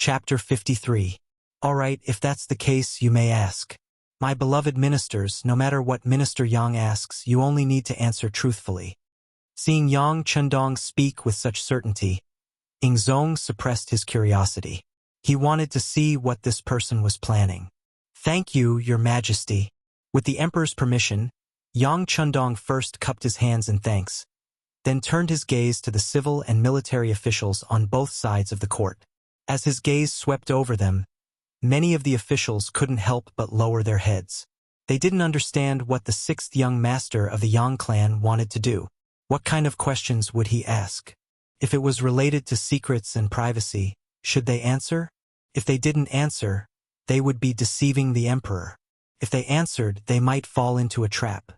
Chapter 53. All right, if that's the case, you may ask. My beloved ministers, no matter what Minister Yang asks, you only need to answer truthfully. Seeing Yang Chundong speak with such certainty, Ingzong suppressed his curiosity. He wanted to see what this person was planning. Thank you, Your Majesty. With the Emperor's permission, Yang Chundong first cupped his hands in thanks, then turned his gaze to the civil and military officials on both sides of the court. As his gaze swept over them, many of the officials couldn't help but lower their heads. They didn't understand what the sixth young master of the Yang clan wanted to do. What kind of questions would he ask? If it was related to secrets and privacy, should they answer? If they didn't answer, they would be deceiving the emperor. If they answered, they might fall into a trap.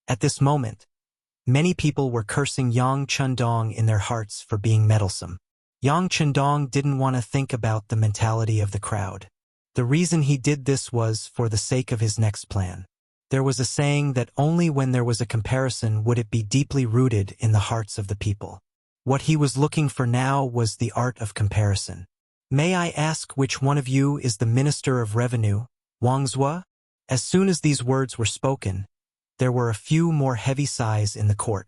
At this moment, many people were cursing Yang Chundong in their hearts for being meddlesome. Yang Chundong didn't want to think about the mentality of the crowd. The reason he did this was for the sake of his next plan. There was a saying that only when there was a comparison would it be deeply rooted in the hearts of the people. What he was looking for now was the art of comparison. May I ask which one of you is the Minister of Revenue, Wuxia? As soon as these words were spoken, there were a few more heavy sighs in the court.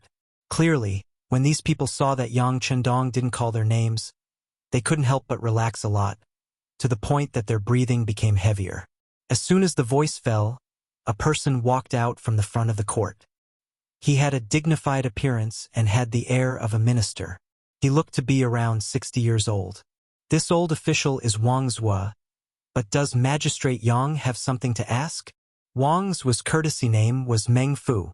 Clearly, when these people saw that Yang Chundong didn't call their names, they couldn't help but relax a lot, to the point that their breathing became heavier. As soon as the voice fell, a person walked out from the front of the court. He had a dignified appearance and had the air of a minister. He looked to be around 60 years old. This old official is Wuxia, but does Magistrate Yang have something to ask? Wang's courtesy name was Meng Fu.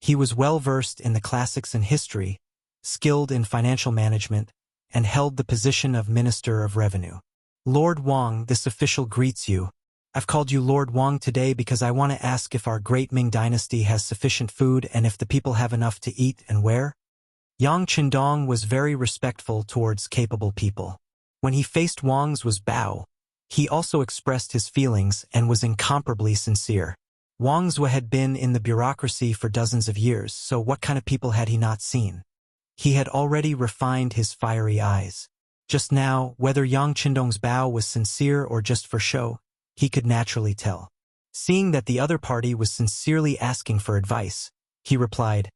He was well-versed in the classics and history, skilled in financial management, and held the position of Minister of Revenue. Lord Wang, this official greets you. I've called you Lord Wang today because I want to ask if our great Ming dynasty has sufficient food and if the people have enough to eat and wear. Yang Chundong was very respectful towards capable people. When he faced Wang's bow, he also expressed his feelings and was incomparably sincere. Wuxia had been in the bureaucracy for dozens of years, so what kind of people had he not seen? He had already refined his fiery eyes. Just now, whether Yang Chundong's bow was sincere or just for show, he could naturally tell. Seeing that the other party was sincerely asking for advice, he replied,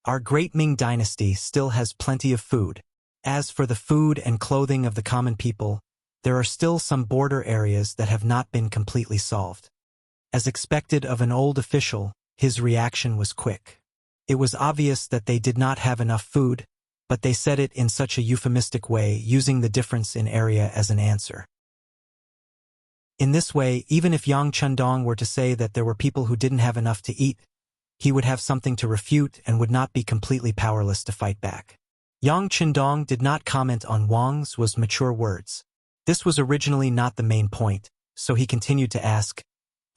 "Our great Ming dynasty still has plenty of food. As for the food and clothing of the common people, there are still some border areas that have not been completely solved." As expected of an old official, his reaction was quick. It was obvious that they did not have enough food, but they said it in such a euphemistic way, using the difference in area as an answer. In this way, even if Yang Chundong were to say that there were people who didn't have enough to eat, he would have something to refute and would not be completely powerless to fight back. Yang Chundong did not comment on Wang's mature words. This was originally not the main point, so he continued to ask,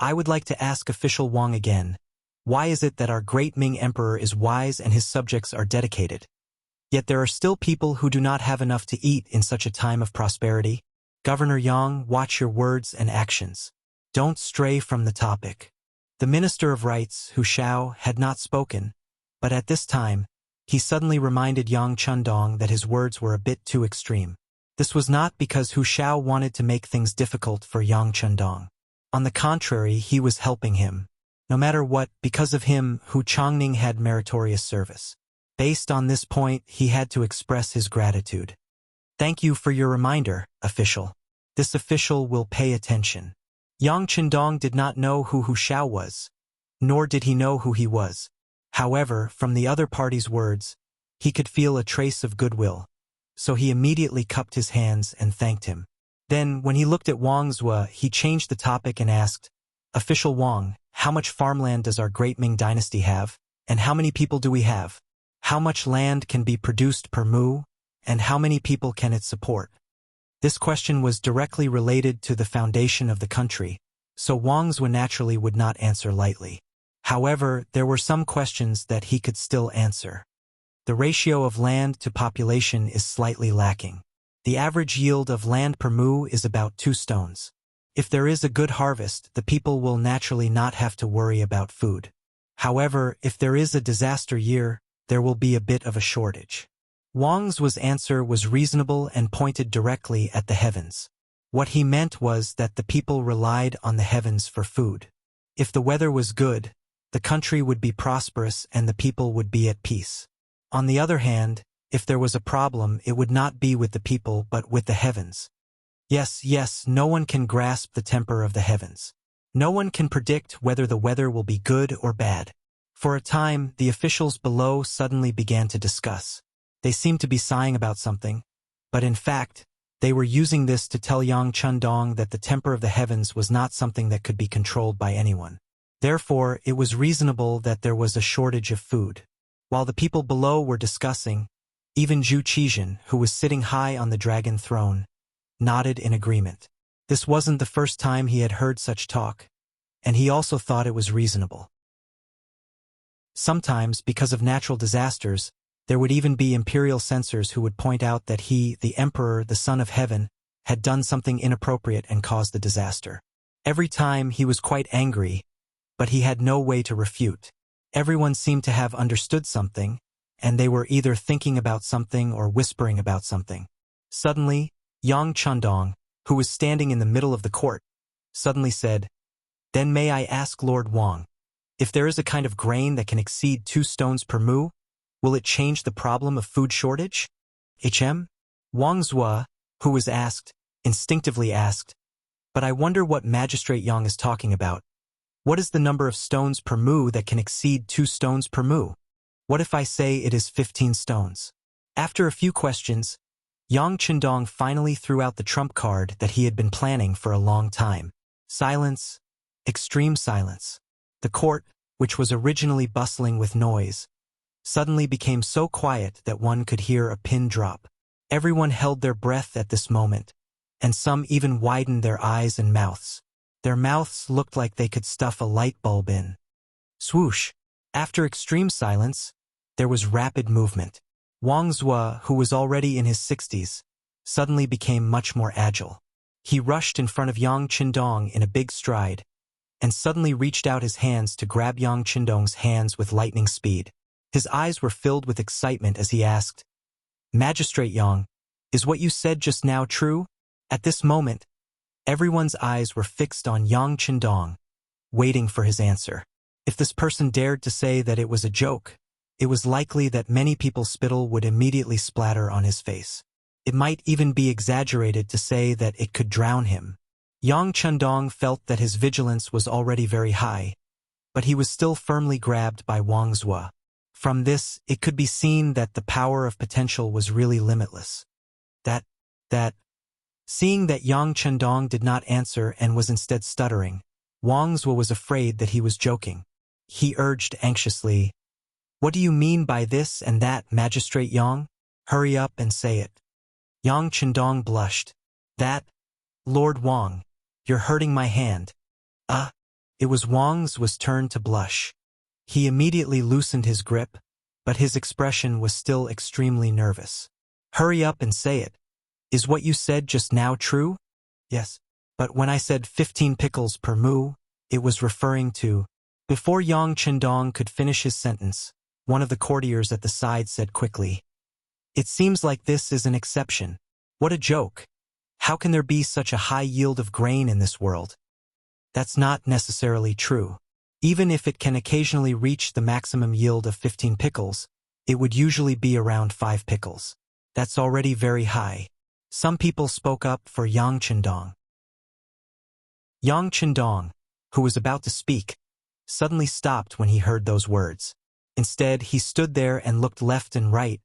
"I would like to ask official Wang again. Why is it that our great Ming emperor is wise and his subjects are dedicated? Yet there are still people who do not have enough to eat in such a time of prosperity? Governor Yang, watch your words and actions. Don't stray from the topic." The Minister of Rights, Hu Shao, had not spoken, but at this time, he suddenly reminded Yang Chundong that his words were a bit too extreme. This was not because Hu Shao wanted to make things difficult for Yang Chundong. On the contrary, he was helping him. No matter what, because of him, Hu Chongning had meritorious service. Based on this point, he had to express his gratitude. "Thank you for your reminder, official. This official will pay attention." Yang Chundong did not know who Hu Shao was, nor did he know who he was. However, from the other party's words, he could feel a trace of goodwill, so he immediately cupped his hands and thanked him. Then, when he looked at Wuxia, he changed the topic and asked, "Official Wang, how much farmland does our great Ming dynasty have, and how many people do we have? How much land can be produced per mu, and how many people can it support?" This question was directly related to the foundation of the country, so Wuxia naturally would not answer lightly. However, there were some questions that he could still answer. The ratio of land to population is slightly lacking. The average yield of land per mu is about 2 stones. If there is a good harvest, the people will naturally not have to worry about food. However, if there is a disaster year, there will be a bit of a shortage. Wang's answer was reasonable and pointed directly at the heavens. What he meant was that the people relied on the heavens for food. If the weather was good, the country would be prosperous and the people would be at peace. On the other hand, if there was a problem, it would not be with the people but with the heavens. Yes, no one can grasp the temper of the heavens. No one can predict whether the weather will be good or bad. For a time, the officials below suddenly began to discuss. They seemed to be sighing about something, but in fact, they were using this to tell Yang Chundong that the temper of the heavens was not something that could be controlled by anyone. Therefore, it was reasonable that there was a shortage of food. While the people below were discussing, even Zhu Qizhen, who was sitting high on the dragon throne, nodded in agreement. This wasn't the first time he had heard such talk, and he also thought it was reasonable. Sometimes, because of natural disasters, there would even be imperial censors who would point out that he, the emperor, the son of heaven, had done something inappropriate and caused the disaster. Every time he was quite angry, but he had no way to refute. Everyone seemed to have understood something, and they were either thinking about something or whispering about something. Suddenly, Yang Chundong, who was standing in the middle of the court, suddenly said, "Then may I ask Lord Wang, if there is a kind of grain that can exceed 2 stones per mu, will it change the problem of food shortage?" Wang Zhua, who was asked, instinctively asked, "But I wonder what Magistrate Yang is talking about. What is the number of stones per mu that can exceed 2 stones per mu? What if I say it is 15 stones? After a few questions, Yang Chundong finally threw out the trump card that he had been planning for a long time. Silence, extreme silence. The court, which was originally bustling with noise, suddenly became so quiet that one could hear a pin drop. Everyone held their breath at this moment, and some even widened their eyes and mouths. Their mouths looked like they could stuff a light bulb in. Swoosh! After extreme silence, there was rapid movement. Wang Zhua, who was already in his 60s, suddenly became much more agile. He rushed in front of Yang Chundong in a big stride, and suddenly reached out his hands to grab Yang Chundong's hands with lightning speed. His eyes were filled with excitement as he asked, "Magistrate Yang, is what you said just now true?" At this moment, everyone's eyes were fixed on Yang Chundong, waiting for his answer. If this person dared to say that it was a joke, it was likely that many people's spittle would immediately splatter on his face. It might even be exaggerated to say that it could drown him. Yang Chundong felt that his vigilance was already very high, but he was still firmly grabbed by Wang Zhua. From this, it could be seen that the power of potential was really limitless. Seeing that Yang Chundong did not answer and was instead stuttering, Wang Zhua was afraid that he was joking. He urged anxiously, "What do you mean by this and that, Magistrate Yang? Hurry up and say it." Yang Chundong blushed. "That? Lord Wang, you're hurting my hand." It was Wang Zhua's turn to blush. He immediately loosened his grip, but his expression was still extremely nervous. "Hurry up and say it. Is what you said just now true?" "Yes, but when I said 15 pickles per mu, it was referring to..." Before Yang Chundong could finish his sentence, one of the courtiers at the side said quickly, "It seems like this is an exception. What a joke. How can there be such a high yield of grain in this world?" "That's not necessarily true. Even if it can occasionally reach the maximum yield of 15 pickles, it would usually be around 5 pickles. That's already very high." Some people spoke up for Yang Chundong. Yang Chundong, who was about to speak, suddenly stopped when he heard those words. Instead, he stood there and looked left and right,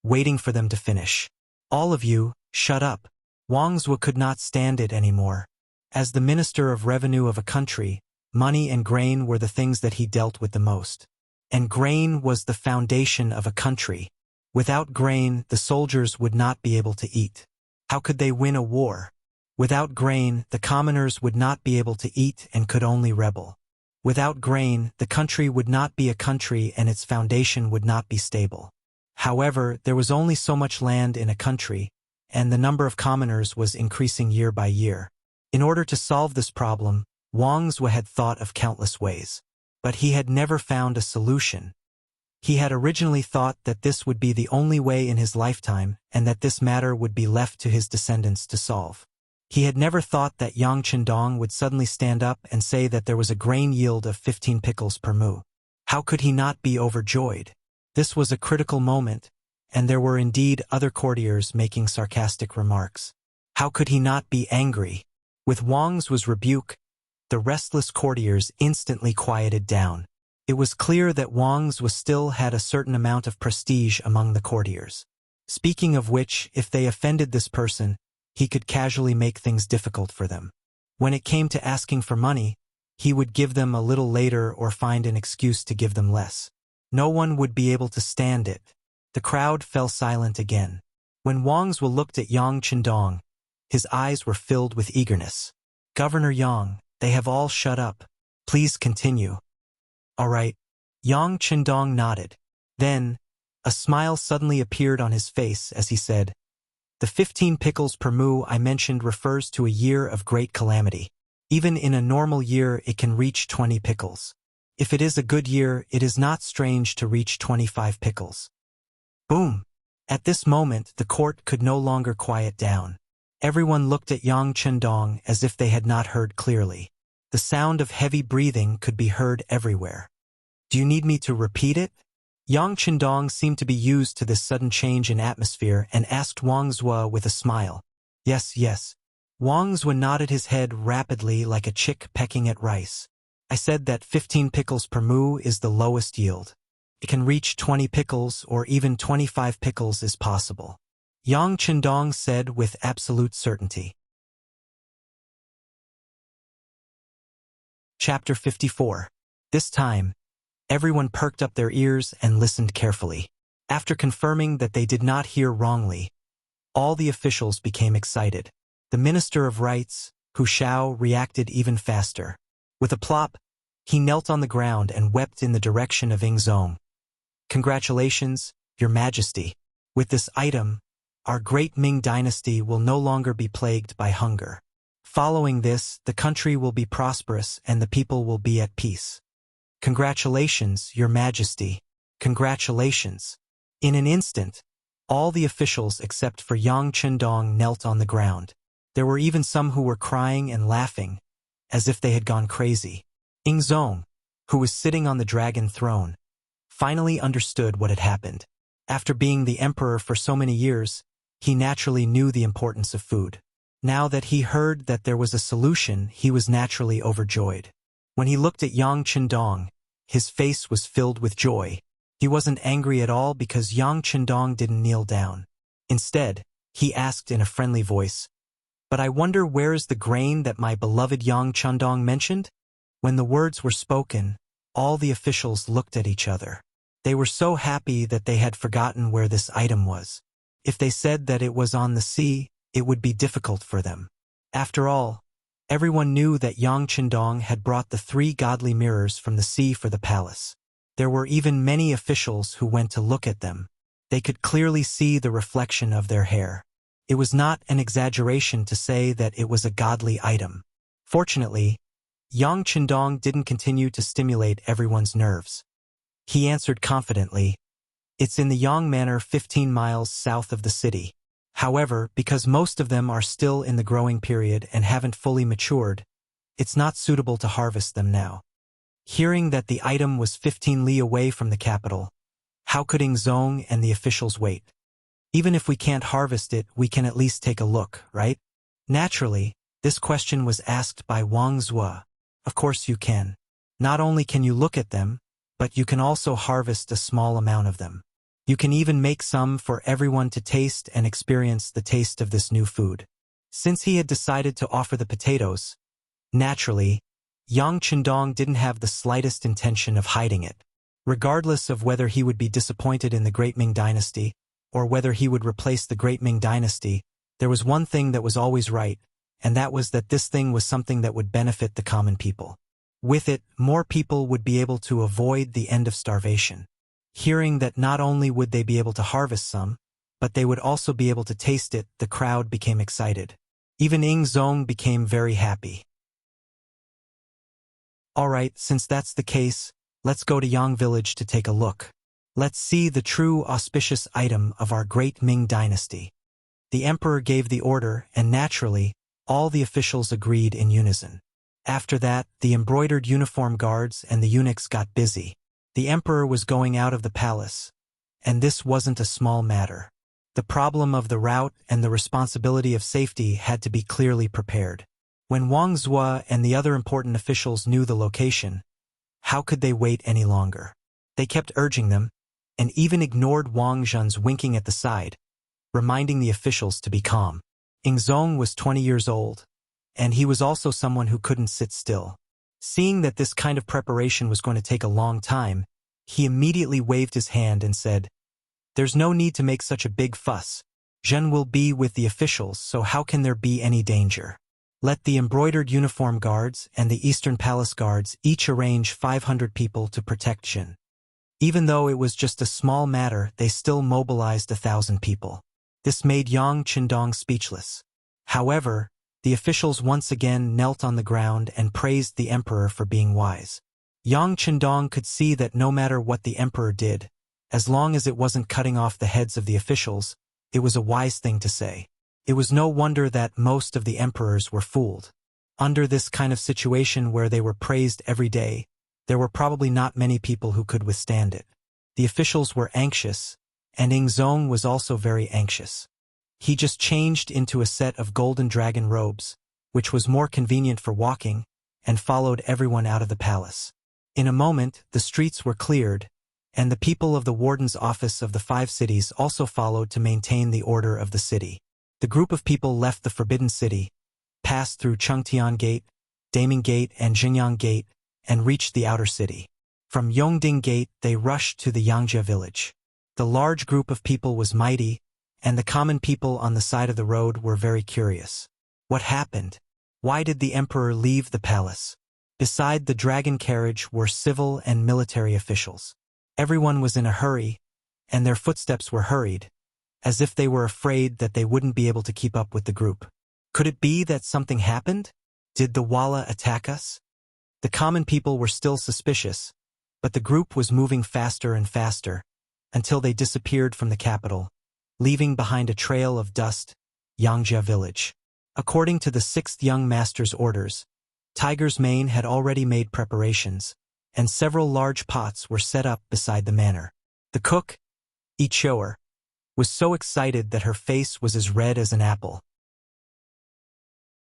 waiting for them to finish. "All of you, shut up." Wang Zhua could not stand it anymore. As the Minister of Revenue of a country, money and grain were the things that he dealt with the most. And grain was the foundation of a country. Without grain, the soldiers would not be able to eat. How could they win a war? Without grain, the commoners would not be able to eat and could only rebel. Without grain, the country would not be a country and its foundation would not be stable. However, there was only so much land in a country, and the number of commoners was increasing year by year. In order to solve this problem, Wang Zhua had thought of countless ways. But he had never found a solution. He had originally thought that this would be the only way in his lifetime and that this matter would be left to his descendants to solve. He had never thought that Yang Chendong would suddenly stand up and say that there was a grain yield of 15 pickles per mu. How could he not be overjoyed? This was a critical moment, and there were indeed other courtiers making sarcastic remarks. How could he not be angry? With Wang's rebuke, the restless courtiers instantly quieted down. It was clear that Wang's still had a certain amount of prestige among the courtiers. Speaking of which, if they offended this person, he could casually make things difficult for them. When it came to asking for money, he would give them a little later or find an excuse to give them less. No one would be able to stand it. The crowd fell silent again. When Wang's looked at Yang Chendong, his eyes were filled with eagerness. Governor Yang, they have all shut up. Please continue. All right. Yang Chendong nodded. Then, a smile suddenly appeared on his face as he said, "The 15 pickles per mu I mentioned refers to a year of great calamity. Even in a normal year it can reach 20 pickles. If it is a good year, it is not strange to reach 25 pickles." Boom! At this moment the court could no longer quiet down. Everyone looked at Yang Chendong as if they had not heard clearly. The sound of heavy breathing could be heard everywhere. Do you need me to repeat it? Yang Chendong seemed to be used to this sudden change in atmosphere and asked Wang Zhua with a smile. Yes, yes. Wang Zhua nodded his head rapidly like a chick pecking at rice. I said that 15 pickles per mu is the lowest yield. It can reach 20 pickles or even 25 pickles is possible. Yang Chendong said with absolute certainty. Chapter 54. This time, everyone perked up their ears and listened carefully. After confirming that they did not hear wrongly, all the officials became excited. The Minister of Rights, Hu Shao, reacted even faster. With a plop, he knelt on the ground and wept in the direction of Ingzong. Congratulations, Your Majesty. With this item, our great Ming dynasty will no longer be plagued by hunger. Following this, the country will be prosperous and the people will be at peace. Congratulations, Your Majesty. Congratulations. In an instant, all the officials except for Yang Chendong knelt on the ground. There were even some who were crying and laughing, as if they had gone crazy. Ingzong, who was sitting on the dragon throne, finally understood what had happened. After being the emperor for so many years, he naturally knew the importance of food. Now that he heard that there was a solution, he was naturally overjoyed. When he looked at Yang Chendong, his face was filled with joy. He wasn't angry at all because Yang Chendong didn't kneel down. Instead, he asked in a friendly voice, "But I wonder where is the grain that my beloved Yang Chendong mentioned?" When the words were spoken, all the officials looked at each other. They were so happy that they had forgotten where this item was. If they said that it was on the sea, it would be difficult for them. After all, everyone knew that Yang Chendong had brought the 3 godly mirrors from the sea for the palace. There were even many officials who went to look at them. They could clearly see the reflection of their hair. It was not an exaggeration to say that it was a godly item. Fortunately, Yang Chendong didn't continue to stimulate everyone's nerves. He answered confidently, "It's in the Yang Manor 15 miles south of the city. However, because most of them are still in the growing period and haven't fully matured, it's not suitable to harvest them now." Hearing that the item was 15 li away from the capital, how could Ingzong and the officials wait? Even if we can't harvest it, we can at least take a look, right? Naturally, this question was asked by Wang Zhua. Of course you can. Not only can you look at them, but you can also harvest a small amount of them. You can even make some for everyone to taste and experience the taste of this new food. Since he had decided to offer the potatoes, naturally, Yang Chendong didn't have the slightest intention of hiding it. Regardless of whether he would be disappointed in the Great Ming Dynasty, or whether he would replace the Great Ming Dynasty, there was one thing that was always right, and that was that this thing was something that would benefit the common people. With it, more people would be able to avoid the end of starvation. Hearing that not only would they be able to harvest some, but they would also be able to taste it, the crowd became excited. Even Ingzong became very happy. Alright, since that's the case, let's go to Yang Village to take a look. Let's see the true auspicious item of our great Ming dynasty. The emperor gave the order, and naturally, All the officials agreed in unison. After that, the embroidered uniform guards and the eunuchs got busy. The emperor was going out of the palace, and this wasn't a small matter. The problem of the route and the responsibility of safety had to be clearly prepared. When Wang Zhua and the other important officials knew the location, how could they wait any longer? They kept urging them, and even ignored Wang Zhen's winking at the side, reminding the officials to be calm. Ingzong was 20 years old, and he was also someone who couldn't sit still. Seeing that this kind of preparation was going to take a long time, he immediately waved his hand and said, "There's no need to make such a big fuss. Zhen will be with the officials, so how can there be any danger? Let the embroidered uniform guards and the Eastern Palace guards each arrange 500 people to protect Zhen." Even though it was just a small matter, they still mobilized 1,000 people. This made Yang Qindong speechless. However, the officials once again knelt on the ground and praised the emperor for being wise. Yang Qindong could see that no matter what the emperor did, as long as it wasn't cutting off the heads of the officials, it was a wise thing to say. It was no wonder that most of the emperors were fooled. Under this kind of situation where they were praised every day, there were probably not many people who could withstand it. The officials were anxious, and Ingzong was also very anxious. He just changed into a set of golden dragon robes, which was more convenient for walking, and followed everyone out of the palace. In a moment, the streets were cleared, and the people of the warden's office of the 5 cities also followed to maintain the order of the city. The group of people left the Forbidden City, passed through Chengtian Gate, Daming Gate and Jinyang Gate, and reached the outer city. From Yongding Gate they rushed to the Yangjia village. The large group of people was mighty, and the common people on the side of the road were very curious. What happened? Why did the emperor leave the palace? Beside the dragon carriage were civil and military officials. Everyone was in a hurry, and their footsteps were hurried, as if they were afraid that they wouldn't be able to keep up with the group. Could it be that something happened? Did the Walla attack us? The common people were still suspicious, but the group was moving faster and faster, until they disappeared from the capital, leaving behind a trail of dust, Yangjia village. According to the 6th young master's orders, Tiger's Mane had already made preparations, and several large pots were set up beside the manor. The cook, Ichoer, was so excited that her face was as red as an apple.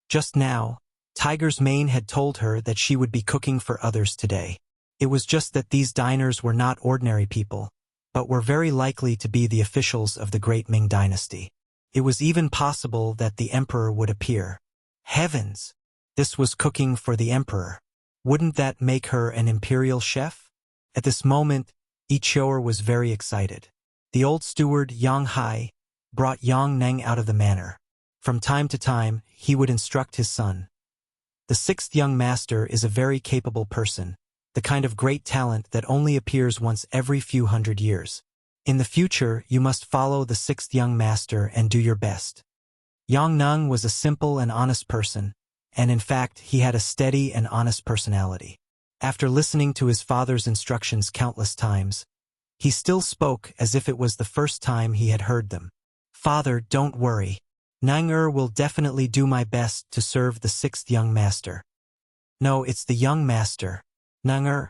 Just now, Tiger's Mane had told her that she would be cooking for others today. It was just that these diners were not ordinary people, but were very likely to be the officials of the great Ming dynasty. It was even possible that the emperor would appear. Heavens! This was cooking for the emperor. Wouldn't that make her an imperial chef? At this moment, Ichoer was very excited. The old steward, Yang Hai, brought Yang Neng out of the manor. From time to time, he would instruct his son. The 6th young master is a very capable person, the kind of great talent that only appears once every few hundred years. In the future, you must follow the 6th young master and do your best. Yang Neng was a simple and honest person, and in fact, he had a steady and honest personality. After listening to his father's instructions countless times, he still spoke as if it was the first time he had heard them. "Father, don't worry. Nang will definitely do my best to serve the 6th young master." "No, it's the young master. Nang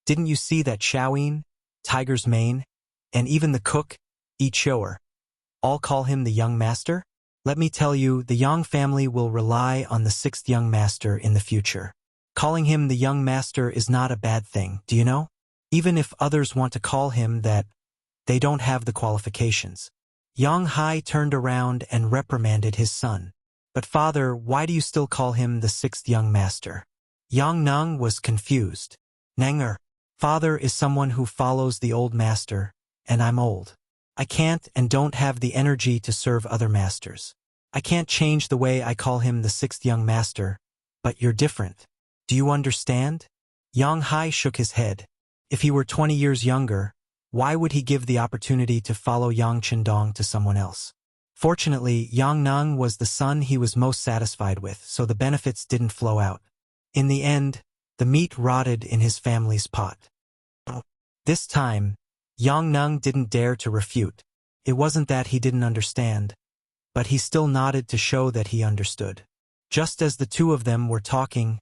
didn't you see that Xiaoyin, Tiger's Mane, and even the cook, Ichoer, all call him the young master? Let me tell you, the Yang family will rely on the 6th young master in the future. Calling him the young master is not a bad thing, do you know? Even if others want to call him that, they don't have the qualifications." Yang Hai turned around and reprimanded his son. "But father, why do you still call him the 6th young master?" Yang Neng was confused. "Nanger, father is someone who follows the old master, and I'm old. I can't and don't have the energy to serve other masters. I can't change the way I call him the 6th young master, but you're different. Do you understand?" Yang Hai shook his head. If he were 20 years younger, why would he give the opportunity to follow Yang Qindong to someone else? Fortunately, Yang Neng was the son he was most satisfied with, so the benefits didn't flow out. In the end, the meat rotted in his family's pot. This time, Yang Neng didn't dare to refute. It wasn't that he didn't understand, but he still nodded to show that he understood. Just as the two of them were talking,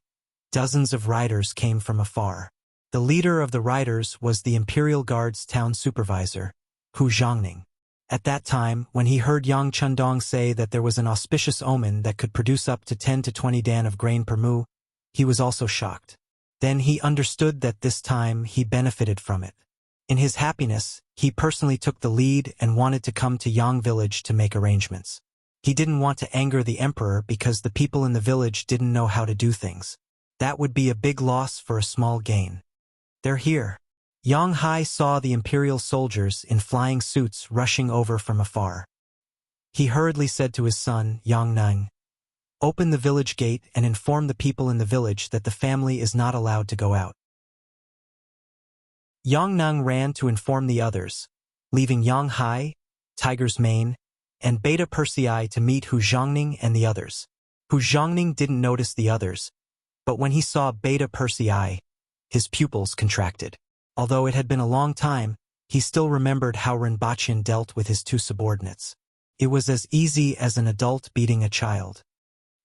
dozens of riders came from afar. The leader of the riders was the Imperial Guard's town supervisor, Hu Zhongning. At that time, when he heard Yang Chundong say that there was an auspicious omen that could produce up to 10 to 20 dan of grain per mu, he was also shocked. Then he understood that this time he benefited from it. In his happiness, he personally took the lead and wanted to come to Yang village to make arrangements. He didn't want to anger the emperor because the people in the village didn't know how to do things. That would be a big loss for a small gain. They're here. Yang Hai saw the imperial soldiers in flying suits rushing over from afar. He hurriedly said to his son, Yang Neng, "Open the village gate and inform the people in the village that the family is not allowed to go out." Yang Neng ran to inform the others, leaving Yang Hai, Tiger's Mane, and Beta Persei to meet Hu Zhongning and the others. Hu Zhongning didn't notice the others, but when he saw Beta Persei, his pupils contracted. Although it had been a long time, he still remembered how Rinpoche dealt with his two subordinates. It was as easy as an adult beating a child.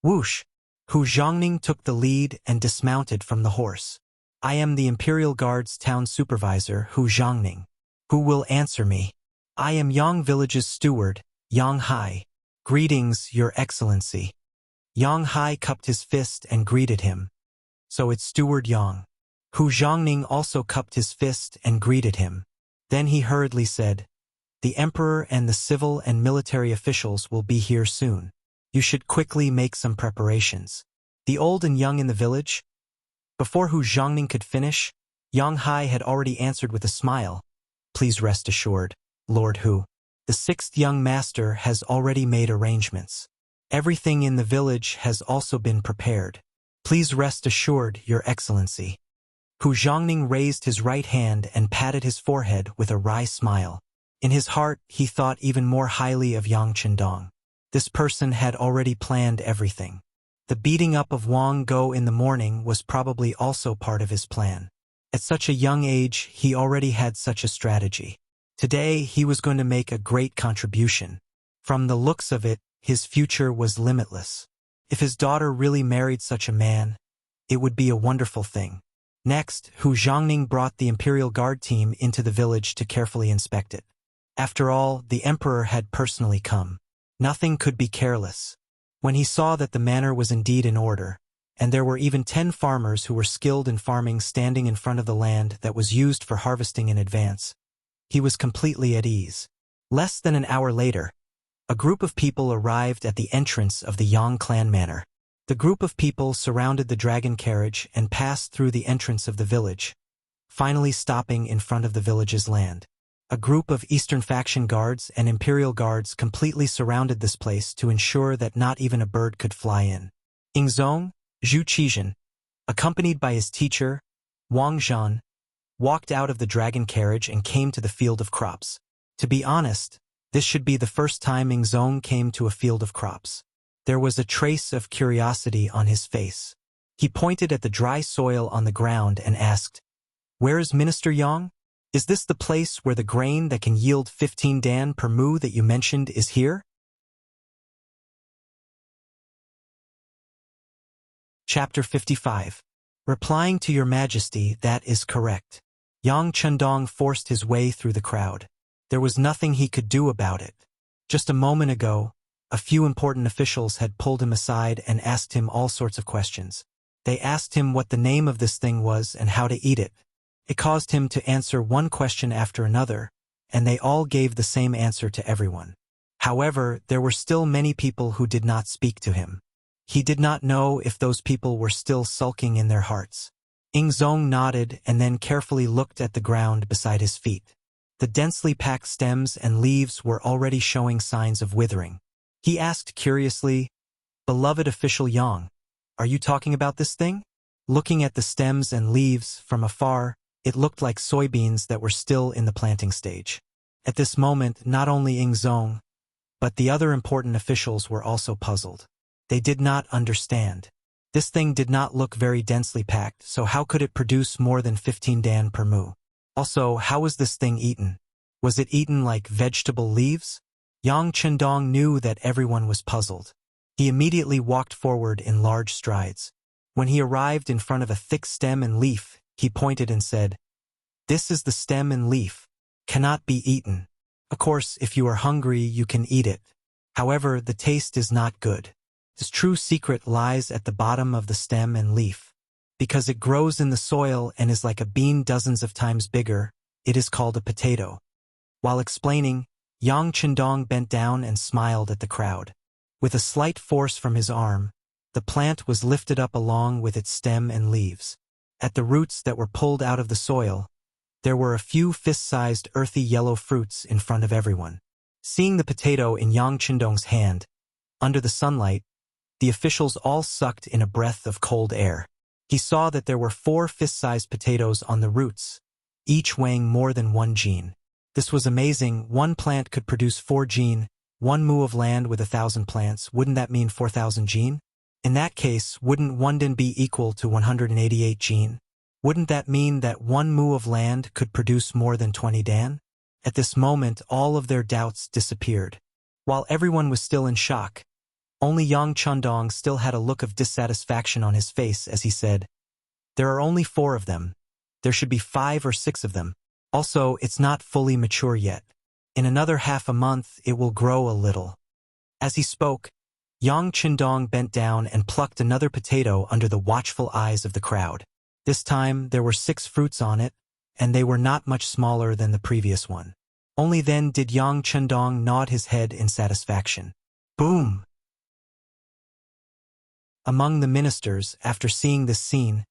Whoosh! Hu Zhongning took the lead and dismounted from the horse. "I am the Imperial Guard's town supervisor, Hu Zhongning. Who will answer me? I am Yang Village's steward, Yang Hai. Greetings, Your Excellency." Yang Hai cupped his fist and greeted him. "So it's Steward Yang." Hu Zhongning also cupped his fist and greeted him. Then he hurriedly said, "The emperor and the civil and military officials will be here soon. You should quickly make some preparations. The old and young in the village?" Before Hu Zhongning could finish, Yang Hai had already answered with a smile, "Please rest assured, Lord Hu. The sixth young master has already made arrangements. Everything in the village has also been prepared. Please rest assured, Your Excellency." Hu Zhongning raised his right hand and patted his forehead with a wry smile. In his heart, he thought even more highly of Yang Chundong. This person had already planned everything. The beating up of Wang Go in the morning was probably also part of his plan. At such a young age, he already had such a strategy. Today, he was going to make a great contribution. From the looks of it, his future was limitless. If his daughter really married such a man, it would be a wonderful thing. Next, Hu Zhongning brought the Imperial Guard team into the village to carefully inspect it. After all, the emperor had personally come. Nothing could be careless. When he saw that the manor was indeed in order, and there were even 10 farmers who were skilled in farming standing in front of the land that was used for harvesting in advance, he was completely at ease. Less than an hour later, a group of people arrived at the entrance of the Yang clan manor. The group of people surrounded the dragon carriage and passed through the entrance of the village, finally stopping in front of the village's land. A group of Eastern faction guards and Imperial guards completely surrounded this place to ensure that not even a bird could fly in. Ingzong, Zhu Qizhen, accompanied by his teacher, Wang Zhan, walked out of the dragon carriage and came to the field of crops. To be honest, this should be the first time Ingzong came to a field of crops. There was a trace of curiosity on his face. He pointed at the dry soil on the ground and asked, "Where is Minister Yang? Is this the place where the grain that can yield 15 dan per mu that you mentioned is here?" Chapter 55. Replying to Your Majesty, that is correct. Yang Chundong forced his way through the crowd. There was nothing he could do about it. Just a moment ago, a few important officials had pulled him aside and asked him all sorts of questions. They asked him what the name of this thing was and how to eat it. It caused him to answer one question after another, and they all gave the same answer to everyone. However, there were still many people who did not speak to him. He did not know if those people were still sulking in their hearts. Ingzong nodded and then carefully looked at the ground beside his feet. The densely packed stems and leaves were already showing signs of withering. He asked curiously, "Beloved official Yang, are you talking about this thing?" Looking at the stems and leaves from afar, it looked like soybeans that were still in the planting stage. At this moment, not only Ingzong, but the other important officials were also puzzled. They did not understand. This thing did not look very densely packed, so how could it produce more than 15 dan per mu? Also, how was this thing eaten? Was it eaten like vegetable leaves? Yang Chundong knew that everyone was puzzled. He immediately walked forward in large strides. When he arrived in front of a thick stem and leaf, he pointed and said, "This is the stem and leaf. Cannot be eaten. Of course, if you are hungry, you can eat it. However, the taste is not good. Its true secret lies at the bottom of the stem and leaf. Because it grows in the soil and is like a bean dozens of times bigger, it is called a potato." While explaining, Yang Chendong bent down and smiled at the crowd. With a slight force from his arm, the plant was lifted up along with its stem and leaves. At the roots that were pulled out of the soil, there were a few fist-sized earthy yellow fruits in front of everyone. Seeing the potato in Yang Chendong's hand, under the sunlight, the officials all sucked in a breath of cold air. He saw that there were 4 fist-sized potatoes on the roots, each weighing more than 1 gene. This was amazing. 1 plant could produce 4 gene. 1 mu of land with 1,000 plants. Wouldn't that mean 4,000 gene? In that case, wouldn't 1 din be equal to 188 gene? Wouldn't that mean that 1 mu of land could produce more than 20 dan? At this moment, all of their doubts disappeared. While everyone was still in shock, only Yang Chendong still had a look of dissatisfaction on his face as he said, "There are only 4 of them. There should be 5 or 6 of them. Also, it's not fully mature yet. In another half a month, it will grow a little." As he spoke, Yang Chendong bent down and plucked another potato under the watchful eyes of the crowd. This time, there were 6 fruits on it, and they were not much smaller than the previous one. Only then did Yang Chendong nod his head in satisfaction. Boom! Among the ministers, after seeing this scene,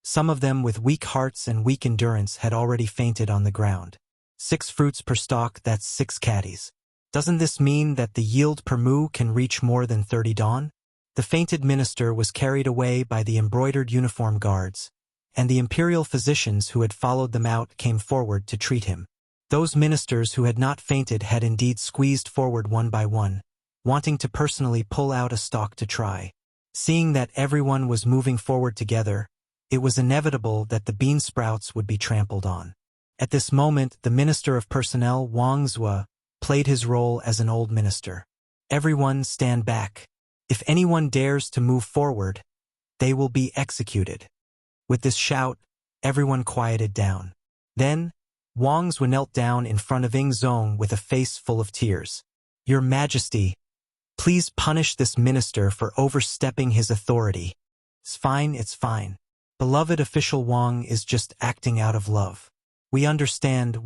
some of them with weak hearts and weak endurance had already fainted on the ground. 6 fruits per stalk, that's 6 caddies. Doesn't this mean that the yield per mu can reach more than 30 dan? The fainted minister was carried away by the embroidered uniform guards, and the imperial physicians who had followed them out came forward to treat him. Those ministers who had not fainted had indeed squeezed forward one by one, wanting to personally pull out a stalk to try. Seeing that everyone was moving forward together, it was inevitable that the bean sprouts would be trampled on. At this moment, the Minister of Personnel, Wuxia, played his role as an old minister. "Everyone stand back. If anyone dares to move forward, they will be executed." With this shout, everyone quieted down. Then, Wuxia knelt down in front of Ing Zong with a face full of tears. "Your Majesty, please punish this minister for overstepping his authority." It's fine. Beloved official Wang is just acting out of love. We understand.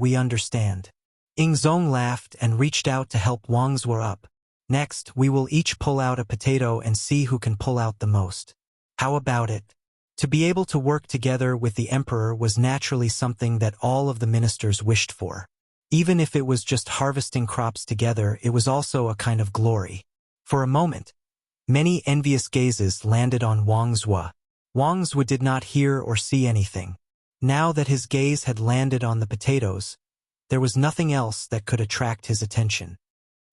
Ing Zong laughed and reached out to help Wuxia up. "Next, we will each pull out a potato and see who can pull out the most. How about it?" To be able to work together with the emperor was naturally something that all of the ministers wished for. Even if it was just harvesting crops together, it was also a kind of glory. For a moment, many envious gazes landed on Wuxia. Wuxia did not hear or see anything. Now that his gaze had landed on the potatoes, there was nothing else that could attract his attention.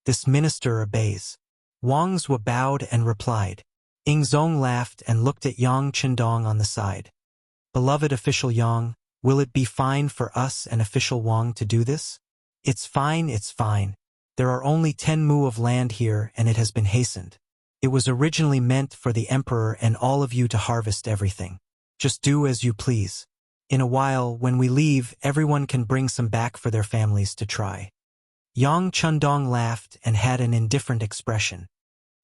"This minister obeys." Wuxia bowed and replied. Ing Zong laughed and looked at Yang Chendong on the side. "Beloved official Yang, will it be fine for us and official Wang to do this?" It's fine. There are only 10 mu of land here and it has been hastened. It was originally meant for the emperor and all of you to harvest everything. Just do as you please. In a while, when we leave, everyone can bring some back for their families to try." Yang Chendong laughed and had an indifferent expression.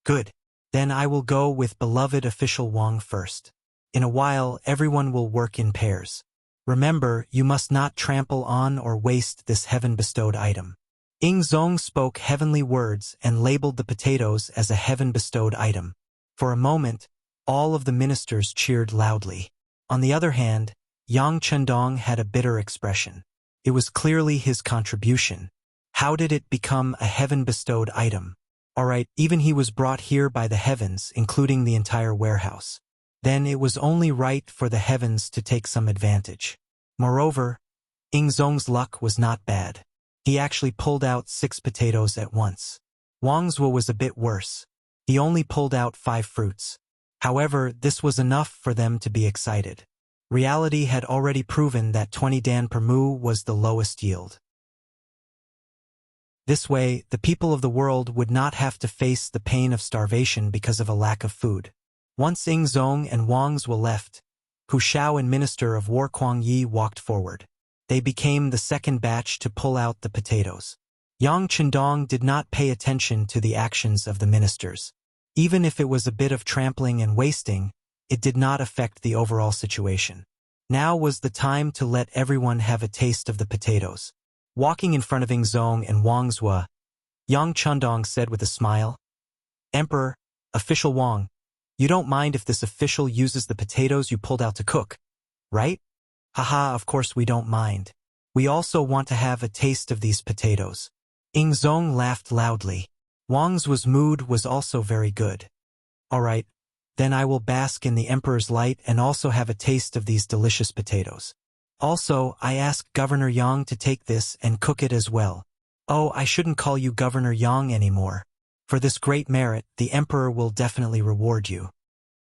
"Good. Then I will go with beloved official Wang first. In a while, everyone will work in pairs. Remember, you must not trample on or waste this heaven-bestowed item." Ing Zong spoke heavenly words and labeled the potatoes as a heaven-bestowed item. For a moment, all of the ministers cheered loudly. On the other hand, Yang Chendong had a bitter expression. It was clearly his contribution. How did it become a heaven-bestowed item? Alright, even he was brought here by the heavens, including the entire warehouse. Then it was only right for the heavens to take some advantage. Moreover, Ing Zong's luck was not bad. He actually pulled out 6 potatoes at once. Wuxia was a bit worse. He only pulled out 5 fruits. However, this was enough for them to be excited. Reality had already proven that 20 dan per mu was the lowest yield. This way, the people of the world would not have to face the pain of starvation because of a lack of food. Once Ing Zong and Wang Zhuo left, Hu Xiao and Minister of War Kuang Yi walked forward. They became the second batch to pull out the potatoes. Yang Chendong did not pay attention to the actions of the ministers. Even if it was a bit of trampling and wasting, it did not affect the overall situation. Now was the time to let everyone have a taste of the potatoes. Walking in front of Ing Zong and Wang Zhuo, Yang Chendong said with a smile, "Emperor, Official Wang, you don't mind if this official uses the potatoes you pulled out to cook, right?" "Haha, of course we don't mind. We also want to have a taste of these potatoes." Ing Zong laughed loudly. Wang Zhuo's mood was also very good. "All right, then I will bask in the Emperor's light and also have a taste of these delicious potatoes. Also, I ask Governor Yang to take this and cook it as well." "Oh, I shouldn't call you Governor Yang anymore. For this great merit, the Emperor will definitely reward you."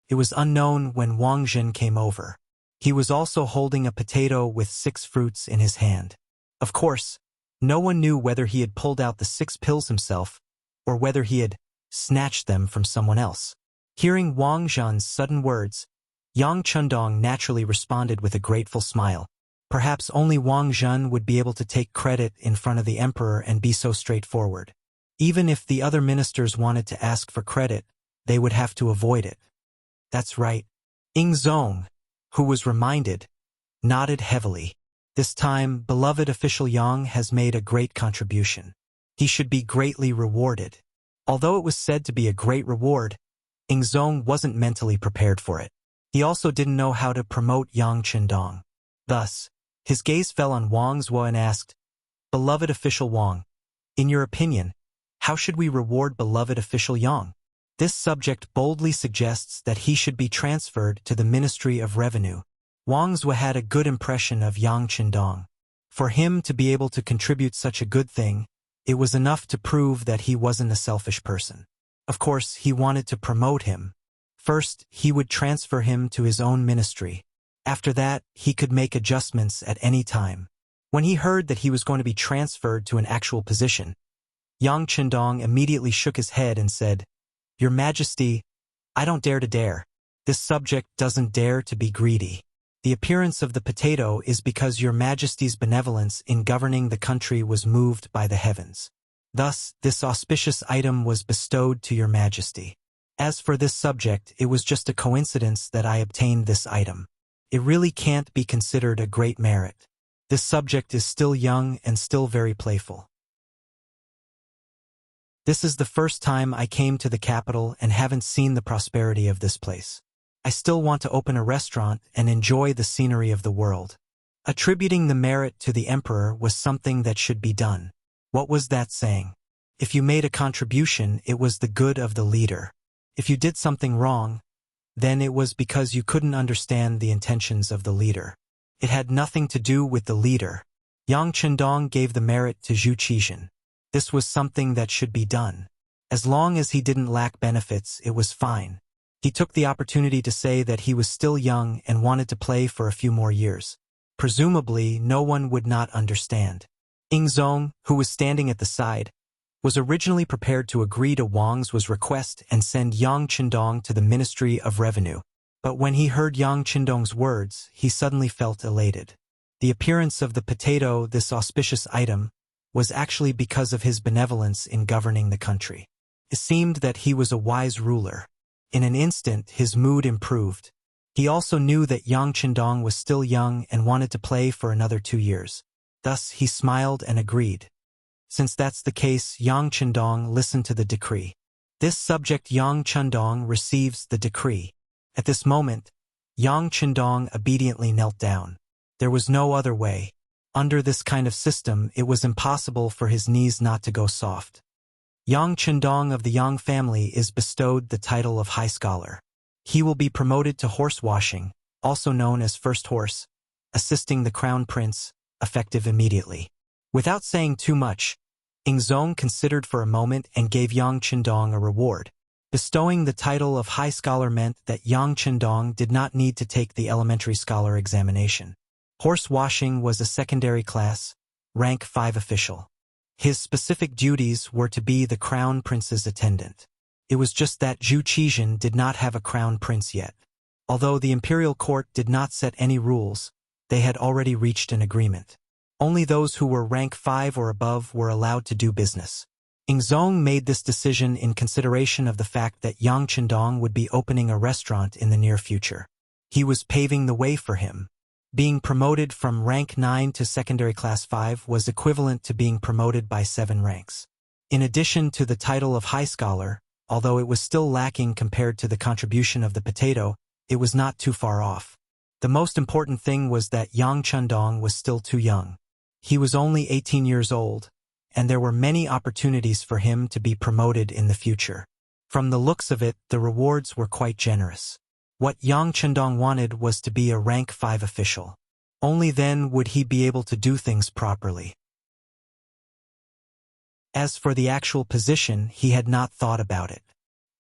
It was unknown when Wang Zhen came over. He was also holding a potato with 6 fruits in his hand. Of course, no one knew whether he had pulled out the 6 pills himself or whether he had snatched them from someone else. Hearing Wang Zhen's sudden words, Yang Chendong naturally responded with a grateful smile. Perhaps only Wang Zhen would be able to take credit in front of the Emperor and be so straightforward. Even if the other ministers wanted to ask for credit, they would have to avoid it. That's right. Ing Zong, who was reminded, nodded heavily. This time, beloved official Yang has made a great contribution. He should be greatly rewarded. Although it was said to be a great reward, Ing Zong wasn't mentally prepared for it. He also didn't know how to promote Yang Chendong. Thus, his gaze fell on Wang Zhuo and asked, "Beloved official Wang, in your opinion, how should we reward beloved official Yang?" This subject boldly suggests that he should be transferred to the Ministry of Revenue. Wang Zhuo had a good impression of Yang Chendong. For him to be able to contribute such a good thing, it was enough to prove that he wasn't a selfish person. Of course, he wanted to promote him. First, he would transfer him to his own ministry. After that, he could make adjustments at any time. When he heard that he was going to be transferred to an actual position, Yang Chendong immediately shook his head and said, "Your Majesty, I don't dare to dare. This subject doesn't dare to be greedy. The appearance of the potato is because your Majesty's benevolence in governing the country was moved by the heavens. Thus, this auspicious item was bestowed to your Majesty. As for this subject, it was just a coincidence that I obtained this item. It really can't be considered a great merit. This subject is still young and still very playful. This is the first time I came to the capital and haven't seen the prosperity of this place. I still want to open a restaurant and enjoy the scenery of the world." Attributing the merit to the Emperor was something that should be done. What was that saying? If you made a contribution, it was the good of the leader. If you did something wrong, then it was because you couldn't understand the intentions of the leader. It had nothing to do with the leader. Yang Chendong gave the merit to Zhu Qizhen. This was something that should be done. As long as he didn't lack benefits, it was fine. He took the opportunity to say that he was still young and wanted to play for a few more years. Presumably, no one would not understand. Ing Zong, who was standing at the side, was originally prepared to agree to Wang Zhuo's request and send Yang Chendong to the Ministry of Revenue. But when he heard Yang Chendong's words, he suddenly felt elated. The appearance of the potato, this auspicious item, was actually because of his benevolence in governing the country. It seemed that he was a wise ruler. In an instant, his mood improved. He also knew that Yang Chendong was still young and wanted to play for another 2 years. Thus, he smiled and agreed. Since that's the case, Yang Chendong listened to the decree. This subject Yang Chendong receives the decree. At this moment, Yang Chendong obediently knelt down. There was no other way. Under this kind of system, it was impossible for his knees not to go soft. Yang Chendong of the Yang family is bestowed the title of High Scholar. He will be promoted to horse washing, also known as First Horse, assisting the Crown Prince, effective immediately. Without saying too much, Ing Zong considered for a moment and gave Yang Chendong a reward. Bestowing the title of High Scholar meant that Yang Chendong did not need to take the elementary scholar examination. Horse washing was a secondary class, rank 5 official. His specific duties were to be the crown prince's attendant. It was just that Zhu Qizhen did not have a crown prince yet. Although the imperial court did not set any rules, they had already reached an agreement. Only those who were rank 5 or above were allowed to do business. Ingzong made this decision in consideration of the fact that Yang Chendong would be opening a restaurant in the near future. He was paving the way for him. Being promoted from rank 9 to secondary class 5 was equivalent to being promoted by 7 ranks. In addition to the title of high scholar, although it was still lacking compared to the contribution of the potato, it was not too far off. The most important thing was that Yang Chendong was still too young. He was only 18 years old, and there were many opportunities for him to be promoted in the future. From the looks of it, the rewards were quite generous. What Yang Chendong wanted was to be a rank 5 official. Only then would he be able to do things properly. As for the actual position, he had not thought about it.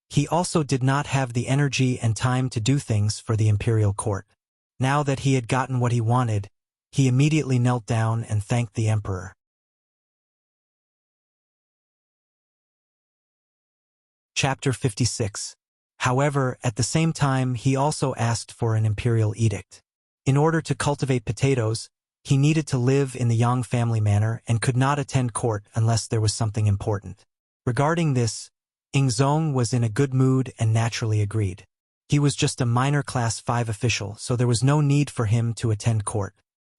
He also did not have the energy and time to do things for the imperial court. Now that he had gotten what he wanted, he immediately knelt down and thanked the emperor. Chapter 56. However, at the same time, he also asked for an imperial edict. In order to cultivate potatoes, he needed to live in the Yang family manor and could not attend court unless there was something important. Regarding this, Ingzong was in a good mood and naturally agreed. He was just a minor class 5 official, so there was no need for him to attend court.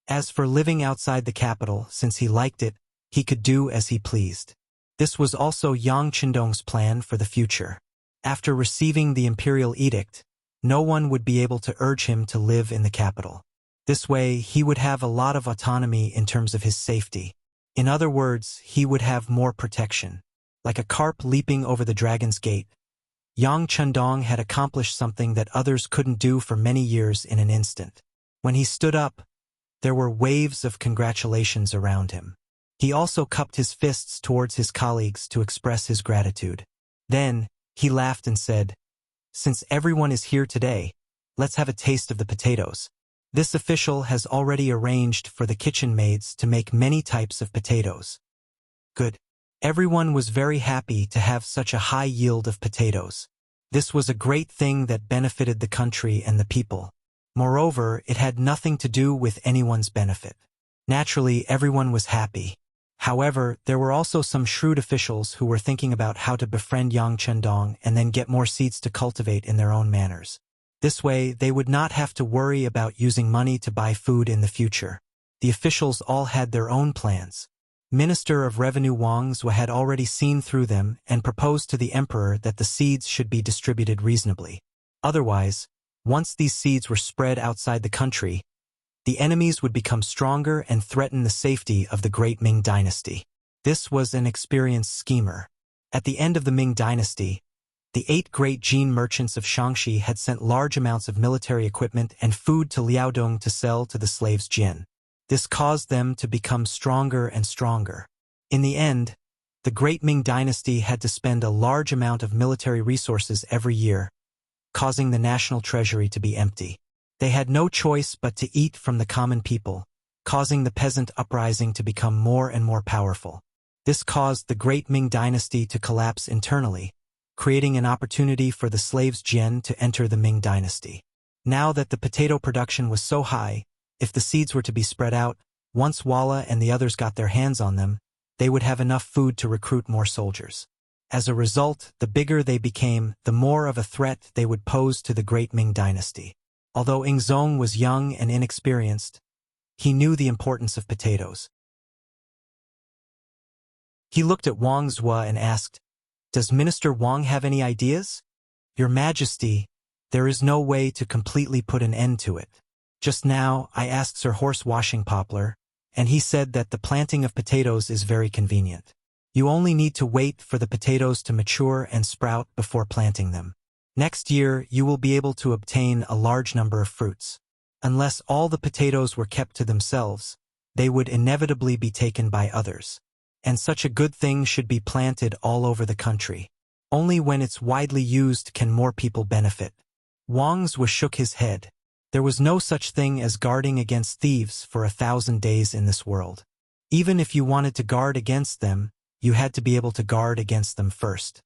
As for living outside the capital, since he liked it, he could do as he pleased. This was also Yang Chendong's plan for the future. After receiving the imperial edict, no one would be able to urge him to live in the capital. This way, he would have a lot of autonomy in terms of his safety. In other words, he would have more protection. Like a carp leaping over the dragon's gate, Yang Chendong had accomplished something that others couldn't do for many years in an instant. When he stood up, there were waves of congratulations around him. He also cupped his fists towards his colleagues to express his gratitude. Then, he laughed and said, "Since everyone is here today, let's have a taste of the potatoes." This official has already arranged for the kitchen maids to make many types of potatoes. Good. Everyone was very happy to have such a high yield of potatoes. This was a great thing that benefited the country and the people. Moreover, it had nothing to do with anyone's benefit. Naturally, everyone was happy. However, there were also some shrewd officials who were thinking about how to befriend Yang Chendong and then get more seeds to cultivate in their own manners. This way, they would not have to worry about using money to buy food in the future. The officials all had their own plans. Minister of Revenue Wang Zhou had already seen through them and proposed to the emperor that the seeds should be distributed reasonably. Otherwise, once these seeds were spread outside the country, the enemies would become stronger and threaten the safety of the great Ming dynasty. This was an experienced schemer. At the end of the Ming dynasty, the 8 great Jin merchants of Shaanxi had sent large amounts of military equipment and food to Liaodong to sell to the slaves Jin. This caused them to become stronger and stronger. In the end, the great Ming dynasty had to spend a large amount of military resources every year, causing the national treasury to be empty. They had no choice but to eat from the common people, causing the peasant uprising to become more and more powerful. This caused the great Ming dynasty to collapse internally, creating an opportunity for the slaves Jian to enter the Ming dynasty. Now that the potato production was so high, if the seeds were to be spread out, once Walla and the others got their hands on them, they would have enough food to recruit more soldiers. As a result, the bigger they became, the more of a threat they would pose to the great Ming dynasty. Although Ingzong was young and inexperienced, he knew the importance of potatoes. He looked at Wang Zhou and asked, "Does Minister Wang have any ideas?" "Your Majesty, there is no way to completely put an end to it. Just now, I asked Sir Horse Washing Poplar, and he said that the planting of potatoes is very convenient. You only need to wait for the potatoes to mature and sprout before planting them. Next year, you will be able to obtain a large number of fruits. Unless all the potatoes were kept to themselves, they would inevitably be taken by others. And such a good thing should be planted all over the country. Only when it's widely used can more people benefit." Wang Zhou shook his head. There was no such thing as guarding against thieves for 1,000 days in this world. Even if you wanted to guard against them, you had to be able to guard against them first.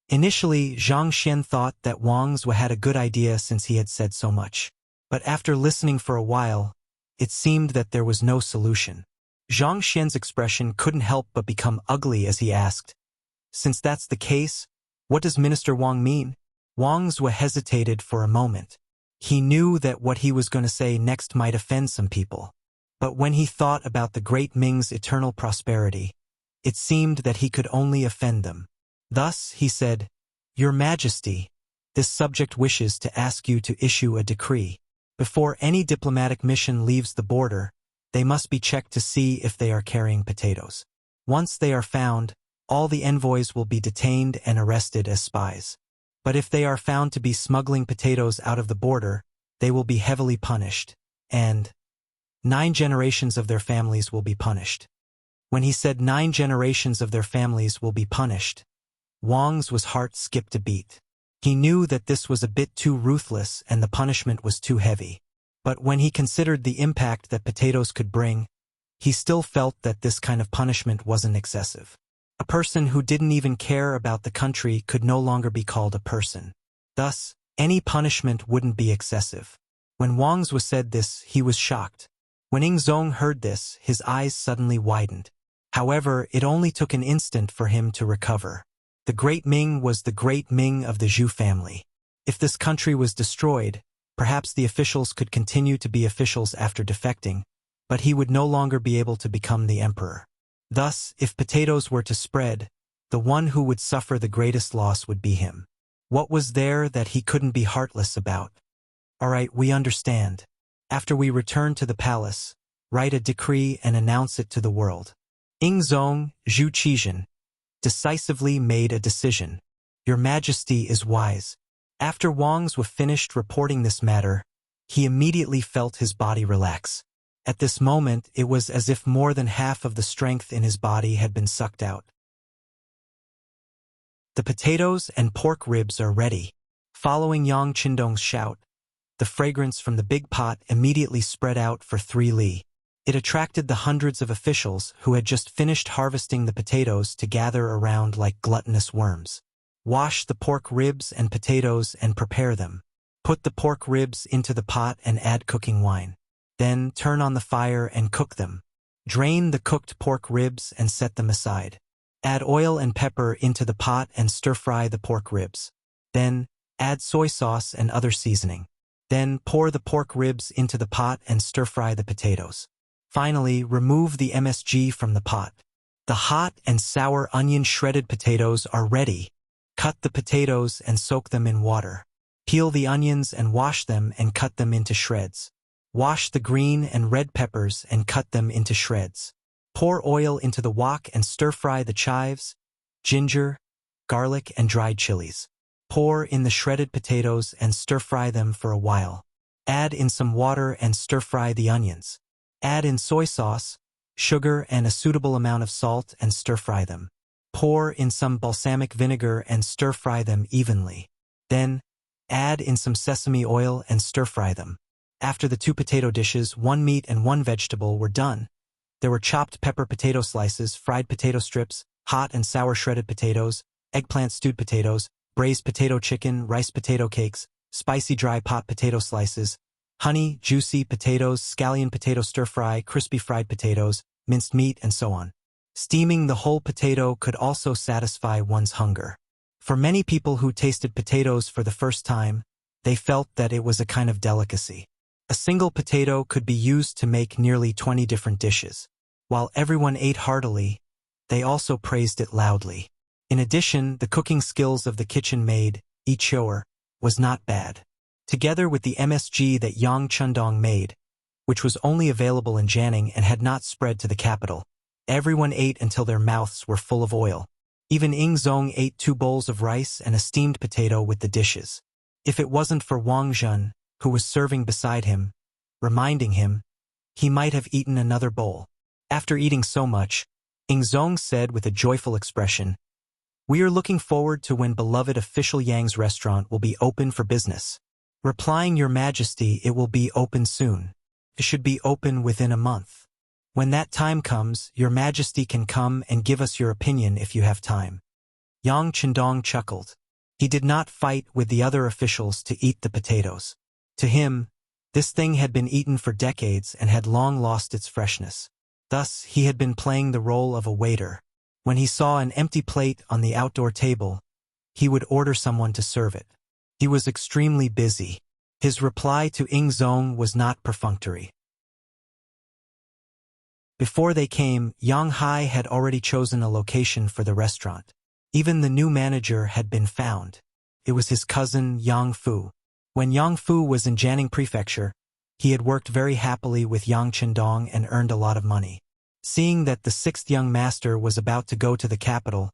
Initially, Zhang Xian thought that Wang Zhe had a good idea since he had said so much. But after listening for a while, it seemed that there was no solution. Zhang Xian's expression couldn't help but become ugly as he asked, "Since that's the case, what does Minister Wang mean?" Wang Zhe hesitated for a moment. He knew that what he was going to say next might offend some people. But when he thought about the great Ming's eternal prosperity, it seemed that he could only offend them. Thus, he said, "Your Majesty, this subject wishes to ask you to issue a decree. Before any diplomatic mission leaves the border, they must be checked to see if they are carrying potatoes. Once they are found, all the envoys will be detained and arrested as spies. But if they are found to be smuggling potatoes out of the border, they will be heavily punished, and 9 generations of their families will be punished." When he said 9 generations of their families will be punished, Wang Zhe's heart skipped a beat. He knew that this was a bit too ruthless and the punishment was too heavy. But when he considered the impact that potatoes could bring, he still felt that this kind of punishment wasn't excessive. A person who didn't even care about the country could no longer be called a person. Thus, any punishment wouldn't be excessive. When Wang Zhe said this, he was shocked. When Ing Zong heard this, his eyes suddenly widened. However, it only took an instant for him to recover. The Great Ming was the Great Ming of the Zhu family. If this country was destroyed, perhaps the officials could continue to be officials after defecting, but he would no longer be able to become the emperor. Thus, if potatoes were to spread, the one who would suffer the greatest loss would be him. What was there that he couldn't be heartless about? "All right, we understand. After we return to the palace, write a decree and announce it to the world." Ing Zong, Zhu Qizhen, decisively made a decision. "Your Majesty is wise." After Wang Zhe finished reporting this matter, he immediately felt his body relax. At this moment, it was as if more than half of the strength in his body had been sucked out. The potatoes and pork ribs are ready. Following Yang Qindong's shout, the fragrance from the big pot immediately spread out for 3 li. It attracted the hundreds of officials who had just finished harvesting the potatoes to gather around like gluttonous worms. Wash the pork ribs and potatoes and prepare them. Put the pork ribs into the pot and add cooking wine. Then turn on the fire and cook them. Drain the cooked pork ribs and set them aside. Add oil and pepper into the pot and stir-fry the pork ribs. Then, add soy sauce and other seasoning. Then pour the pork ribs into the pot and stir-fry the potatoes. Finally, remove the MSG from the pot. The hot and sour onion shredded potatoes are ready. Cut the potatoes and soak them in water. Peel the onions and wash them and cut them into shreds. Wash the green and red peppers and cut them into shreds. Pour oil into the wok and stir-fry the chives, ginger, garlic, and dried chilies. Pour in the shredded potatoes and stir-fry them for a while. Add in some water and stir-fry the onions. Add in soy sauce, sugar, and a suitable amount of salt and stir-fry them. Pour in some balsamic vinegar and stir-fry them evenly. Then, add in some sesame oil and stir-fry them. After the 2 potato dishes, 1 meat and 1 vegetable were done, there were chopped pepper potato slices, fried potato strips, hot and sour shredded potatoes, eggplant stewed potatoes, braised potato chicken, rice potato cakes, spicy dry pot potato slices, honey, juicy potatoes, scallion potato stir-fry, crispy fried potatoes, minced meat, and so on. Steaming the whole potato could also satisfy one's hunger. For many people who tasted potatoes for the first time, they felt that it was a kind of delicacy. A single potato could be used to make nearly 20 different dishes. While everyone ate heartily, they also praised it loudly. In addition, the cooking skills of the kitchen maid, Yi Qiu'er, was not bad. Together with the MSG that Yang Qindong made, which was only available in Jianing and had not spread to the capital, everyone ate until their mouths were full of oil. Even Ing Zong ate 2 bowls of rice and a steamed potato with the dishes. If it wasn't for Wang Zhen, who was serving beside him, reminding him, he might have eaten another bowl. After eating so much, Ing Zong said with a joyful expression, "We are looking forward to when beloved official Yang's restaurant will be open for business." Replying, "Your Majesty, it will be open soon. It should be open within a month." When that time comes, your majesty can come and give us your opinion if you have time. Yang Chendong chuckled. He did not fight with the other officials to eat the potatoes. To him, this thing had been eaten for decades and had long lost its freshness. Thus, he had been playing the role of a waiter. When he saw an empty plate on the outdoor table, he would order someone to serve it. He was extremely busy. His reply to Ing Zong was not perfunctory. Before they came, Yang Hai had already chosen a location for the restaurant. Even the new manager had been found. It was his cousin, Yang Fu. When Yang Fu was in Jiangning Prefecture, he had worked very happily with Yang Chendong and earned a lot of money. Seeing that the sixth young master was about to go to the capital,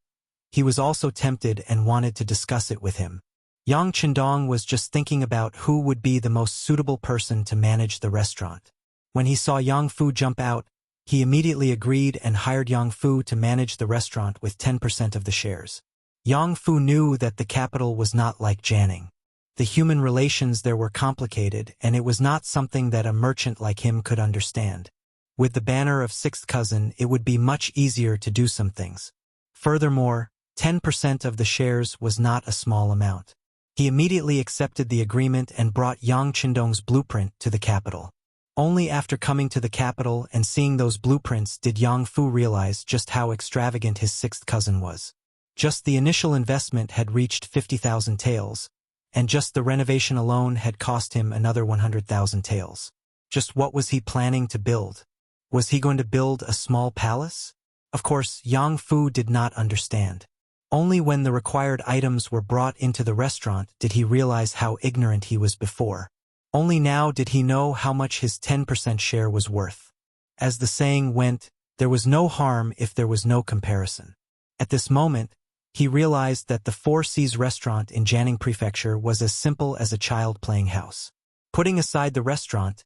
he was also tempted and wanted to discuss it with him. Yang Chendong was just thinking about who would be the most suitable person to manage the restaurant. When he saw Yang Fu jump out, he immediately agreed and hired Yang Fu to manage the restaurant with 10% of the shares. Yang Fu knew that the capital was not like Jiangning. The human relations there were complicated, and it was not something that a merchant like him could understand. With the banner of sixth cousin, it would be much easier to do some things. Furthermore, 10% of the shares was not a small amount. He immediately accepted the agreement and brought Yang Chendong's blueprint to the capital. Only after coming to the capital and seeing those blueprints did Yang Fu realize just how extravagant his sixth cousin was. Just the initial investment had reached 50,000 taels, and just the renovation alone had cost him another 100,000 taels. Just what was he planning to build? Was he going to build a small palace? Of course, Yang Fu did not understand. Only when the required items were brought into the restaurant did he realize how ignorant he was before. Only now did he know how much his 10% share was worth. As the saying went, there was no harm if there was no comparison. At this moment, he realized that the Four Seas restaurant in Jiangning Prefecture was as simple as a child playing house. Putting aside the restaurant,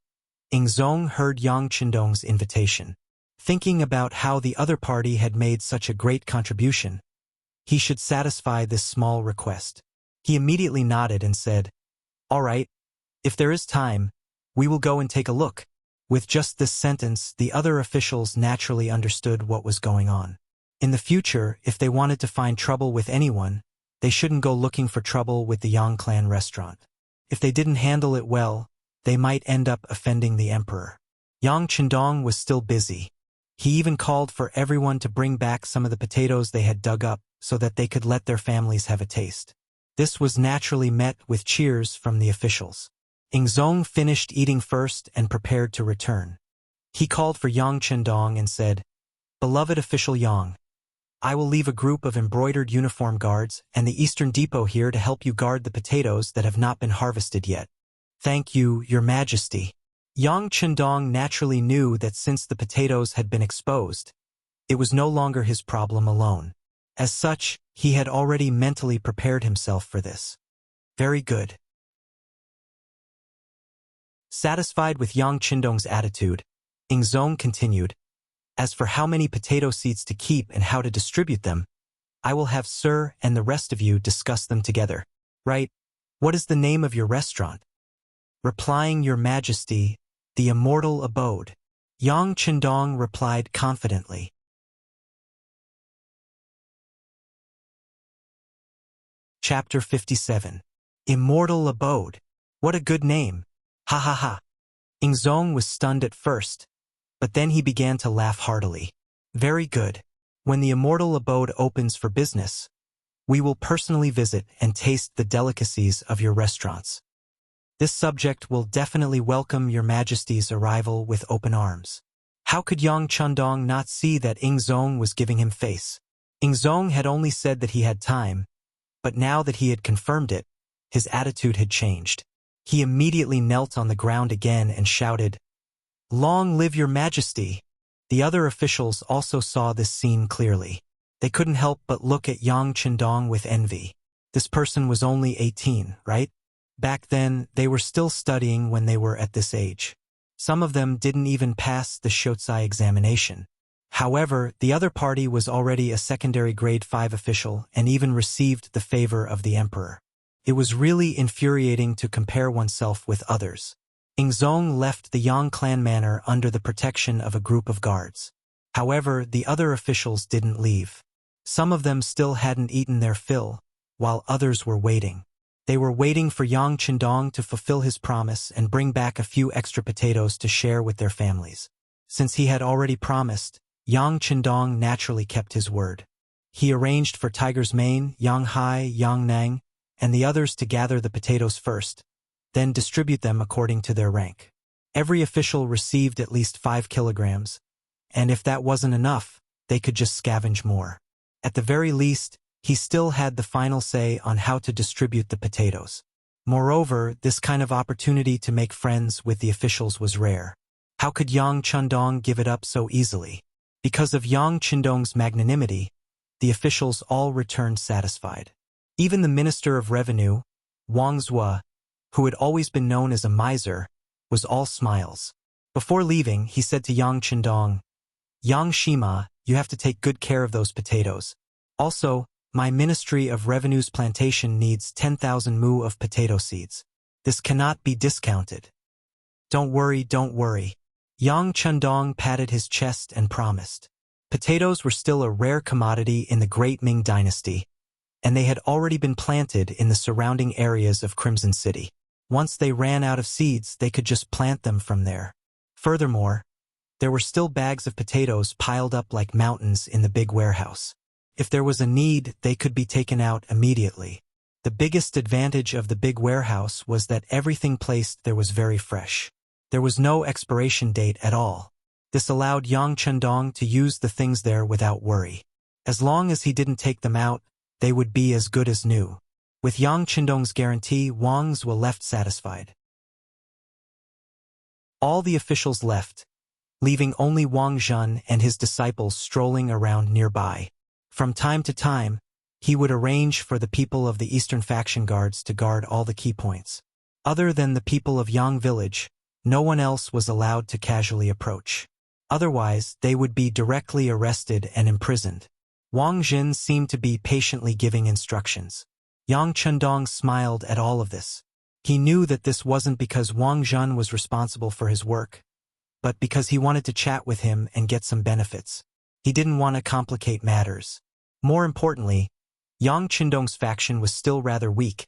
Ing Zong heard Yang Chendong's invitation. Thinking about how the other party had made such a great contribution, he should satisfy this small request. He immediately nodded and said, "All right, if there is time, we will go and take a look." With just this sentence, the other officials naturally understood what was going on. In the future, if they wanted to find trouble with anyone, they shouldn't go looking for trouble with the Yang clan restaurant. If they didn't handle it well, they might end up offending the emperor. Yang Chendong was still busy. He even called for everyone to bring back some of the potatoes they had dug up so that they could let their families have a taste. This was naturally met with cheers from the officials. Ing Zong finished eating first and prepared to return. He called for Yang Chendong and said, "Beloved official Yang, I will leave a group of embroidered uniform guards and the Eastern Depot here to help you guard the potatoes that have not been harvested yet." "Thank you, Your Majesty." Yang Chendong naturally knew that since the potatoes had been exposed, it was no longer his problem alone. As such, he had already mentally prepared himself for this. Very good. Satisfied with Yang Chendong's attitude, Ing Zong continued, "As for how many potato seeds to keep and how to distribute them, I will have Sir and the rest of you discuss them together." "Right. What is the name of your restaurant?" "Replying Your Majesty, the Immortal Abode." Yang Chendong replied confidently. Chapter 57. Immortal Abode. What a good name. Ha ha ha. Ing Zong was stunned at first, but then he began to laugh heartily. "Very good. When the Immortal Abode opens for business, we will personally visit and taste the delicacies of your restaurants. This subject will definitely welcome Your Majesty's arrival with open arms." How could Yang Chendong not see that Ing Zong was giving him face? Ing Zong had only said that he had time, but now that he had confirmed it, his attitude had changed. He immediately knelt on the ground again and shouted, "Long live Your Majesty!" The other officials also saw this scene clearly. They couldn't help but look at Yang Chendong with envy. This person was only 18, right? Back then, they were still studying when they were at this age. Some of them didn't even pass the Shotsai examination. However, the other party was already a secondary grade 5 official and even received the favor of the emperor. It was really infuriating to compare oneself with others. Ingzong left the Yang clan manor under the protection of a group of guards. However, the other officials didn't leave. Some of them still hadn't eaten their fill, while others were waiting. They were waiting for Yang Chendong to fulfill his promise and bring back a few extra potatoes to share with their families. Since he had already promised, Yang Chendong naturally kept his word. He arranged for Tiger's Mane, Yang Hai, Yang Nang, and the others to gather the potatoes first, then distribute them according to their rank. Every official received at least 5 kilograms, and if that wasn't enough, they could just scavenge more. At the very least, he still had the final say on how to distribute the potatoes. Moreover, this kind of opportunity to make friends with the officials was rare. How could Yang Chendong give it up so easily? Because of Yang Chendong's magnanimity, the officials all returned satisfied. Even the Minister of Revenue, Wang Zhua, who had always been known as a miser, was all smiles. Before leaving, he said to Yang Chendong, "Yang Shima, you have to take good care of those potatoes. Also, my Ministry of Revenue's plantation needs 10,000 mu of potato seeds. This cannot be discounted." Don't worry. Yang Chendong patted his chest and promised. Potatoes were still a rare commodity in the Great Ming Dynasty, and they had already been planted in the surrounding areas of Crimson City. Once they ran out of seeds, they could just plant them from there. Furthermore, there were still bags of potatoes piled up like mountains in the big warehouse. If there was a need, they could be taken out immediately. The biggest advantage of the big warehouse was that everything placed there was very fresh. There was no expiration date at all. This allowed Yang Chendong to use the things there without worry. As long as he didn't take them out, they would be as good as new. With Yang Chendong's guarantee, Wang Zhua left satisfied. All the officials left, leaving only Wang Zhun and his disciples strolling around nearby. From time to time, he would arrange for the people of the Eastern Faction Guards to guard all the key points. Other than the people of Yang Village, no one else was allowed to casually approach. Otherwise, they would be directly arrested and imprisoned. Wang Jin seemed to be patiently giving instructions. Yang Chendong smiled at all of this. He knew that this wasn't because Wang Zhun was responsible for his work, but because he wanted to chat with him and get some benefits. He didn't want to complicate matters. More importantly, Yang Chendong's faction was still rather weak,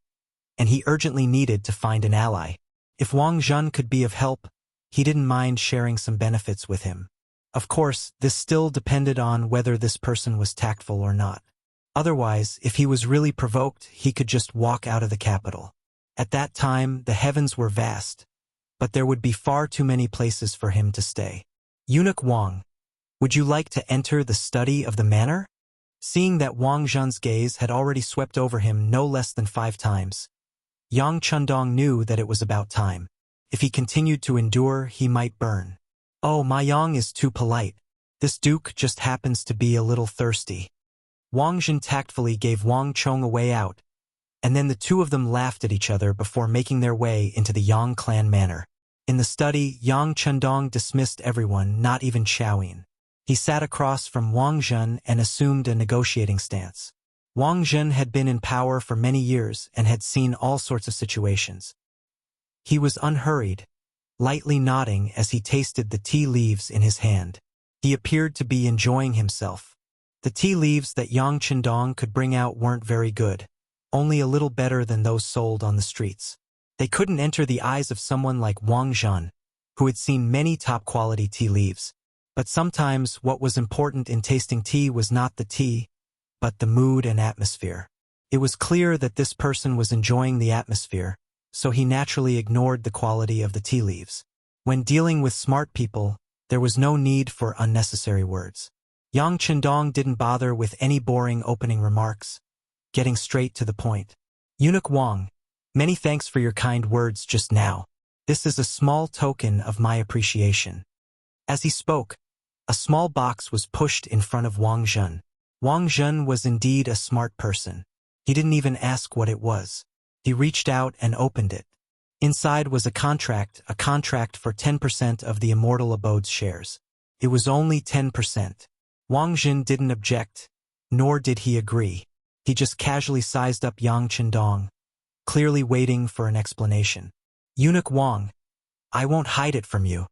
and he urgently needed to find an ally. If Wang Zhun could be of help, he didn't mind sharing some benefits with him. Of course, this still depended on whether this person was tactful or not. Otherwise, if he was really provoked, he could just walk out of the capital. At that time, the heavens were vast, but there would be far too many places for him to stay. Eunuch Wang, would you like to enter the study of the manor? Seeing that Wang Zhun's gaze had already swept over him no less than 5 times, Yang Chendong knew that it was about time. If he continued to endure, he might burn. Oh, my Yang is too polite. This duke just happens to be a little thirsty. Wang Zhun tactfully gave Wang Chong a way out, and then the two of them laughed at each other before making their way into the Yang clan manor. In the study, Yang Chendong dismissed everyone, not even Xiaoyin. He sat across from Wang Zhun and assumed a negotiating stance. Wang Zhun had been in power for many years and had seen all sorts of situations. He was unhurried, lightly nodding as he tasted the tea leaves in his hand. He appeared to be enjoying himself. The tea leaves that Yang Chendong could bring out weren't very good, only a little better than those sold on the streets. They couldn't enter the eyes of someone like Wang Zhun, who had seen many top-quality tea leaves. But sometimes what was important in tasting tea was not the tea, but the mood and atmosphere. It was clear that this person was enjoying the atmosphere, so he naturally ignored the quality of the tea leaves. When dealing with smart people, there was no need for unnecessary words. Yang Chendong didn't bother with any boring opening remarks, getting straight to the point. Eunuch Wang, many thanks for your kind words just now. This is a small token of my appreciation. As he spoke, a small box was pushed in front of Wang Zhun. Wang Zhun was indeed a smart person. He didn't even ask what it was. He reached out and opened it. Inside was a contract for 10% of the Immortal Abode's shares. It was only 10%. Wang Zhun didn't object, nor did he agree. He just casually sized up Yang Chendong, clearly waiting for an explanation. Eunuch Wang, I won't hide it from you.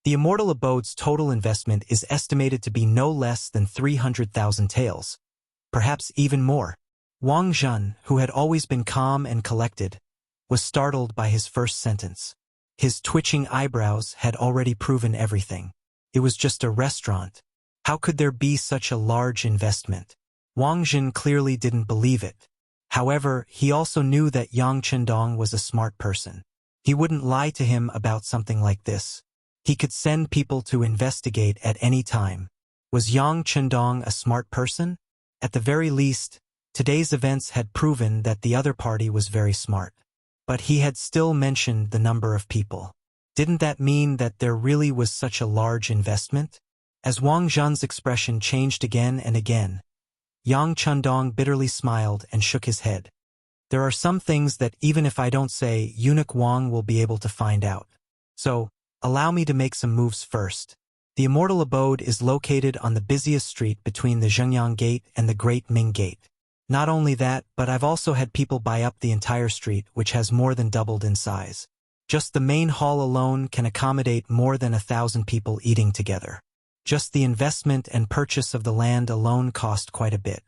The Immortal Abode's total investment is estimated to be no less than 300,000 taels, perhaps even more. Wang Zhen, who had always been calm and collected, was startled by his first sentence. His twitching eyebrows had already proven everything. It was just a restaurant. How could there be such a large investment? Wang Zhen clearly didn't believe it. However, he also knew that Yang Chendong was a smart person. He wouldn't lie to him about something like this. He could send people to investigate at any time. Was Yang Chendong a smart person? At the very least, today's events had proven that the other party was very smart. But he had still mentioned the number of people. Didn't that mean that there really was such a large investment? As Wang Zhen's expression changed again and again, Yang Chendong bitterly smiled and shook his head. There are some things that even if I don't say, Eunuch Wang will be able to find out. So, allow me to make some moves first. The Immortal Abode is located on the busiest street between the Zhengyang Gate and the Great Ming Gate. Not only that, but I've also had people buy up the entire street, which has more than doubled in size. Just the main hall alone can accommodate more than 1,000 people eating together. Just the investment and purchase of the land alone cost quite a bit.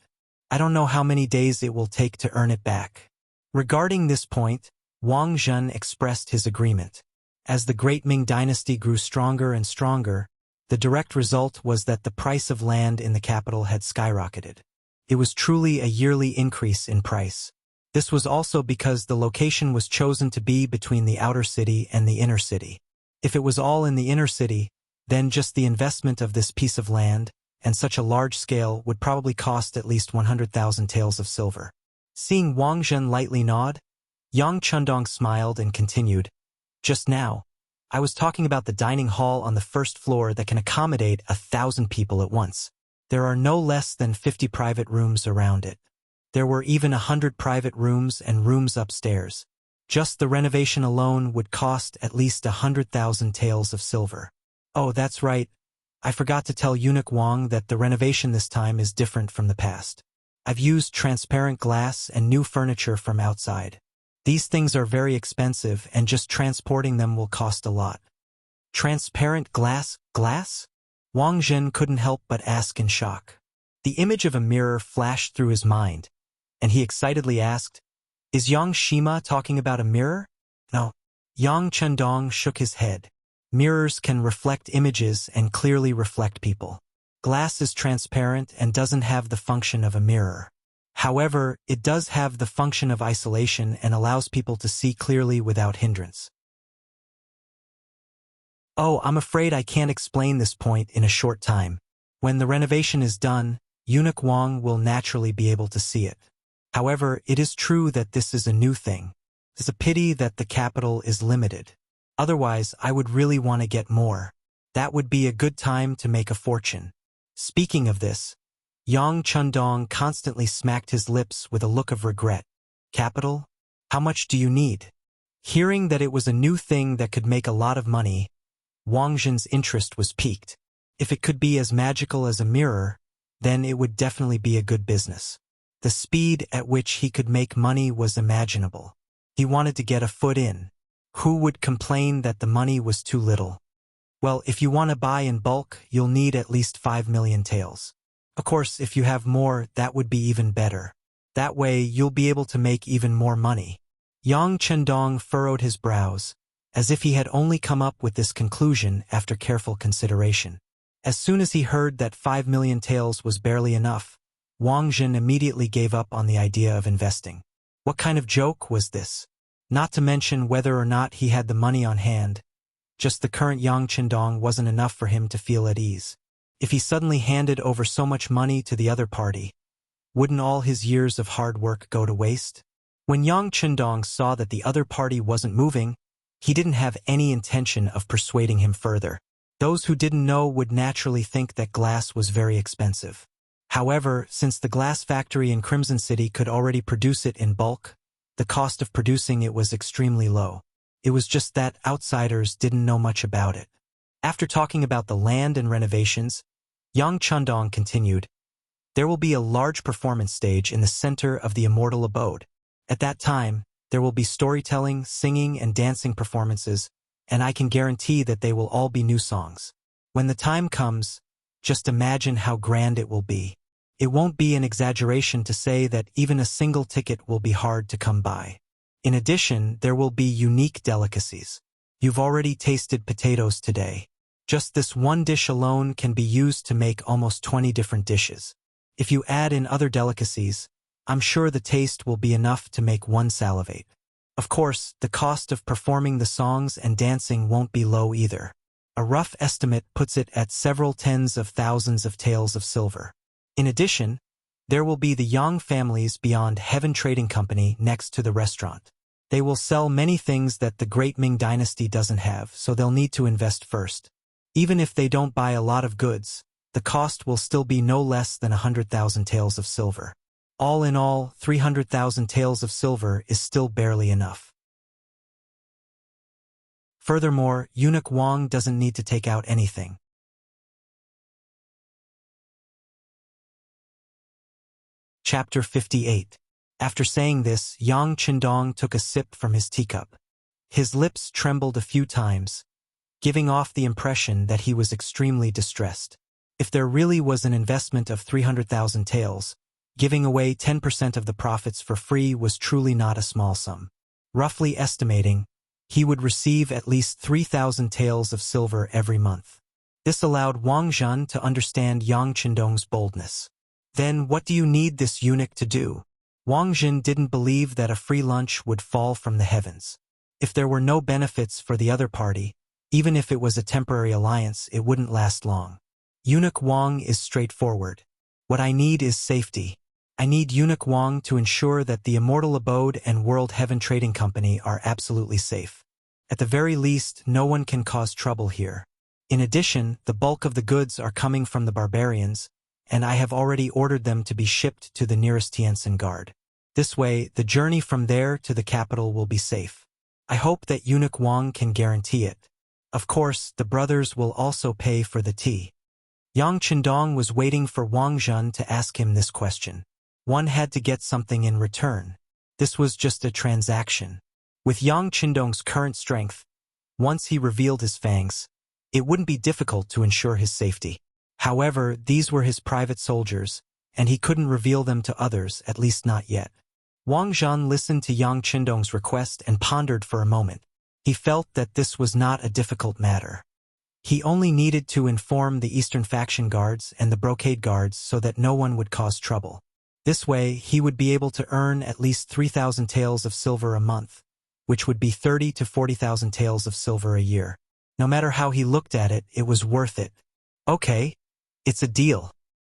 I don't know how many days it will take to earn it back. Regarding this point, Wang Zhen expressed his agreement. As the Great Ming dynasty grew stronger and stronger, the direct result was that the price of land in the capital had skyrocketed. It was truly a yearly increase in price. This was also because the location was chosen to be between the outer city and the inner city. If it was all in the inner city, then just the investment of this piece of land, and such a large scale, would probably cost at least 100,000 taels of silver. Seeing Wang Zhen lightly nod, Yang Chendong smiled and continued, "Just now, I was talking about the dining hall on the first floor that can accommodate 1,000 people at once. There are no less than 50 private rooms around it. There were even 100 private rooms and rooms upstairs. Just the renovation alone would cost at least 100,000 taels of silver. Oh, that's right. I forgot to tell Eunuch Wang that the renovation this time is different from the past. I've used transparent glass and new furniture from outside. These things are very expensive, and just transporting them will cost a lot." Transparent glass? Glass? Wang Zhen couldn't help but ask in shock. The image of a mirror flashed through his mind, and he excitedly asked, "Is Yang Shima talking about a mirror?" "No." Yang Chendong shook his head. Mirrors can reflect images and clearly reflect people. Glass is transparent and doesn't have the function of a mirror. However, it does have the function of isolation and allows people to see clearly without hindrance. Oh, I'm afraid I can't explain this point in a short time. When the renovation is done, Eunuch Wang will naturally be able to see it. However, it is true that this is a new thing. It's a pity that the capital is limited. Otherwise, I would really want to get more. That would be a good time to make a fortune. Speaking of this, Yang Chendong constantly smacked his lips with a look of regret. Capital? How much do you need? Hearing that it was a new thing that could make a lot of money, Wang Zhen's interest was piqued. If it could be as magical as a mirror, then it would definitely be a good business. The speed at which he could make money was imaginable. He wanted to get a foot in. Who would complain that the money was too little? Well, if you want to buy in bulk, you'll need at least 5 million taels. Of course, if you have more, that would be even better. That way, you'll be able to make even more money. Yang Chendong furrowed his brows, as if he had only come up with this conclusion after careful consideration. As soon as he heard that 5 million taels was barely enough, Wang Zhen immediately gave up on the idea of investing. What kind of joke was this? Not to mention whether or not he had the money on hand. Just the current Yang Chendong wasn't enough for him to feel at ease. If he suddenly handed over so much money to the other party, wouldn't all his years of hard work go to waste? When Yang Chendong saw that the other party wasn't moving, he didn't have any intention of persuading him further. Those who didn't know would naturally think that glass was very expensive. However, since the glass factory in Crimson City could already produce it in bulk, the cost of producing it was extremely low. It was just that outsiders didn't know much about it. After talking about the land and renovations, Yang Chendong continued, "There will be a large performance stage in the center of the Immortal Abode. At that time, There will be storytelling, singing, and dancing performances, and I can guarantee that they will all be new songs. When the time comes, just imagine how grand it will be. It won't be an exaggeration to say that even a single ticket will be hard to come by. In addition, there will be unique delicacies. You've already tasted potatoes today. Just this one dish alone can be used to make almost 20 different dishes. If you add in other delicacies, I'm sure the taste will be enough to make one salivate. Of course, the cost of performing the songs and dancing won't be low either. A rough estimate puts it at several tens of thousands of taels of silver. In addition, there will be the Yang family's Beyond Heaven Trading Company next to the restaurant. They will sell many things that the Great Ming Dynasty doesn't have, so they'll need to invest first. Even if they don't buy a lot of goods, the cost will still be no less than 100,000 taels of silver. All in all, 300,000 taels of silver is still barely enough. Furthermore, Eunuch Wang doesn't need to take out anything. Chapter 58. After saying this, Yang Qindong took a sip from his teacup. His lips trembled a few times, giving off the impression that he was extremely distressed. If there really was an investment of 300,000 taels, giving away 10% of the profits for free was truly not a small sum. Roughly estimating, he would receive at least 3,000 taels of silver every month. This allowed Wang Zhen to understand Yang Qindong's boldness. Then what do you need this eunuch to do? Wang Zhen didn't believe that a free lunch would fall from the heavens. If there were no benefits for the other party, even if it was a temporary alliance, it wouldn't last long. Eunuch Wang is straightforward. What I need is safety. I need Eunuch Wang to ensure that the Immortal Abode and World Heaven Trading Company are absolutely safe. At the very least, no one can cause trouble here. In addition, the bulk of the goods are coming from the barbarians, and I have already ordered them to be shipped to the nearest Tianjin guard. This way, the journey from there to the capital will be safe. I hope that Eunuch Wang can guarantee it. Of course, the brothers will also pay for the tea. Yang Qindong was waiting for Wang Zhen to ask him this question. One had to get something in return. This was just a transaction. With Yang Qindong's current strength, once he revealed his fangs, it wouldn't be difficult to ensure his safety. However, these were his private soldiers, and he couldn't reveal them to others, at least not yet. Wang Zhen listened to Yang Qindong's request and pondered for a moment. He felt that this was not a difficult matter. He only needed to inform the Eastern Faction guards and the Brocade guards so that no one would cause trouble. This way, he would be able to earn at least 3,000 taels of silver a month, which would be 30 to 40,000 taels of silver a year. No matter how he looked at it, it was worth it. Okay, it's a deal.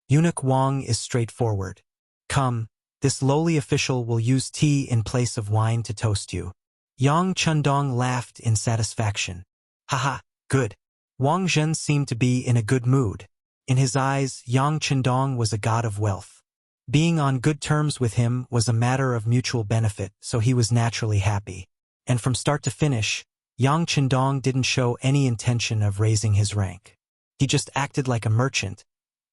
Eunuch Wang is straightforward. Come, this lowly official will use tea in place of wine to toast you. Yang Qindong laughed in satisfaction. Haha, good. Wang Zhen seemed to be in a good mood. In his eyes, Yang Qindong was a god of wealth. Being on good terms with him was a matter of mutual benefit, so he was naturally happy. And from start to finish, Yang Qindong didn't show any intention of raising his rank. He just acted like a merchant,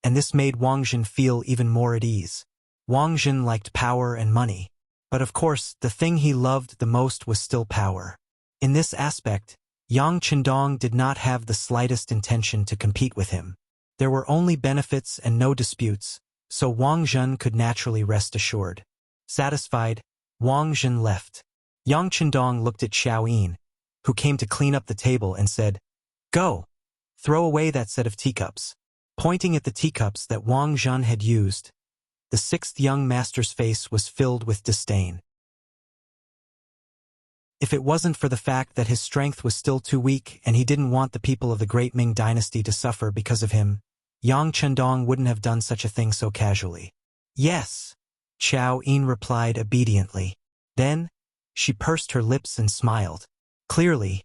and this made Wang Zhen feel even more at ease. Wang Zhen liked power and money, but of course, the thing he loved the most was still power. In this aspect, Yang Qindong did not have the slightest intention to compete with him. There were only benefits and no disputes, so Wang Zhen could naturally rest assured. Satisfied, Wang Zhen left. Yang Qindong looked at Xiao Yin, who came to clean up the table, and said, "Go, throw away that set of teacups." Pointing at the teacups that Wang Zhen had used, the sixth young master's face was filled with disdain. If it wasn't for the fact that his strength was still too weak and he didn't want the people of the Great Ming Dynasty to suffer because of him, Yang Qindong wouldn't have done such a thing so casually. Yes, Xiao Yin replied obediently. Then, she pursed her lips and smiled. Clearly,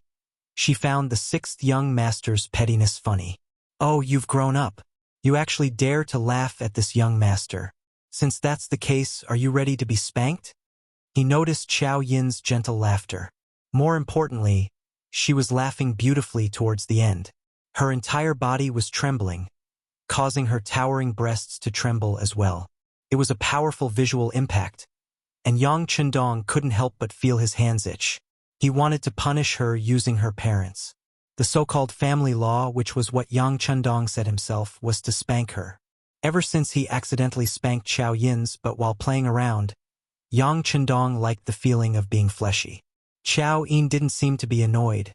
she found the sixth young master's pettiness funny. Oh, you've grown up. You actually dare to laugh at this young master. Since that's the case, are you ready to be spanked? He noticed Xiao Yin's gentle laughter. More importantly, she was laughing beautifully towards the end. Her entire body was trembling, causing her towering breasts to tremble as well. It was a powerful visual impact, and Yang Chendong couldn't help but feel his hands itch. He wanted to punish her using her parents. The so-called family law, which was what Yang Chendong said himself, was to spank her. Ever since he accidentally spanked Xiao Yin's, but while playing around, Yang Chendong liked the feeling of being fleshy. Xiao Yin didn't seem to be annoyed,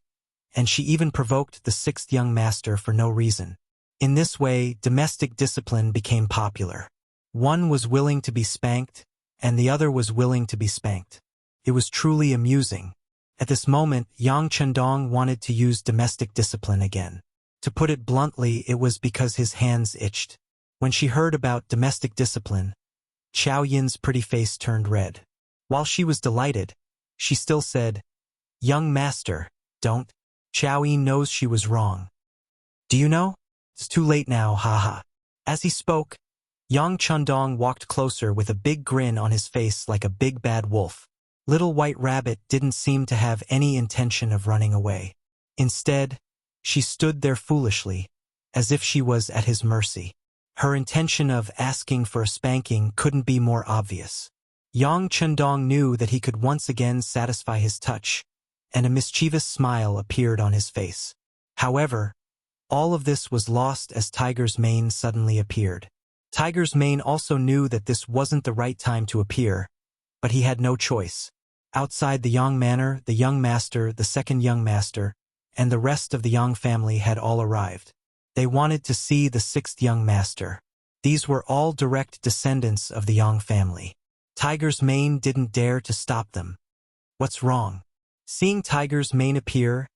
and she even provoked the sixth young master for no reason. In this way, domestic discipline became popular. One was willing to be spanked, and the other was willing to be spanked. It was truly amusing. At this moment, Yang Chendong wanted to use domestic discipline again. To put it bluntly, it was because his hands itched. When she heard about domestic discipline, Xiao Yin's pretty face turned red. While she was delighted, she still said, "Young master, don't." Xiao Yin knows she was wrong. "Do you know? It's too late now, haha." As he spoke, Yang Chendong walked closer with a big grin on his face like a big bad wolf. Little White Rabbit didn't seem to have any intention of running away. Instead, she stood there foolishly, as if she was at his mercy. Her intention of asking for a spanking couldn't be more obvious. Yang Chendong knew that he could once again satisfy his touch, and a mischievous smile appeared on his face. However, all of this was lost as Tiger's Mane suddenly appeared. Tiger's Mane also knew that this wasn't the right time to appear, but he had no choice. Outside the Yang Manor, the young master, the second young master, and the rest of the Yang family had all arrived. They wanted to see the sixth young master. These were all direct descendants of the Yang family. Tiger's Mane didn't dare to stop them. "What's wrong?" Seeing Tiger's Mane appear,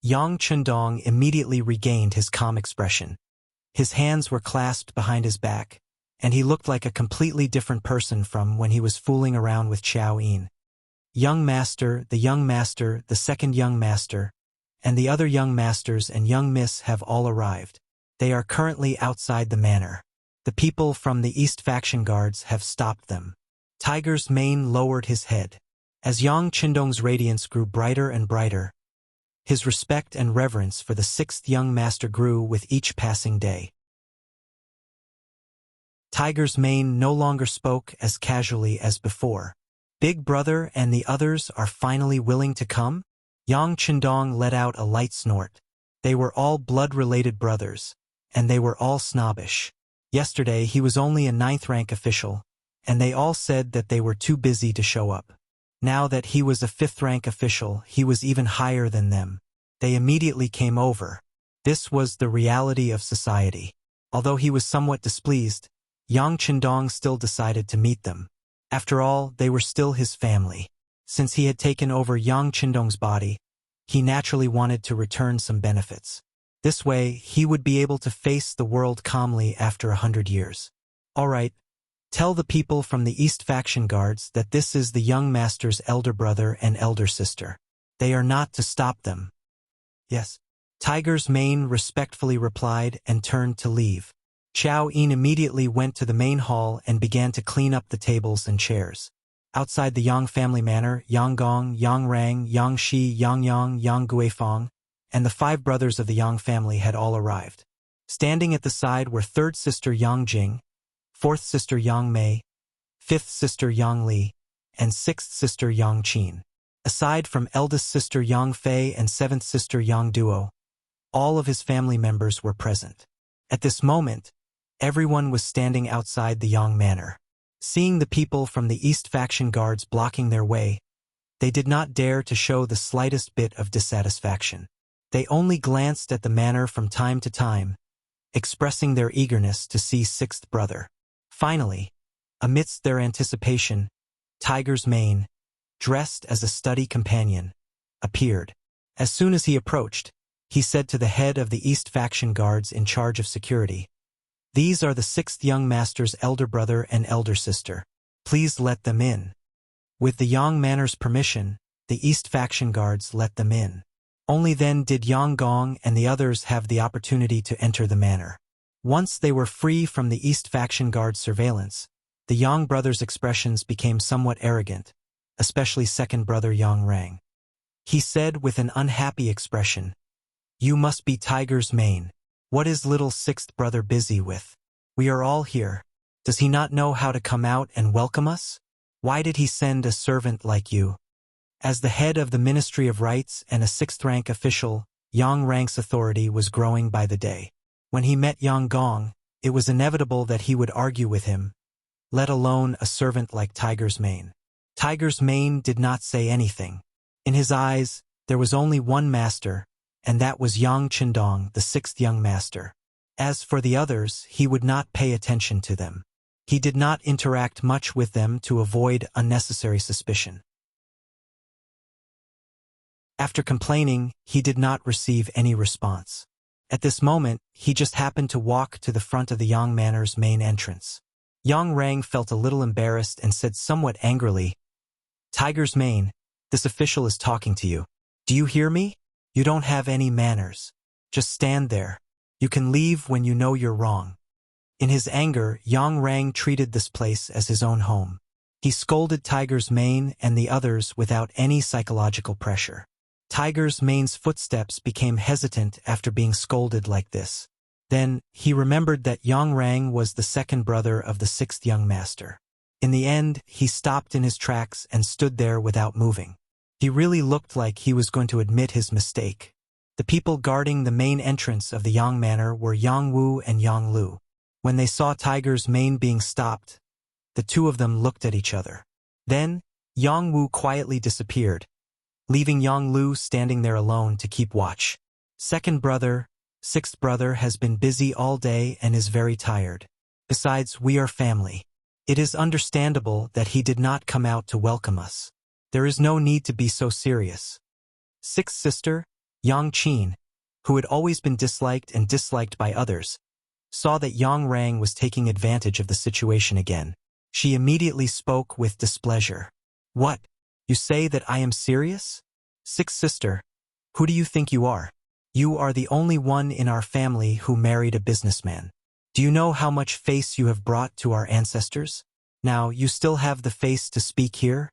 Yang Chendong immediately regained his calm expression. His hands were clasped behind his back, and he looked like a completely different person from when he was fooling around with Xiao Yin. Young master, the second young master, and the other young masters and young miss have all arrived. They are currently outside the manor. The people from the East faction guards have stopped them. Tiger's Mane lowered his head. As Yang Chendong's radiance grew brighter and brighter, his respect and reverence for the sixth young master grew with each passing day. Tiger's Mane no longer spoke as casually as before. "Big brother and the others are finally willing to come?" Yang Chendong let out a light snort. They were all blood-related brothers, and they were all snobbish. Yesterday he was only a 9th rank official, and they all said that they were too busy to show up. Now that he was a 5th rank official, he was even higher than them. They immediately came over. This was the reality of society. Although he was somewhat displeased, Yang Chendong still decided to meet them. After all, they were still his family. Since he had taken over Yang Chendong's body, he naturally wanted to return some benefits. This way, he would be able to face the world calmly after 100 years. "All right, tell the people from the East faction guards that this is the young master's elder brother and elder sister. They are not to stop them." "Yes." Tiger's Mane respectfully replied and turned to leave. Xiao Yin immediately went to the main hall and began to clean up the tables and chairs. Outside the Yang family manor, Yang Gong, Yang Rang, Yang Shi, Yang Yang, Yang Guifang, and the 5 brothers of the Yang family had all arrived. Standing at the side were 3rd sister Yang Jing, 4th sister Yang Mei, 5th sister Yang Li, and 6th sister Yang Qin. Aside from eldest sister Yang Fei and 7th sister Yang Duo, all of his family members were present. At this moment, everyone was standing outside the Yang Manor. Seeing the people from the East faction guards blocking their way, they did not dare to show the slightest bit of dissatisfaction. They only glanced at the manor from time to time, expressing their eagerness to see 6th brother. Finally, amidst their anticipation, Tiger's Mane, dressed as a study companion, appeared. As soon as he approached, he said to the head of the East faction guards in charge of security, "These are the 6th young master's elder brother and elder sister. Please let them in." With the Yang Manor's permission, the East faction guards let them in. Only then did Yang Gong and the others have the opportunity to enter the manor. Once they were free from the East faction guard's surveillance, the Yang brothers' expressions became somewhat arrogant, especially second brother Yang Rang. He said with an unhappy expression, "You must be Tiger's Mane. What is little 6th brother busy with? We are all here. Does he not know how to come out and welcome us?" Why did he send a servant like you? As the head of the Ministry of Rights and a sixth-rank official, Yang Rang's authority was growing by the day. When he met Yang Gong, it was inevitable that he would argue with him, let alone a servant like Tiger's Mane. Tiger's Mane did not say anything. In his eyes, there was only one master, and that was Yang Chendong, the sixth young master. As for the others, he would not pay attention to them. He did not interact much with them to avoid unnecessary suspicion. After complaining, he did not receive any response. At this moment, he just happened to walk to the front of the Yang Manor's main entrance. Yang Rang felt a little embarrassed and said somewhat angrily, "Tiger's Mane, this official is talking to you. Do you hear me? You don't have any manners. Just stand there. You can leave when you know you're wrong." In his anger, Yang Rang treated this place as his own home. He scolded Tiger's Mane and the others without any psychological pressure. Tiger's Mane's footsteps became hesitant after being scolded like this. Then, he remembered that Yang Rang was the second brother of the sixth young master. In the end, he stopped in his tracks and stood there without moving. He really looked like he was going to admit his mistake. The people guarding the main entrance of the Yang Manor were Yang Wu and Yang Lu. When they saw Tiger's Mane being stopped, the two of them looked at each other. Then, Yang Wu quietly disappeared, leaving Yang Lu standing there alone to keep watch. Second brother, sixth brother has been busy all day and is very tired. Besides, we are family. It is understandable that he did not come out to welcome us. There is no need to be so serious. Sixth sister, Yang Qin, who had always been disliked by others, saw that Yang Rang was taking advantage of the situation again. She immediately spoke with displeasure. "What? You say that I am serious? Sixth sister, who do you think you are? You are the only one in our family who married a businessman. Do you know how much face you have brought to our ancestors? Now you still have the face to speak here?"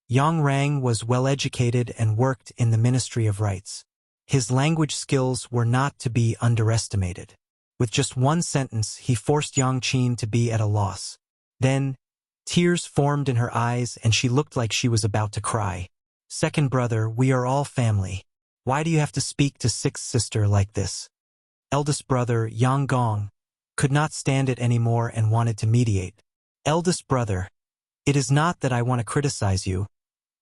Yang Rang was well-educated and worked in the Ministry of Rights. His language skills were not to be underestimated. With just one sentence, he forced Yang Qin to be at a loss. Then, tears formed in her eyes and she looked like she was about to cry. "Second brother, we are all family. Why do you have to speak to sixth sister like this?" Eldest brother, Yang Gong, could not stand it anymore and wanted to mediate. "Eldest brother, it is not that I want to criticize you,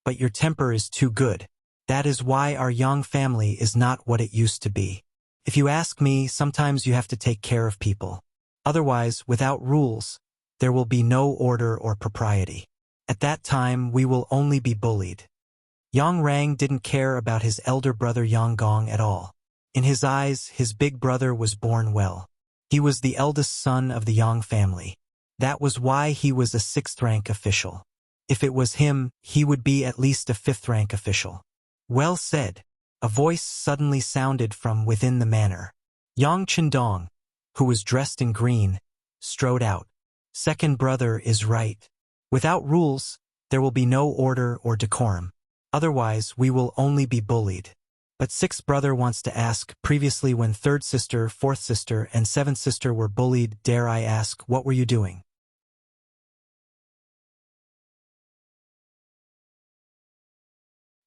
but your temper is too good. That is why our Yang family is not what it used to be. If you ask me, sometimes you have to take care of people. Otherwise, without rules, there will be no order or propriety. At that time, we will only be bullied." Yang Rang didn't care about his elder brother Yang Gong at all. In his eyes, his big brother was born well. He was the eldest son of the Yang family. That was why he was a sixth-rank official. If it was him, he would be at least a fifth-rank official. "Well said." A voice suddenly sounded from within the manor. Yang Chendong, who was dressed in green, strode out. "Second brother is right. Without rules, there will be no order or decorum. Otherwise, we will only be bullied. But sixth brother wants to ask, previously when third sister, fourth sister, and seventh sister were bullied, dare I ask, what were you doing?"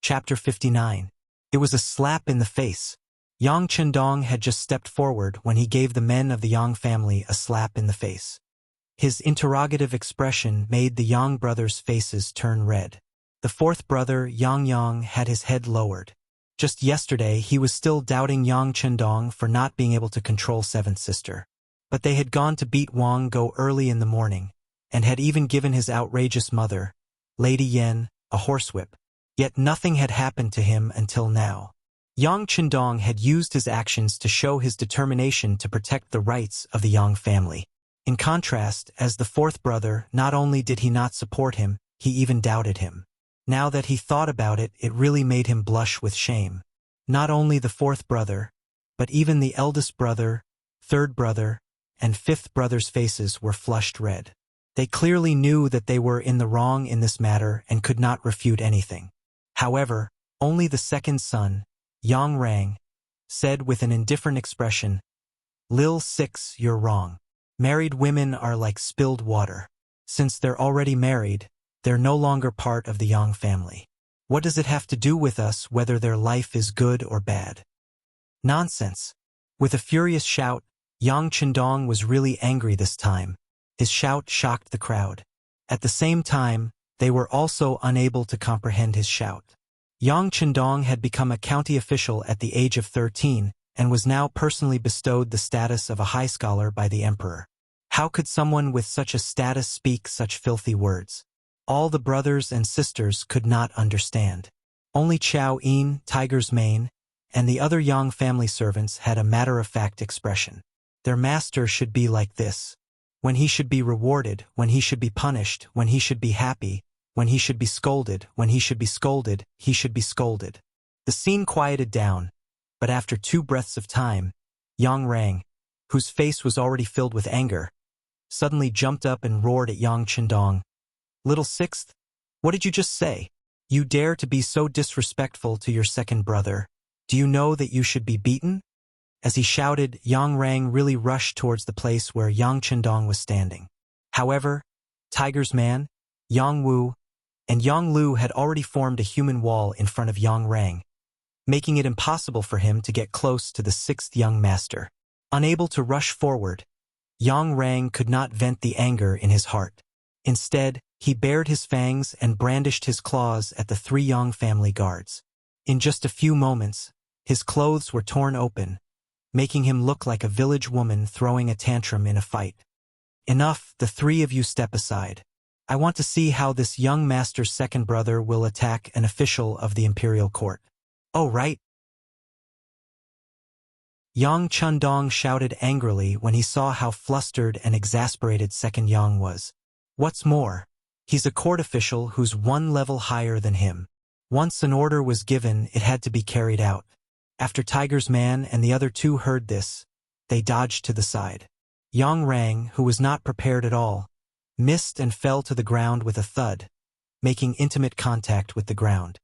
Chapter 59. It was a slap in the face. Yang Chendong had just stepped forward when he gave the men of the Yang family a slap in the face. His interrogative expression made the Yang brothers' faces turn red. The fourth brother, Yang Yang, had his head lowered. Just yesterday, he was still doubting Yang Chendong for not being able to control seventh sister. But they had gone to beat Wang Go early in the morning, and had even given his outrageous mother, Lady Yen, a horsewhip. Yet nothing had happened to him until now. Yang Chendong had used his actions to show his determination to protect the rights of the Yang family. In contrast, as the fourth brother, not only did he not support him, he even doubted him. Now that he thought about it, it really made him blush with shame. Not only the fourth brother, but even the eldest brother, third brother, and fifth brother's faces were flushed red. They clearly knew that they were in the wrong in this matter and could not refute anything. However, only the second son, Yang Rang, said with an indifferent expression, "Lil Six, you're wrong. Married women are like spilled water. Since they're already married, They're no longer part of the Yang family. What does it have to do with us whether their life is good or bad? Nonsense. With a furious shout, Yang Chendong was really angry this time. His shout shocked the crowd. At the same time, they were also unable to comprehend his shout. Yang Chendong had become a county official at the age of 13 and was now personally bestowed the status of a high scholar by the emperor. How could someone with such a status speak such filthy words? All the brothers and sisters could not understand. Only Chao Yin, Tiger's Mane, and the other Yang family servants had a matter-of-fact expression. Their master should be like this. When he should be rewarded, when he should be punished, when he should be happy, when he should be scolded, when he should be scolded, he should be scolded. The scene quieted down, but after 2 breaths of time, Yang Rang, whose face was already filled with anger, suddenly jumped up and roared at Yang Chendong. "Little sixth, what did you just say? You dare to be so disrespectful to your second brother? Do you know that you should be beaten?" As he shouted, Yang Rang really rushed towards the place where Yang Chendong was standing. However, Tiger's Man, Yang Wu, and Yang Lu had already formed a human wall in front of Yang Rang, making it impossible for him to get close to the 6th young master. Unable to rush forward, Yang Rang could not vent the anger in his heart. Instead, he bared his fangs and brandished his claws at the 3 Yang family guards. In just a few moments, his clothes were torn open, making him look like a village woman throwing a tantrum in a fight. "Enough, the 3 of you step aside. I want to see how this young master's second brother will attack an official of the imperial court." "Oh, right." Yang Chendong shouted angrily when he saw how flustered and exasperated second Yang was. What's more, he's a court official who's 1 level higher than him. Once an order was given, it had to be carried out. After Tiger's Man and the other 2 heard this, they dodged to the side. Yang Rang, who was not prepared at all, missed and fell to the ground with a thud, making intimate contact with the ground.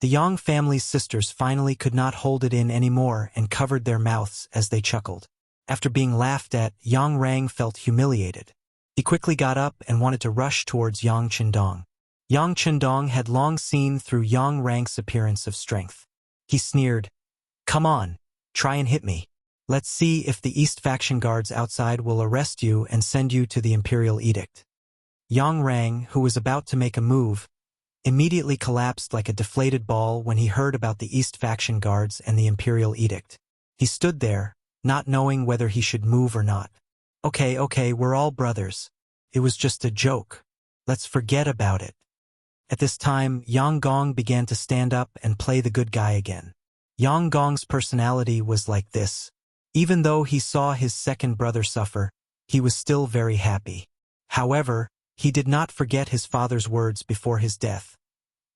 The Yang family's sisters finally could not hold it in anymore and covered their mouths as they chuckled. After being laughed at, Yang Rang felt humiliated. He quickly got up and wanted to rush towards Yang Chendong. Yang Chendong had long seen through Yang Rang's appearance of strength. He sneered, "Come on, try and hit me. Let's see if the East faction guards outside will arrest you and send you to the Imperial Edict." Yang Rang, who was about to make a move, immediately collapsed like a deflated ball when he heard about the East faction guards and the Imperial Edict. He stood there, not knowing whether he should move or not. Okay, we're all brothers. It was just a joke. Let's forget about it." At this time, Yang Gong began to stand up and play the good guy again. Yang Gong's personality was like this. Even though he saw his second brother suffer, he was still very happy. However, he did not forget his father's words before his death,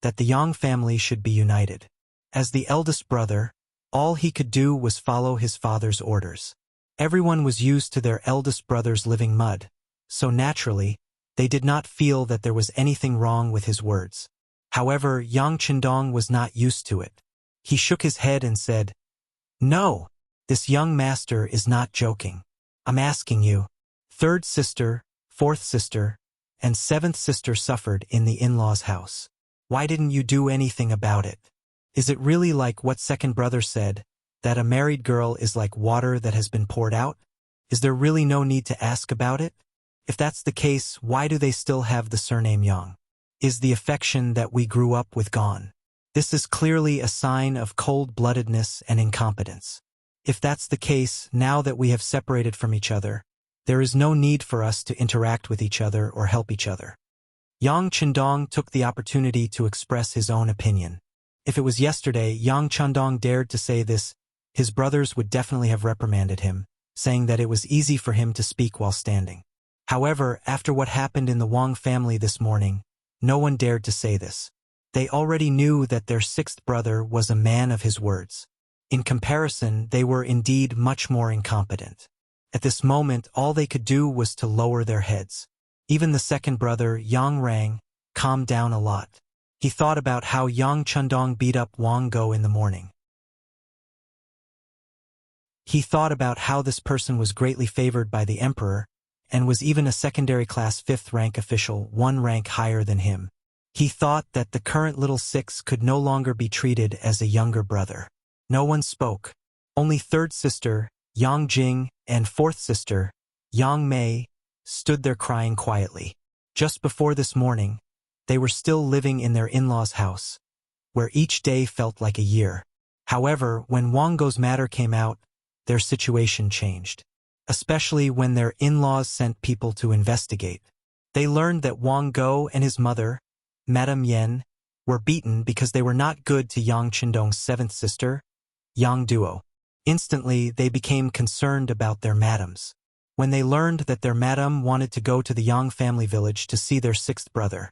that the Yang family should be united. As the eldest brother, all he could do was follow his father's orders. Everyone was used to their eldest brother's living mud, so naturally, they did not feel that there was anything wrong with his words. However, Yang Chendong was not used to it. He shook his head and said, "No, this young master is not joking. I'm asking you." 3rd sister, 4th sister, and 7th sister suffered in the in-laws' house. Why didn't you do anything about it? Is it really like what second brother said, that a married girl is like water that has been poured out? Is there really no need to ask about it? If that's the case, why do they still have the surname Yang? Is the affection that we grew up with gone? This is clearly a sign of cold-bloodedness and incompetence. If that's the case, now that we have separated from each other, there is no need for us to interact with each other or help each other. Yang Chendong took the opportunity to express his own opinion. If it was yesterday Yang Chendong dared to say this, his brothers would definitely have reprimanded him, saying that it was easy for him to speak while standing. However, after what happened in the Wang family this morning, no one dared to say this. They already knew that their 6th brother was a man of his words. In comparison, they were indeed much more incompetent. At this moment, all they could do was to lower their heads. Even the second brother, Yang Rang, calmed down a lot. He thought about how Yang Chendong beat up Wang Go in the morning. He thought about how this person was greatly favored by the emperor, and was even a secondary-class 5th-rank official, 1 rank higher than him. He thought that the current little six could no longer be treated as a younger brother. No one spoke. Only third sister, Yang Jing, and fourth sister, Yang Mei, stood there crying quietly. Just before this morning, they were still living in their in-laws' house, where each day felt like a year. However, when Wang Go's matter came out, their situation changed. Especially when their in-laws sent people to investigate. They learned that Wang Go and his mother, Madame Yen, were beaten because they were not good to Yang Qindong's 7th sister, Yang Duo. Instantly, they became concerned about their madams. When they learned that their madam wanted to go to the Yang family village to see their 6th brother,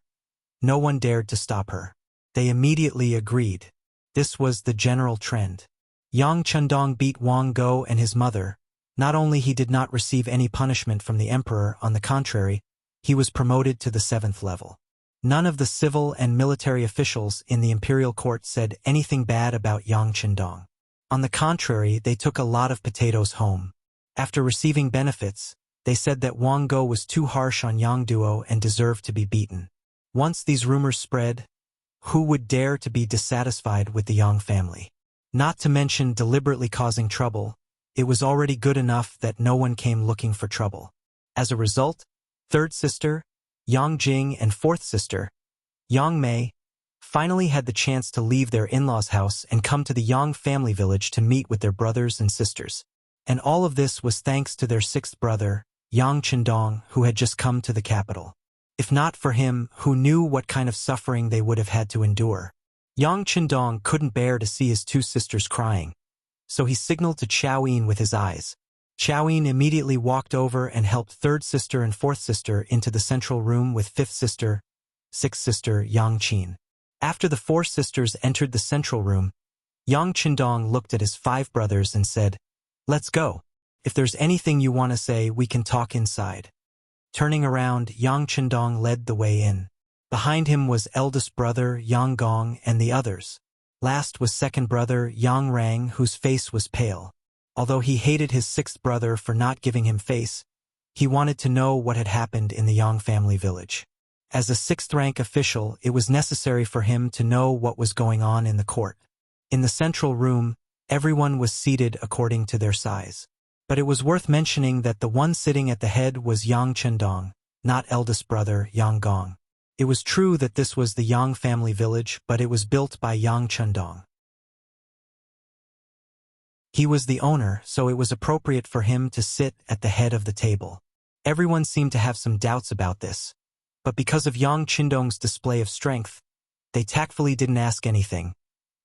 no one dared to stop her. They immediately agreed. This was the general trend. Yang Qindong beat Wang Go and his mother. Not only he did not receive any punishment from the emperor, on the contrary, he was promoted to the 7th level. None of the civil and military officials in the imperial court said anything bad about Yang Qindong. On the contrary, they took a lot of potatoes home. After receiving benefits, they said that Wang Go was too harsh on Yang Duo and deserved to be beaten. Once these rumors spread, who would dare to be dissatisfied with the Yang family? Not to mention deliberately causing trouble, it was already good enough that no one came looking for trouble. As a result, third sister, Yang Jing, and fourth sister, Yang Mei, finally had the chance to leave their in-laws' house and come to the Yang family village to meet with their brothers and sisters. And all of this was thanks to their 6th brother, Yang Qindong, who had just come to the capital. If not for him, who knew what kind of suffering they would have had to endure? Yang Qindong couldn't bear to see his 2 sisters crying, so he signaled to Chao Yin with his eyes. Chao Yin immediately walked over and helped third sister and fourth sister into the central room with 5th sister, 6th sister Yang Qin. After the 4 sisters entered the central room, Yang Qindong looked at his 5 brothers and said, "Let's go. If there's anything you want to say, we can talk inside." Turning around, Yang Qindong led the way in. Behind him was eldest brother Yang Gong and the others. Last was second brother Yang Rang, whose face was pale. Although he hated his 6th brother for not giving him face, he wanted to know what had happened in the Yang family village. As a 6th-rank official, it was necessary for him to know what was going on in the court. In the central room, everyone was seated according to their size. But it was worth mentioning that the one sitting at the head was Yang Qindong, not eldest brother Yang Gong. It was true that this was the Yang family village, but it was built by Yang Qindong. He was the owner, so it was appropriate for him to sit at the head of the table. Everyone seemed to have some doubts about this, but because of Yang Qindong's display of strength, they tactfully didn't ask anything,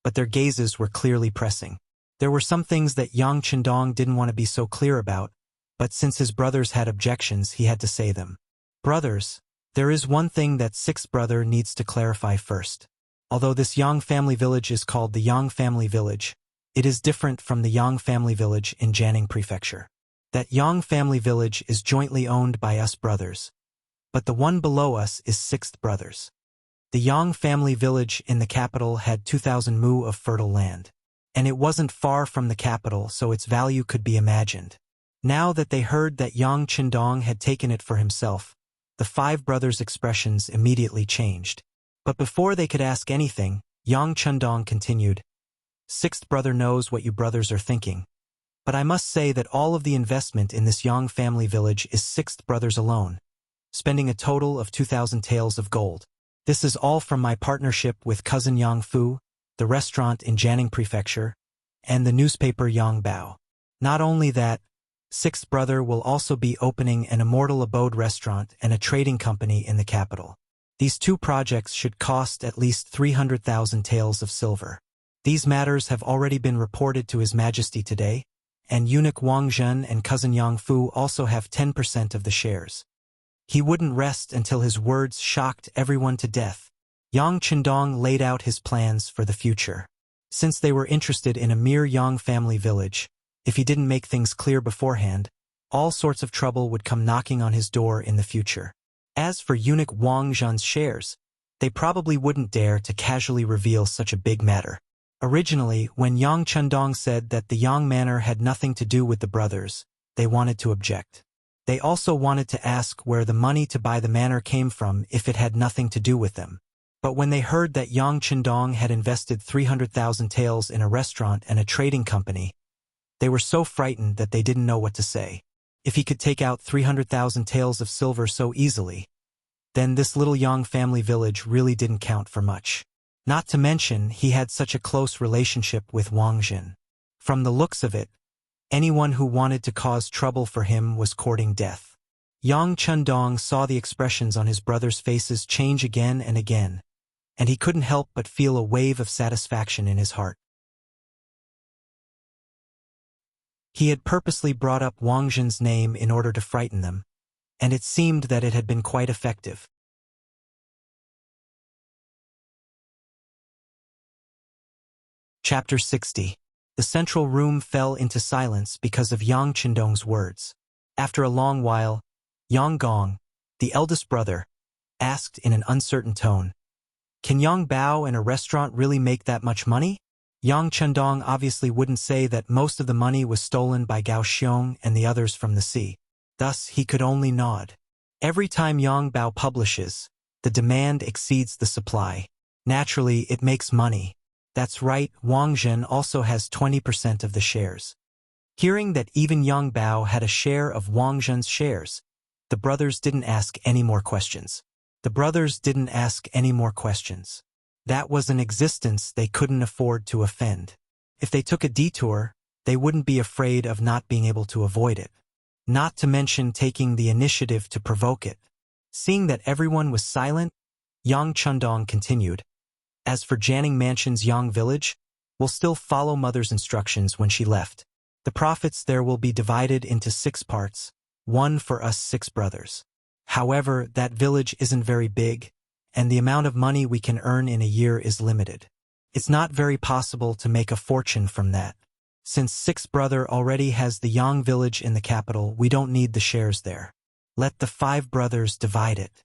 but their gazes were clearly pressing. There were some things that Yang Qindong didn't want to be so clear about, but since his brothers had objections, he had to say them. "Brothers, there is one thing that 6th brother needs to clarify first. Although this Yang family village is called the Yang family village, it is different from the Yang family village in Jiangning Prefecture. That Yang family village is jointly owned by us brothers, but the one below us is 6th brothers. The Yang family village in the capital had 2,000 mu of fertile land, and it wasn't far from the capital, so its value could be imagined. Now that they heard that Yang Qindong had taken it for himself, the 5 brothers' expressions immediately changed. But before they could ask anything, Yang Qindong continued, "6th brother knows what you brothers are thinking, but I must say that all of the investment in this Yang family village is 6th brothers alone, spending a total of 2,000 taels of gold. This is all from my partnership with cousin Yang Fu, the restaurant in Jiangning Prefecture, and the newspaper Yang Bao. Not only that, 6th brother will also be opening an Immortal Abode restaurant and a trading company in the capital. These 2 projects should cost at least 300,000 taels of silver. These matters have already been reported to His Majesty today, and eunuch Wang Zhen and cousin Yang Fu also have 10% of the shares." He wouldn't rest until his words shocked everyone to death. Yang Qindong laid out his plans for the future. Since they were interested in a mere Yang family village, if he didn't make things clear beforehand, all sorts of trouble would come knocking on his door in the future. As for eunuch Wang Zhen's shares, they probably wouldn't dare to casually reveal such a big matter. Originally, when Yang Qindong said that the Yang manor had nothing to do with the brothers, they wanted to object. They also wanted to ask where the money to buy the manor came from if it had nothing to do with them. But when they heard that Yang Qindong had invested 300,000 taels in a restaurant and a trading company, they were so frightened that they didn't know what to say. If he could take out 300,000 taels of silver so easily, then this little Yang family village really didn't count for much. Not to mention, he had such a close relationship with Wang Jin. From the looks of it, anyone who wanted to cause trouble for him was courting death. Yang Qindong saw the expressions on his brothers' faces change again and again, and he couldn't help but feel a wave of satisfaction in his heart. He had purposely brought up Wang Jin's name in order to frighten them, and it seemed that it had been quite effective. Chapter 60. The central room fell into silence because of Yang Qindong's words. After a long while, Yang Gong, the eldest brother, asked in an uncertain tone, "Can Yang Bao and a restaurant really make that much money?" Yang Qindong obviously wouldn't say that most of the money was stolen by Gao Xiong and the others from the sea. Thus, he could only nod. Every time Yang Bao publishes, the demand exceeds the supply. Naturally, it makes money. That's right, Wang Jin also has 20% of the shares. Hearing that even Yang Bao had a share of Wang Jin's shares, the brothers didn't ask any more questions. That was an existence they couldn't afford to offend. If they took a detour, they wouldn't be afraid of not being able to avoid it. Not to mention taking the initiative to provoke it. Seeing that everyone was silent, Yang Qindong continued, "As for Janning Mansion's Yang Village, we'll still follow Mother's instructions when she left. The profits there will be divided into 6 parts, 1 for us 6 brothers. However, that village isn't very big, and the amount of money we can earn in a year is limited. It's not very possible to make a fortune from that. Since 6th brother already has the Yang Village in the capital, we don't need the shares there. Let the 5 brothers divide it."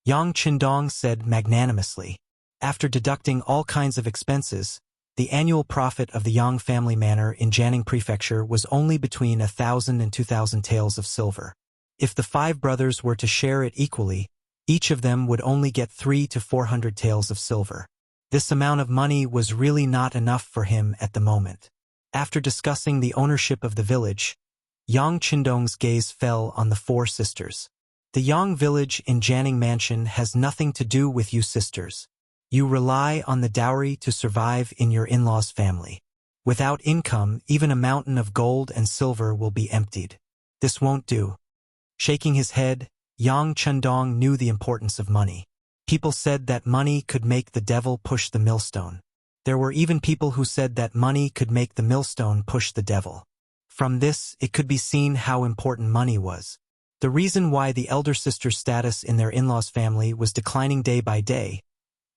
Yang Qindong said magnanimously. After deducting all kinds of expenses, the annual profit of the Yang family manor in Jiangning Prefecture was only between 1,000 and 2,000 taels of silver. If the 5 brothers were to share it equally, each of them would only get 300 to 400 taels of silver. This amount of money was really not enough for him at the moment. After discussing the ownership of the village, Yang Qindong's gaze fell on the 4 sisters. "The Yang Village in Jiangning Mansion has nothing to do with you sisters. You rely on the dowry to survive in your in-laws' family. Without income, even a mountain of gold and silver will be emptied. This won't do." Shaking his head, Yang Qindong knew the importance of money. People said that money could make the devil push the millstone. There were even people who said that money could make the millstone push the devil. From this, it could be seen how important money was. The reason why the elder sister's status in their in-laws' family was declining day by day,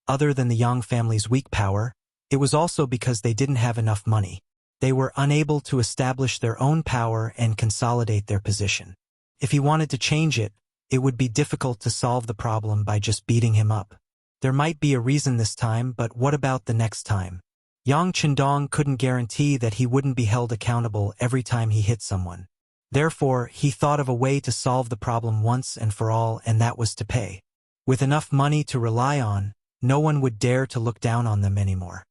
other than the Yang family's weak power, it was also because they didn't have enough money. They were unable to establish their own power and consolidate their position. If he wanted to change it, it would be difficult to solve the problem by just beating him up. There might be a reason this time, but what about the next time? Yang Qindong couldn't guarantee that he wouldn't be held accountable every time he hit someone. Therefore, he thought of a way to solve the problem once and for all, and that was to pay. With enough money to rely on, no one would dare to look down on them anymore.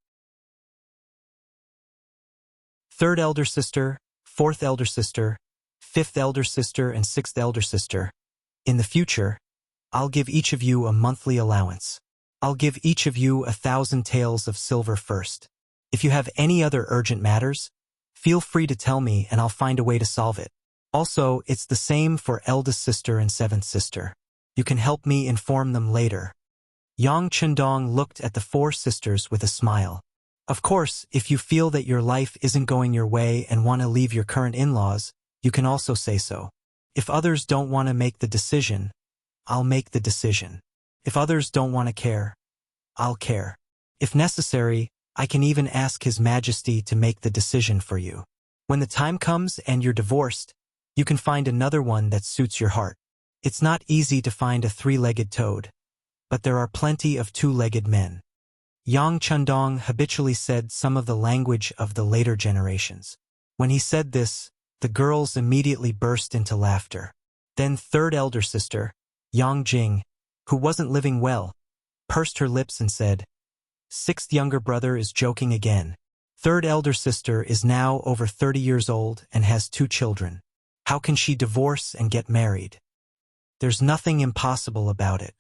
3rd elder sister, 4th elder sister, 5th elder sister, and 6th elder sister. In the future, I'll give each of you a monthly allowance. I'll give each of you 1,000 taels of silver first. If you have any other urgent matters, feel free to tell me and I'll find a way to solve it. Also, it's the same for eldest sister and 7th sister. You can help me inform them later. Yang Qindong looked at the 4 sisters with a smile. Of course, if you feel that your life isn't going your way and want to leave your current in-laws, you can also say so. If others don't want to make the decision, I'll make the decision. If others don't want to care, I'll care. If necessary, I can even ask His Majesty to make the decision for you. When the time comes and you're divorced, you can find another one that suits your heart. It's not easy to find a 3-legged toad, but there are plenty of 2-legged men. Yang Qindong habitually said some of the language of the later generations. When he said this, the girls immediately burst into laughter. Then third elder sister, Yang Jing, who wasn't living well, pursed her lips and said, "Sixth younger brother is joking again. Third elder sister is now over 30 years old and has 2 children. How can she divorce and get married? There's nothing impossible about it.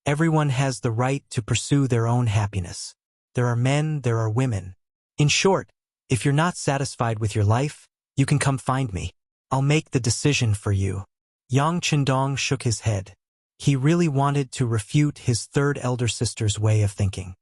Everyone has the right to pursue their own happiness. There are men, there are women. In short, if you're not satisfied with your life, you can come find me. I'll make the decision for you." Yang Chendong shook his head. He really wanted to refute his third elder sister's way of thinking.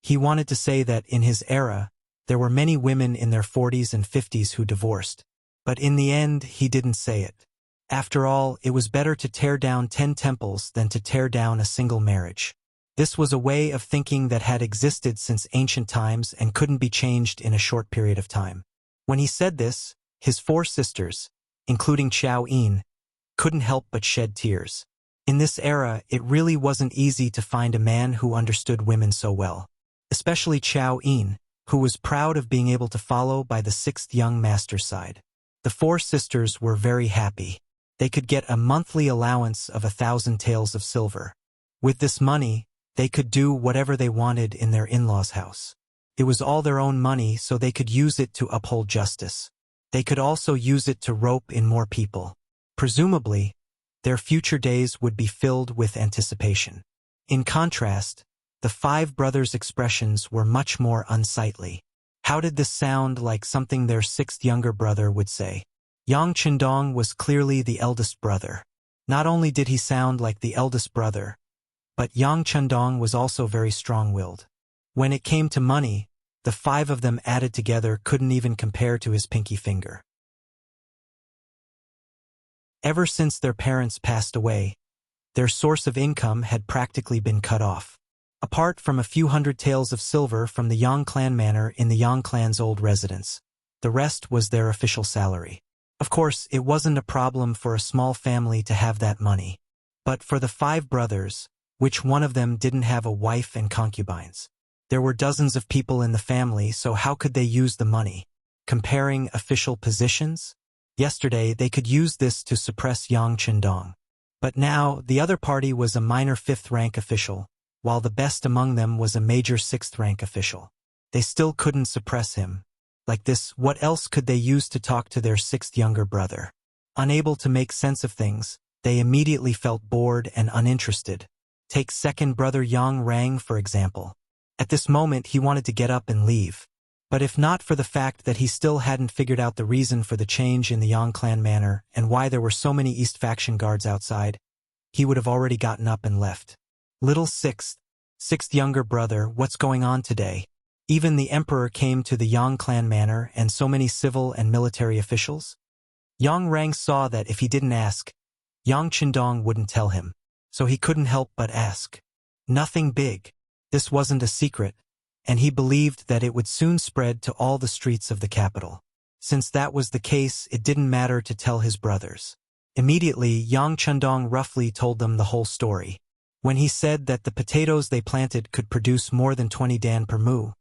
He wanted to say that in his era, there were many women in their 40s and 50s who divorced. But in the end, he didn't say it. After all, it was better to tear down 10 temples than to tear down a single marriage. This was a way of thinking that had existed since ancient times and couldn't be changed in a short period of time. When he said this, his 4 sisters, including Chao Yin, couldn't help but shed tears. In this era, it really wasn't easy to find a man who understood women so well. Especially Chao Yin, who was proud of being able to follow by the 6th young master's side. The 4 sisters were very happy. They could get a monthly allowance of 1,000 taels of silver. With this money, they could do whatever they wanted in their in-laws' house. It was all their own money, so they could use it to uphold justice. They could also use it to rope in more people. Presumably, their future days would be filled with anticipation. In contrast, the 5 brothers' expressions were much more unsightly. How did this sound like something their 6th younger brother would say? Yang Chendong was clearly the eldest brother. Not only did he sound like the eldest brother, but Yang Chendong was also very strong-willed. When it came to money, the 5 of them added together couldn't even compare to his pinky finger. Ever since their parents passed away, their source of income had practically been cut off. Apart from a few hundred taels of silver from the Yang clan manor in the Yang clan's old residence, the rest was their official salary. Of course, it wasn't a problem for a small family to have that money. But for the 5 brothers, which one of them didn't have a wife and concubines? There were dozens of people in the family, so how could they use the money? Comparing official positions? Yesterday, they could use this to suppress Yang Chendong. But now, the other party was a minor 5th-rank official, while the best among them was a major 6th-rank official. They still couldn't suppress him. Like this, what else could they use to talk to their 6th younger brother? Unable to make sense of things, they immediately felt bored and uninterested. Take 2nd brother Yang Rang, for example. At this moment, he wanted to get up and leave. But if not for the fact that he still hadn't figured out the reason for the change in the Yang clan manor and why there were so many East faction guards outside, he would have already gotten up and left. Little 6th younger brother, what's going on today? Even the emperor came to the Yang clan manor and so many civil and military officials? Yang Rang saw that if he didn't ask, Yang Chendong wouldn't tell him, so he couldn't help but ask. Nothing big. This wasn't a secret, and he believed that it would soon spread to all the streets of the capital. Since that was the case, it didn't matter to tell his brothers. Immediately, Yang Chendong roughly told them the whole story. When he said that the potatoes they planted could produce more than 20 dan per mu,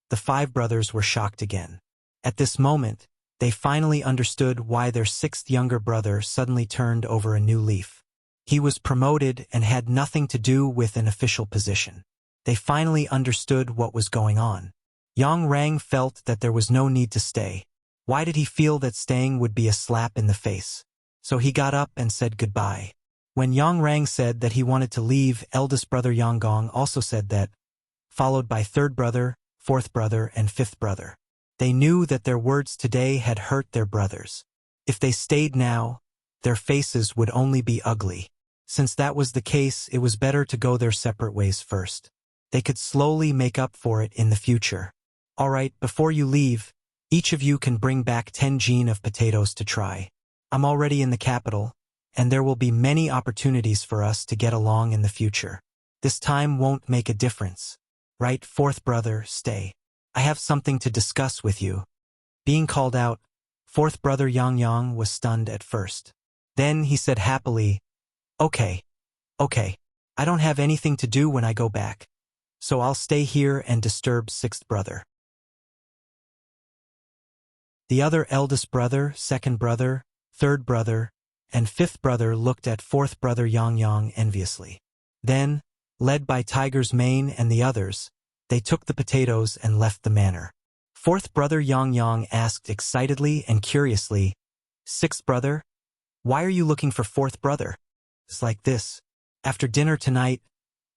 the 5 brothers were shocked again. At this moment, they finally understood why their 6th younger brother suddenly turned over a new leaf. He was promoted and had nothing to do with an official position. They finally understood what was going on. Yang Rang felt that there was no need to stay. Why did he feel that staying would be a slap in the face? So he got up and said goodbye. When Yang Rang said that he wanted to leave, eldest brother Yang Gong also said that, followed by 3rd brother, 4th brother, and 5th brother. They knew that their words today had hurt their brothers. If they stayed now, their faces would only be ugly. Since that was the case, it was better to go their separate ways first. They could slowly make up for it in the future. All right, before you leave, each of you can bring back 10 jin of potatoes to try. I'm already in the capital, and there will be many opportunities for us to get along in the future. This time won't make a difference. Right, 4th brother, stay. I have something to discuss with you. Being called out, 4th brother Yang was stunned at first. Then he said happily, Okay. I don't have anything to do when I go back, so I'll stay here and disturb 6th brother. The other eldest brother, 2nd brother, 3rd brother, and fifth brother looked at fourth brother Yang Yang enviously. Then, led by Tiger's Mane and the others, they took the potatoes and left the manor. Fourth brother Yang Yang asked excitedly and curiously, "Sixth brother? Why are you looking for fourth brother?" "It's like this. After dinner tonight,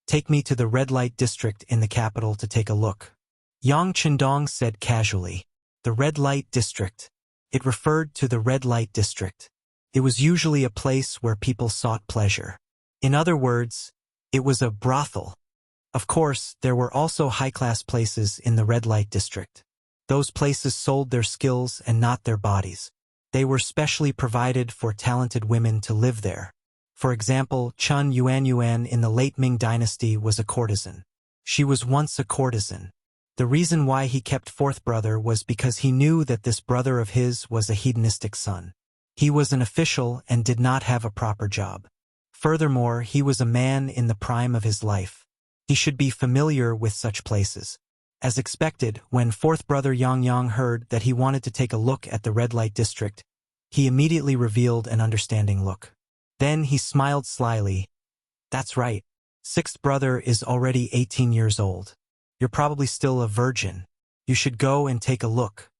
take me to the red light district in the capital to take a look." Yang Chendong said casually. The red light district. It referred to the red light district. It was usually a place where people sought pleasure. In other words, it was a brothel. Of course, there were also high-class places in the red light district. Those places sold their skills and not their bodies. They were specially provided for talented women to live there. For example, Chun Yuan Yuan in the late Ming dynasty was a courtesan. She was once a courtesan. The reason why he kept fourth brother was because he knew that this brother of his was a hedonistic son. He was an official and did not have a proper job. Furthermore, he was a man in the prime of his life. He should be familiar with such places. As expected, when fourth brother Yang Yang heard that he wanted to take a look at the red light district, he immediately revealed an understanding look. Then he smiled slyly. "That's right. Sixth brother is already 18 years old. You're probably still a virgin. You should go and take a look."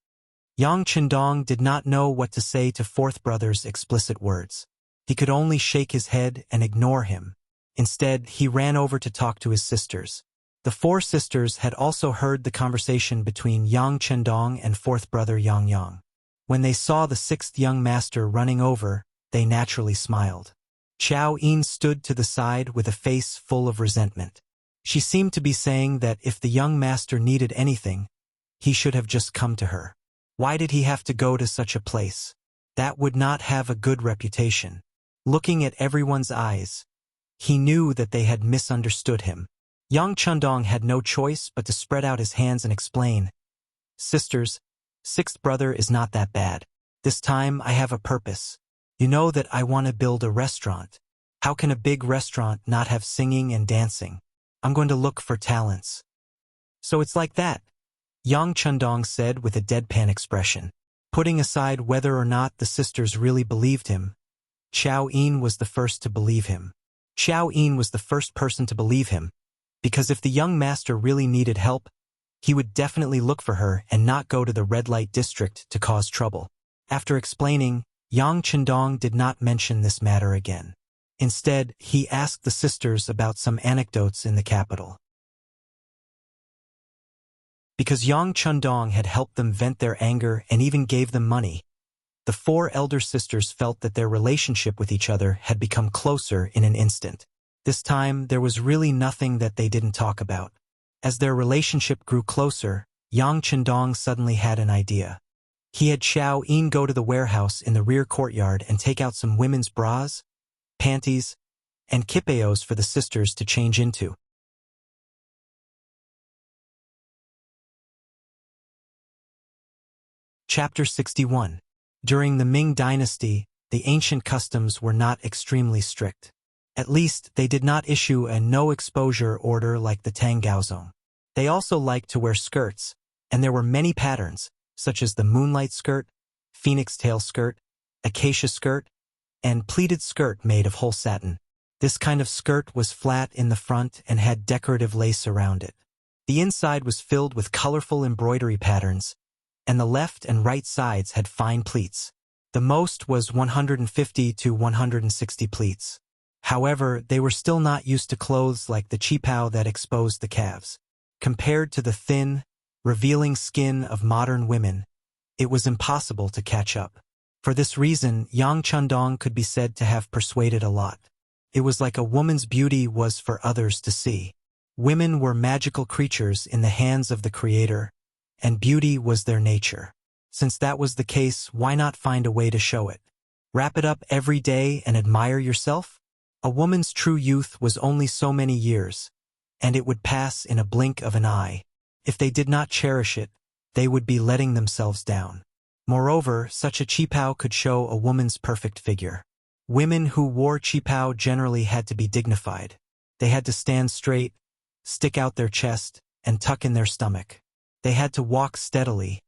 Yang Chendong did not know what to say to fourth brother's explicit words. He could only shake his head and ignore him. Instead, he ran over to talk to his sisters. The four sisters had also heard the conversation between Yang Chendong and fourth brother Yang Yang. When they saw the sixth young master running over, they naturally smiled. Xiao Yin stood to the side with a face full of resentment. She seemed to be saying that if the young master needed anything, he should have just come to her. Why did he have to go to such a place? That would not have a good reputation. Looking at everyone's eyes, he knew that they had misunderstood him. Yang Chendong had no choice but to spread out his hands and explain. "Sisters, sixth brother is not that bad. This time I have a purpose. You know that I want to build a restaurant. How can a big restaurant not have singing and dancing? I'm going to look for talents." "So it's like that," Yang Chendong said with a deadpan expression. Putting aside whether or not the sisters really believed him, Xiao Yin was the first to believe him. Xiao Yin was the first person to believe him, because if the young master really needed help, he would definitely look for her and not go to the red light district to cause trouble. After explaining, Yang Chendong did not mention this matter again. Instead, he asked the sisters about some anecdotes in the capital. Because Yang Chendong had helped them vent their anger and even gave them money, the four elder sisters felt that their relationship with each other had become closer in an instant. This time, there was really nothing that they didn't talk about. As their relationship grew closer, Yang Chendong suddenly had an idea. He had Xiao Yin go to the warehouse in the rear courtyard and take out some women's bras, panties, and kipeos for the sisters to change into. Chapter 61. During the Ming Dynasty, the ancient customs were not extremely strict. At least, they did not issue a no-exposure order like the Tang Gaozong. They also liked to wear skirts, and there were many patterns, such as the moonlight skirt, phoenix tail skirt, acacia skirt, and pleated skirt made of whole satin. This kind of skirt was flat in the front and had decorative lace around it. The inside was filled with colorful embroidery patterns, and the left and right sides had fine pleats. The most was 150 to 160 pleats. However, they were still not used to clothes like the qipao that exposed the calves. Compared to the thin, revealing skin of modern women, it was impossible to catch up. For this reason, Yang Chendong could be said to have persuaded a lot. It was like a woman's beauty was for others to see. Women were magical creatures in the hands of the Creator, and beauty was their nature. Since that was the case, why not find a way to show it? Wrap it up every day and admire yourself? A woman's true youth was only so many years, and it would pass in a blink of an eye. If they did not cherish it, they would be letting themselves down. Moreover, such a qipao could show a woman's perfect figure. Women who wore qipao generally had to be dignified. They had to stand straight, stick out their chest, and tuck in their stomach. They had to walk steadily,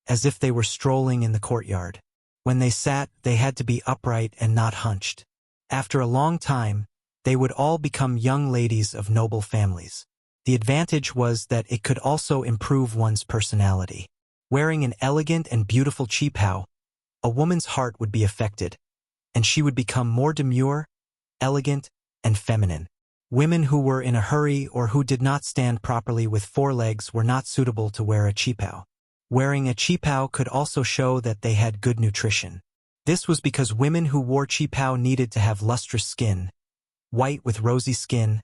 as if they were strolling in the courtyard. When they sat, they had to be upright and not hunched. After a long time, they would all become young ladies of noble families. The advantage was that it could also improve one's personality. Wearing an elegant and beautiful qipao, a woman's heart would be affected, and she would become more demure, elegant, and feminine. Women who were in a hurry or who did not stand properly with 4 legs were not suitable to wear a qipao. Wearing a qipao could also show that they had good nutrition. This was because women who wore qipao needed to have lustrous skin, white with rosy skin,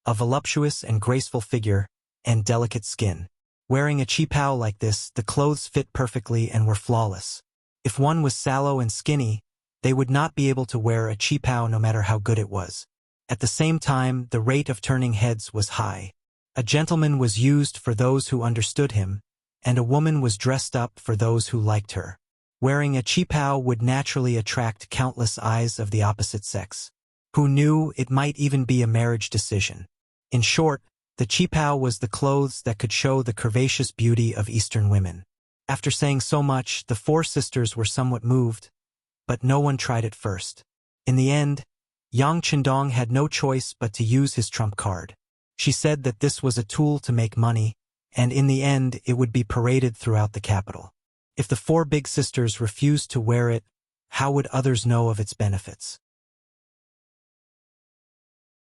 a voluptuous and graceful figure, and delicate skin. Wearing a qipao like this, the clothes fit perfectly and were flawless. If one was sallow and skinny, they would not be able to wear a qipao no matter how good it was. At the same time, the rate of turning heads was high. A gentleman was used for those who understood him, and a woman was dressed up for those who liked her. Wearing a qipao would naturally attract countless eyes of the opposite sex. Who knew it might even be a marriage decision? In short, the qipao was the clothes that could show the curvaceous beauty of Eastern women. After saying so much, the 4 sisters were somewhat moved, but no one tried it first. In the end, Yang Qindong had no choice but to use his trump card. She said that this was a tool to make money, and in the end it would be paraded throughout the capital. If the 4 big sisters refused to wear it, how would others know of its benefits?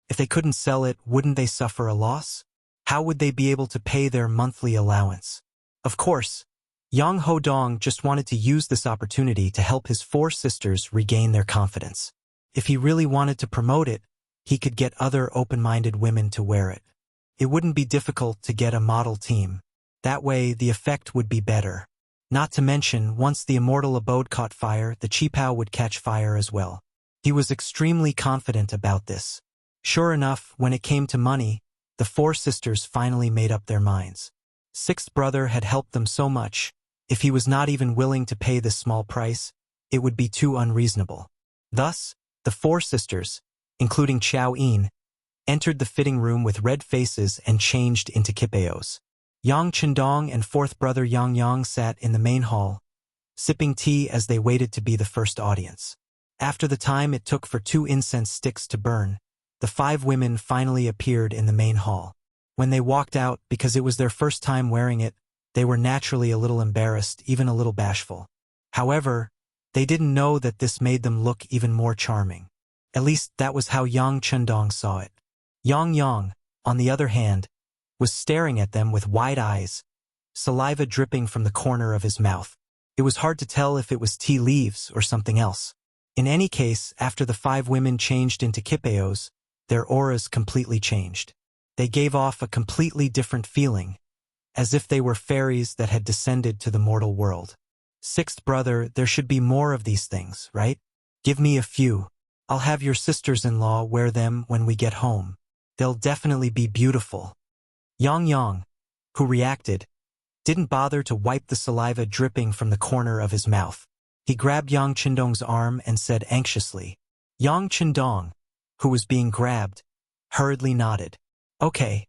If they couldn't sell it, wouldn't they suffer a loss? How would they be able to pay their monthly allowance? Of course, Yang Hodong just wanted to use this opportunity to help his 4 sisters regain their confidence. If he really wanted to promote it, he could get other open-minded women to wear it. It wouldn't be difficult to get a model team. That way, the effect would be better. Not to mention, once the immortal abode caught fire, the qipao would catch fire as well. He was extremely confident about this. Sure enough, when it came to money, the 4 sisters finally made up their minds. 6th brother had helped them so much. If he was not even willing to pay this small price, it would be too unreasonable. Thus, the 4 sisters, including Xiao Yin, entered the fitting room with red faces and changed into qipaos. Yang Qindong and 4th brother Yang Yang sat in the main hall, sipping tea as they waited to be the first audience. After the time it took for 2 incense sticks to burn, the 5 women finally appeared in the main hall. When they walked out, because it was their first time wearing it, they were naturally a little embarrassed, even a little bashful. However, they didn't know that this made them look even more charming. At least that was how Yang Qindong saw it. Yang Yang, on the other hand, was staring at them with wide eyes, saliva dripping from the corner of his mouth. It was hard to tell if it was tea leaves or something else. In any case, after the 5 women changed into qipaos, their auras completely changed. They gave off a completely different feeling, as if they were fairies that had descended to the mortal world. 6th brother, there should be more of these things, right? Give me a few. I'll have your sisters-in-law wear them when we get home. They'll definitely be beautiful. Yang Yang, who reacted, didn't bother to wipe the saliva dripping from the corner of his mouth. He grabbed Yang Qindong's arm and said anxiously. Yang Qindong, who was being grabbed, hurriedly nodded. Okay.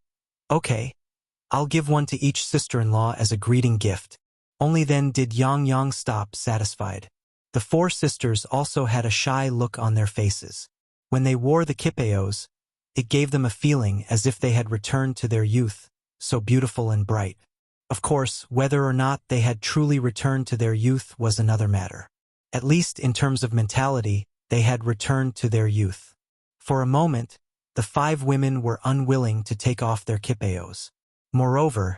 I'll give one to each sister-in-law as a greeting gift. Only then did Yang Yang stop, satisfied. The 4 sisters also had a shy look on their faces. When they wore the qipaos, it gave them a feeling as if they had returned to their youth, so beautiful and bright. Of course, whether or not they had truly returned to their youth was another matter. At least in terms of mentality, they had returned to their youth. For a moment, the 5 women were unwilling to take off their qipaos. Moreover,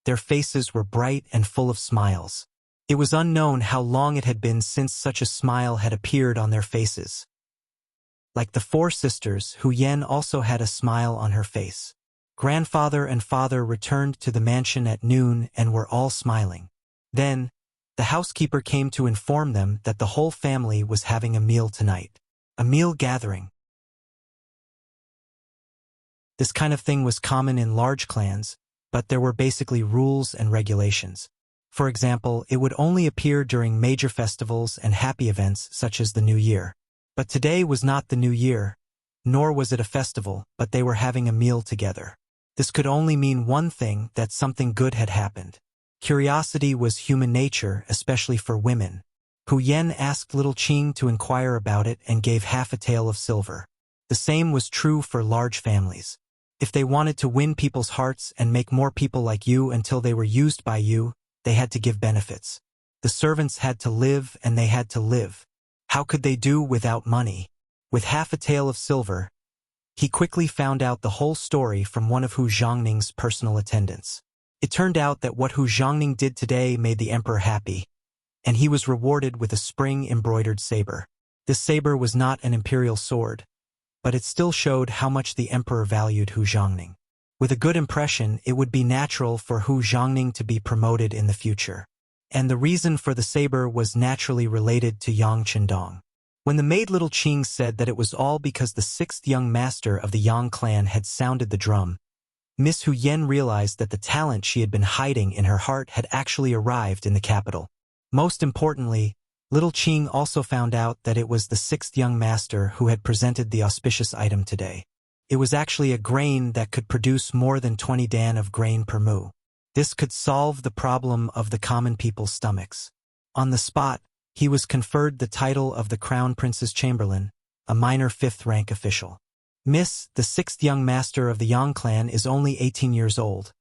their faces were bright and full of smiles. It was unknown how long it had been since such a smile had appeared on their faces. Like the 4 sisters, Hu Yen also had a smile on her face. Grandfather and father returned to the mansion at noon and were all smiling. Then, the housekeeper came to inform them that the whole family was having a meal tonight. A meal gathering. This kind of thing was common in large clans, but there were basically rules and regulations. For example, it would only appear during major festivals and happy events such as the New Year. But today was not the New Year, nor was it a festival, but they were having a meal together. This could only mean one thing, that something good had happened. Curiosity was human nature, especially for women. Hu Yen asked little Qing to inquire about it and gave half a tael of silver. The same was true for large families. If they wanted to win people's hearts and make more people like you until they were used by you, they had to give benefits. The servants had to live and they had to live. How could they do without money? With half a tael of silver, he quickly found out the whole story from one of Hu Xiangning's personal attendants. It turned out that what Hu Xiangning did today made the emperor happy, and he was rewarded with a spring-embroidered saber. This saber was not an imperial sword, but it still showed how much the emperor valued Hu Xiangning. With a good impression, it would be natural for Hu Xiangning to be promoted in the future. And the reason for the saber was naturally related to Yang Chendong. When the maid little Qing said that it was all because the sixth young master of the Yang clan had sounded the drum, Miss Hu Yen realized that the talent she had been hiding in her heart had actually arrived in the capital. Most importantly, little Qing also found out that it was the sixth young master who had presented the auspicious item today. It was actually a grain that could produce more than 20 dan of grain per mu. This could solve the problem of the common people's stomachs. On the spot, he was conferred the title of the Crown Prince's Chamberlain, a minor fifth-rank official. Miss, the sixth young master of the Yang clan, is only 18 years old,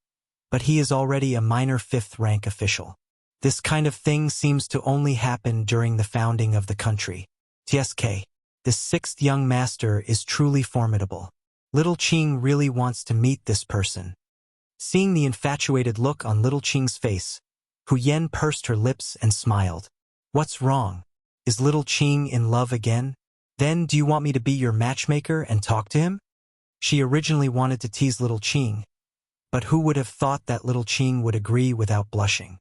but he is already a minor fifth-rank official. This kind of thing seems to only happen during the founding of the country. TSK. This sixth young master is truly formidable. Little Qing really wants to meet this person. Seeing the infatuated look on little Qing's face, Hu Yen pursed her lips and smiled. What's wrong? Is little Qing in love again? Then do you want me to be your matchmaker and talk to him? She originally wanted to tease little Qing, but who would have thought that little Qing would agree without blushing?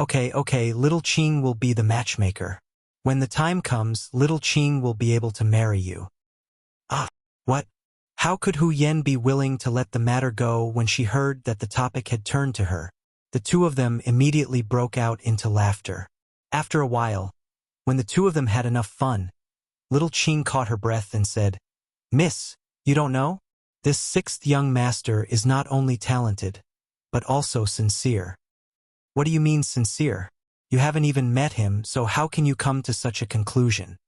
Okay, little Qing will be the matchmaker. When the time comes, little Qing will be able to marry you. Ah, what? How could Hu Yen be willing to let the matter go when she heard that the topic had turned to her? The two of them immediately broke out into laughter. After a while, when the two of them had enough fun, little Qing caught her breath and said, Miss, you don't know? This sixth young master is not only talented, but also sincere. What do you mean sincere? You haven't even met him, so how can you come to such a conclusion?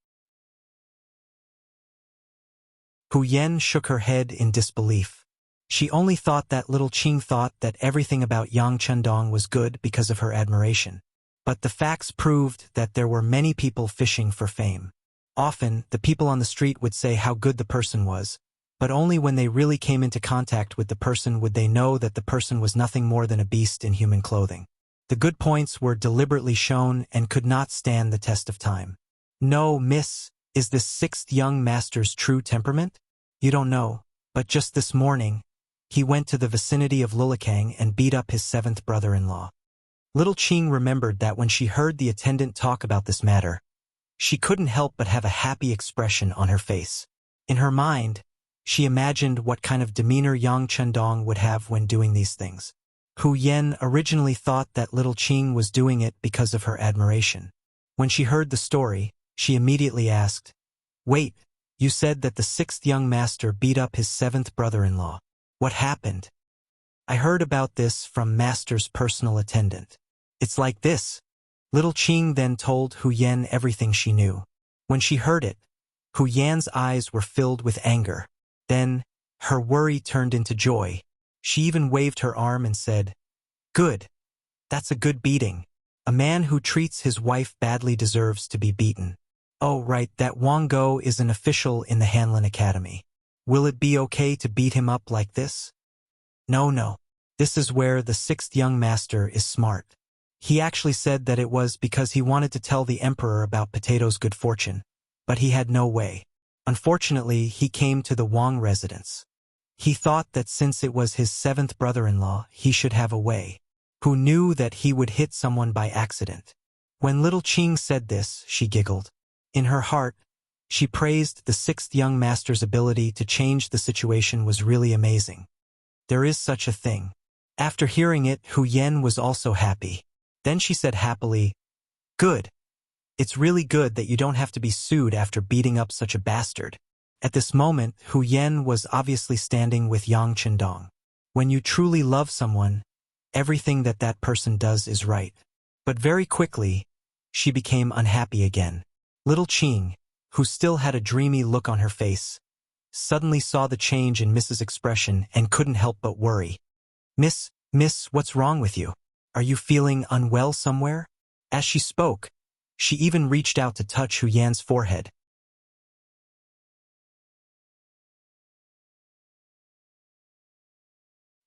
Hu Yen shook her head in disbelief. She only thought that little Qing thought that everything about Yang Chendong was good because of her admiration. But the facts proved that there were many people fishing for fame. Often, the people on the street would say how good the person was, but only when they really came into contact with the person would they know that the person was nothing more than a beast in human clothing. The good points were deliberately shown and could not stand the test of time. No, miss, is this sixth young master's true temperament? You don't know, but just this morning, he went to the vicinity of Lulikang and beat up his seventh brother-in-law. Little Qing remembered that when she heard the attendant talk about this matter, she couldn't help but have a happy expression on her face. In her mind, she imagined what kind of demeanor Yang Chendong would have when doing these things. Hu Yen originally thought that little Qing was doing it because of her admiration. When she heard the story, she immediately asked, Wait, you said that the sixth young master beat up his seventh brother-in-law. What happened? I heard about this from master's personal attendant. It's like this. Little Qing then told Hu Yen everything she knew. When she heard it, Hu Yan's eyes were filled with anger. Then, her worry turned into joy. She even waved her arm and said, Good. That's a good beating. A man who treats his wife badly deserves to be beaten. Oh, right, that Wang Go is an official in the Hanlin Academy. Will it be okay to beat him up like this? No. This is where the sixth young master is smart. He actually said that it was because he wanted to tell the emperor about Potato's good fortune, but he had no way. Unfortunately, he came to the Wang residence. He thought that since it was his seventh brother-in-law, he should have a way. Who knew that he would hit someone by accident? When little Qing said this, she giggled. In her heart, she praised the sixth young master's ability to change the situation was really amazing. There is such a thing. After hearing it, Hu Yen was also happy. Then she said happily, Good. It's really good that you don't have to be sued after beating up such a bastard. At this moment, Hu Yen was obviously standing with Yang Chendong. When you truly love someone, everything that person does is right. But very quickly, she became unhappy again. Little Qing, who still had a dreamy look on her face, suddenly saw the change in Miss's expression and couldn't help but worry. Miss, what's wrong with you? Are you feeling unwell somewhere? As she spoke, she even reached out to touch Hu Yan's forehead.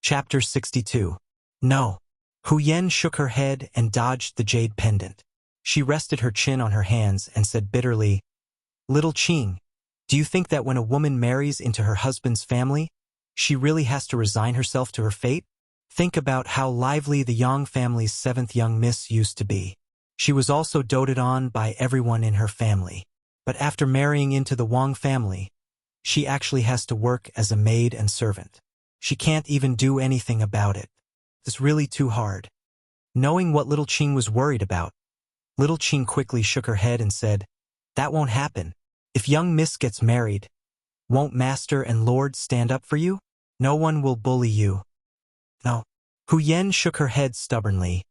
Chapter 62. No. Hu Yan shook her head and dodged the jade pendant. She rested her chin on her hands and said bitterly, Little Qing, do you think that when a woman marries into her husband's family, she really has to resign herself to her fate? Think about how lively the Yang family's 7th young miss used to be. She was also doted on by everyone in her family. But after marrying into the Wang family, she actually has to work as a maid and servant. She can't even do anything about it. It's really too hard. Knowing what Little Qing was worried about, Little Qing quickly shook her head and said, That won't happen. If young Miss gets married, won't Master and Lord stand up for you? No one will bully you. No. Hu Yan shook her head stubbornly.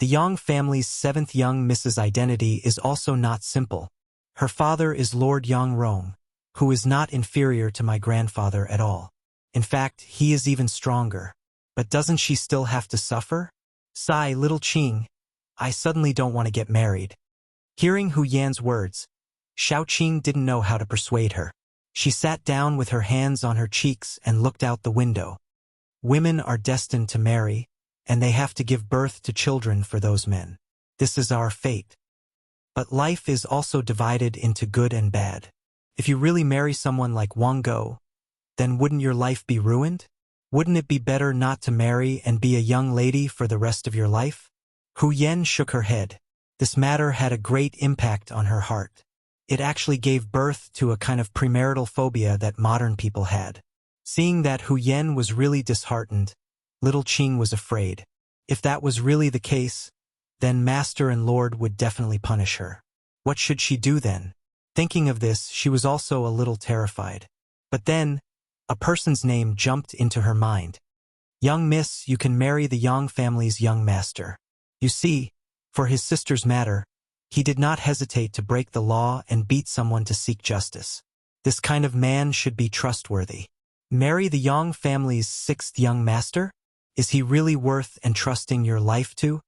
The Yang family's 7th young Miss's identity is also not simple. Her father is Lord Yang Rong, who is not inferior to my grandfather at all. In fact, he is even stronger. But doesn't she still have to suffer? Sigh, Little Qing. I suddenly don't want to get married. Hearing Hu Yan's words, Xiao Qing didn't know how to persuade her. She sat down with her hands on her cheeks and looked out the window. Women are destined to marry, and they have to give birth to children for those men. This is our fate. But life is also divided into good and bad. If you really marry someone like Wang Go, then wouldn't your life be ruined? Wouldn't it be better not to marry and be a young lady for the rest of your life? Hu Yan shook her head. This matter had a great impact on her heart. It actually gave birth to a kind of premarital phobia that modern people had. Seeing that Hu Yan was really disheartened, Little Qing was afraid. If that was really the case, then Master and Lord would definitely punish her. What should she do then? Thinking of this, she was also a little terrified. But then, a person's name jumped into her mind. Young Miss, you can marry the Yang family's young master. You see, for his sister's matter, he did not hesitate to break the law and beat someone to seek justice. This kind of man should be trustworthy. Marry the Yang family's 6th young master? Is he really worth entrusting your life to?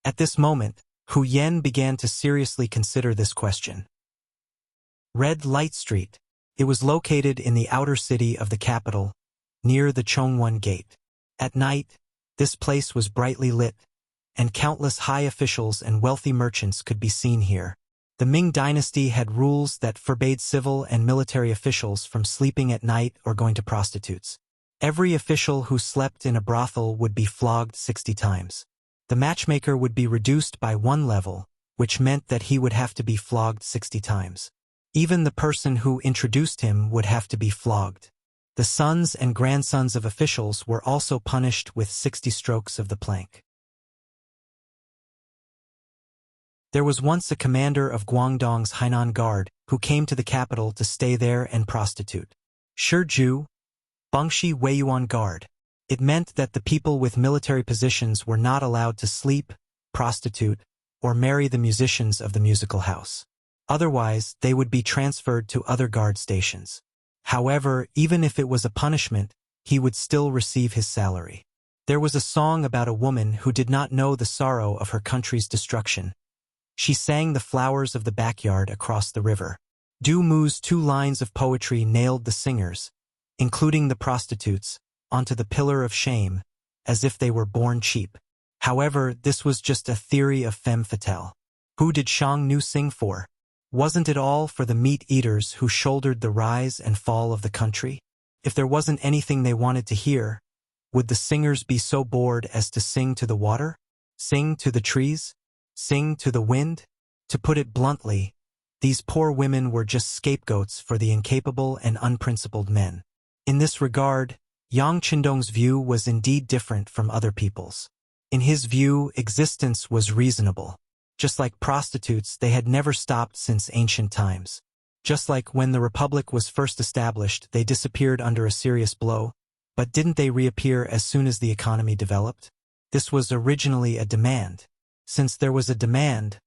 At this moment, Hu Yan began to seriously consider this question. Red Light Street. It was located in the outer city of the capital, near the Chongwon Gate. At night, this place was brightly lit, and countless high officials and wealthy merchants could be seen here. The Ming dynasty had rules that forbade civil and military officials from sleeping at night or going to prostitutes. Every official who slept in a brothel would be flogged 60 times. The matchmaker would be reduced by 1 level, which meant that he would have to be flogged 60 times. Even the person who introduced him would have to be flogged. The sons and grandsons of officials were also punished with 60 strokes of the plank. There was once a commander of Guangdong's Hainan Guard who came to the capital to stay there and prostitute. Shiju, Bangshi Weiyuan Guard. It meant that the people with military positions were not allowed to sleep, prostitute, or marry the musicians of the musical house. Otherwise, they would be transferred to other guard stations. However, even if it was a punishment, he would still receive his salary. There was a song about a woman who did not know the sorrow of her country's destruction. She sang the flowers of the backyard across the river. Du Mu's 2 lines of poetry nailed the singers, including the prostitutes, onto the pillar of shame, as if they were born cheap. However, this was just a theory of femme fatale. Who did Shang Nu sing for? Wasn't it all for the meat-eaters who shouldered the rise and fall of the country? If there wasn't anything they wanted to hear, would the singers be so bored as to sing to the water? Sing to the trees? Sing to the wind? To put it bluntly, these poor women were just scapegoats for the incapable and unprincipled men. In this regard, Yang Qindong's view was indeed different from other people's. In his view, existence was reasonable. Just like prostitutes, they had never stopped since ancient times. Just like when the Republic was first established, they disappeared under a serious blow. But didn't they reappear as soon as the economy developed? This was originally a demand. Since there was a demand,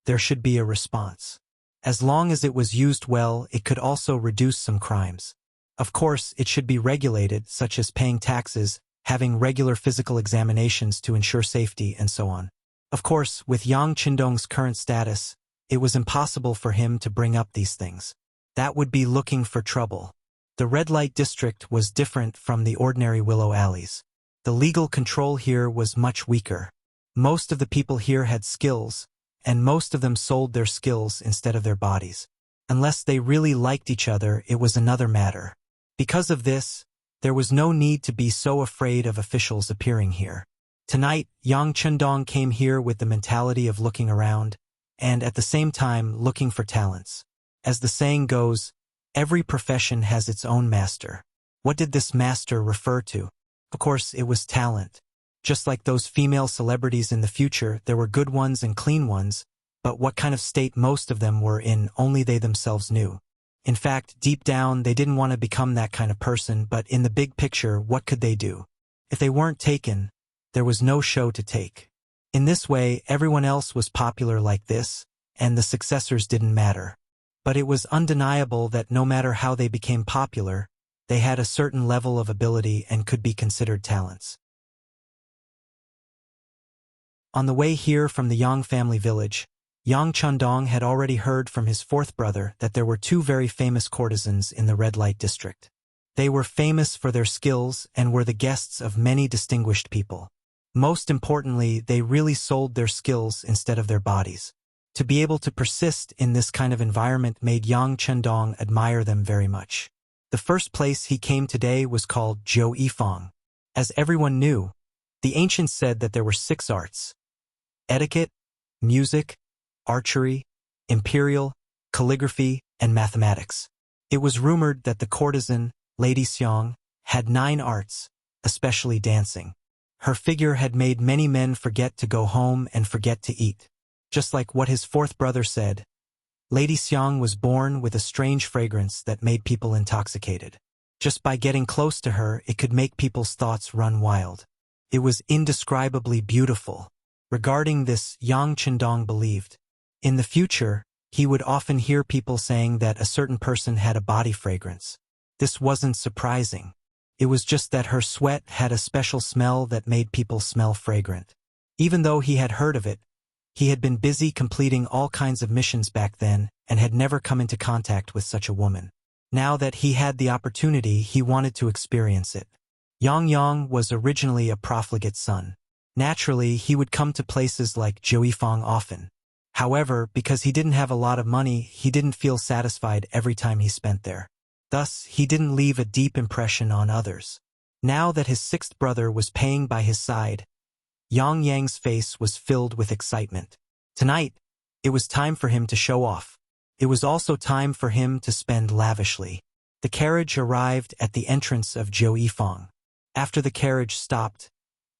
there should be a response. As long as it was used well, it could also reduce some crimes. Of course, it should be regulated, such as paying taxes, having regular physical examinations to ensure safety, and so on. Of course, with Yang Qindong's current status, it was impossible for him to bring up these things. That would be looking for trouble. The red light district was different from the ordinary willow alleys. The legal control here was much weaker. Most of the people here had skills, and most of them sold their skills instead of their bodies. Unless they really liked each other, it was another matter. Because of this, there was no need to be so afraid of officials appearing here. Tonight, Yang Qindong came here with the mentality of looking around, and at the same time looking for talents. As the saying goes, every profession has its own master. What did this master refer to? Of course, it was talent. Just like those female celebrities in the future, there were good ones and clean ones, but what kind of state most of them were in, only they themselves knew. In fact, deep down, they didn't want to become that kind of person, but in the big picture, what could they do? If they weren't taken, there was no show to take. In this way, everyone else was popular like this, and the successors didn't matter. But it was undeniable that no matter how they became popular, they had a certain level of ability and could be considered talents. On the way here from the Yang family village, Yang Qindong had already heard from his fourth brother that there were two very famous courtesans in the red light district. They were famous for their skills and were the guests of many distinguished people. Most importantly, they really sold their skills instead of their bodies. To be able to persist in this kind of environment made Yang Qindong admire them very much. The first place he came today was called Zhou Yifang. As everyone knew, the ancients said that there were 6 arts: etiquette, music, archery, imperial, calligraphy, and mathematics. It was rumored that the courtesan, Lady Xiang, had 9 arts, especially dancing. Her figure had made many men forget to go home and forget to eat. Just like what his fourth brother said, Lady Xiang was born with a strange fragrance that made people intoxicated. Just by getting close to her, it could make people's thoughts run wild. It was indescribably beautiful. Regarding this, Yang Qindong believed. In the future, he would often hear people saying that a certain person had a body fragrance. This wasn't surprising. It was just that her sweat had a special smell that made people smell fragrant. Even though he had heard of it, he had been busy completing all kinds of missions back then and had never come into contact with such a woman. Now that he had the opportunity, he wanted to experience it. Yang was originally a profligate son. Naturally, he would come to places like Zhou Yifang often. However, because he didn't have a lot of money, he didn't feel satisfied every time he spent there. Thus, he didn't leave a deep impression on others. Now that his 6th brother was paying by his side, Yang's face was filled with excitement. Tonight, it was time for him to show off. It was also time for him to spend lavishly. The carriage arrived at the entrance of Zhou Yifang. After the carriage stopped,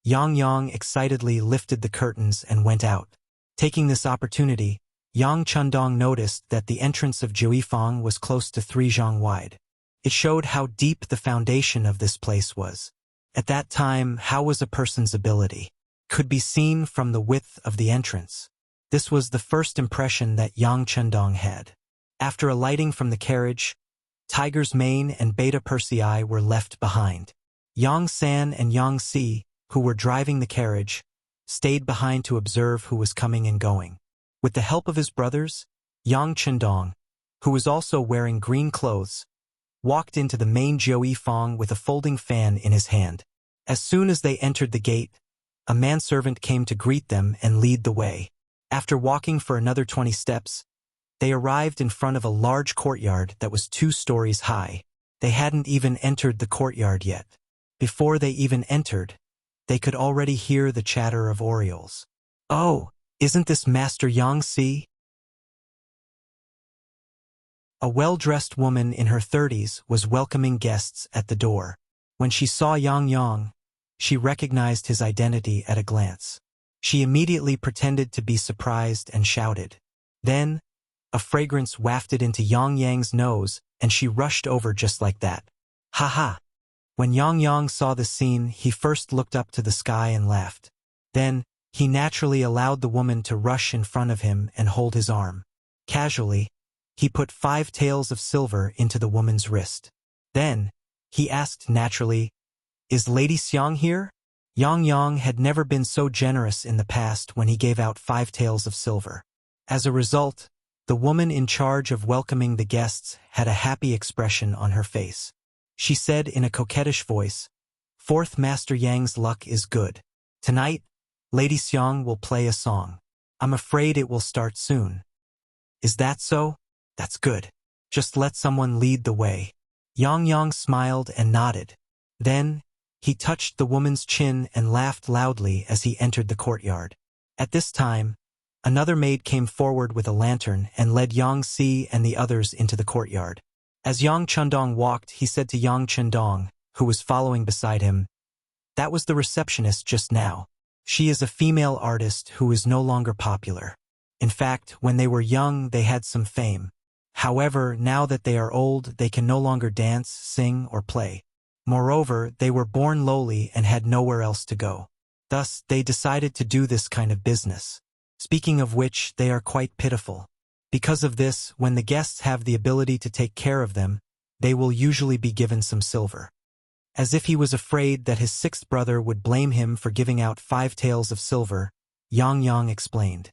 Yang excitedly lifted the curtains and went out. Taking this opportunity, Yang Qindong noticed that the entrance of Zhou Yifang was close to 3 zhang wide. It showed how deep the foundation of this place was. At that time, how was a person's ability? Could be seen from the width of the entrance. This was the first impression that Yang Qindong had. After alighting from the carriage, Tiger's Mane and Beta Persei were left behind. Yang San and Yang Si, who were driving the carriage, stayed behind to observe who was coming and going. With the help of his brothers, Yang Qindong, who was also wearing green clothes, walked into the main Zhou Yifang with a folding fan in his hand. As soon as they entered the gate, a manservant came to greet them and lead the way. After walking for another 20 steps, they arrived in front of a large courtyard that was 2 stories high. They hadn't even entered the courtyard yet. Before they even entered, they could already hear the chatter of orioles. "Oh, isn't this Master Yang Si?" A well-dressed woman in her 30s was welcoming guests at the door. When she saw Yang, she recognized his identity at a glance. She immediately pretended to be surprised and shouted. Then, a fragrance wafted into Yang's nose, and she rushed over just like that. "Ha ha!" When Yang saw the scene, he first looked up to the sky and laughed. Then, He naturally allowed the woman to rush in front of him and hold his arm. Casually, he put 5 taels of silver into the woman's wrist. Then, he asked naturally, "Is Lady Xiang here?" Yang Yang had never been so generous in the past when he gave out 5 taels of silver. As a result, the woman in charge of welcoming the guests had a happy expression on her face. She said in a coquettish voice, "Fourth Master Yang's luck is good. Tonight, Lady Xiang will play a song. I'm afraid it will start soon." "Is that so? That's good. Just let someone lead the way." Yang Yang smiled and nodded. Then, he touched the woman's chin and laughed loudly as he entered the courtyard. At this time, another maid came forward with a lantern and led Yang Si and the others into the courtyard. As Yang Chundong walked, he said to Yang Chundong, who was following beside him, "That was the receptionist just now. She is a female artist who is no longer popular. In fact, when they were young, they had some fame. However, now that they are old, they can no longer dance, sing, or play. Moreover, they were born lowly and had nowhere else to go. Thus, they decided to do this kind of business. Speaking of which, they are quite pitiful. Because of this, when the guests have the ability to take care of them, they will usually be given some silver." As if he was afraid that his 6th brother would blame him for giving out 5 taels of silver, Yang Yang explained,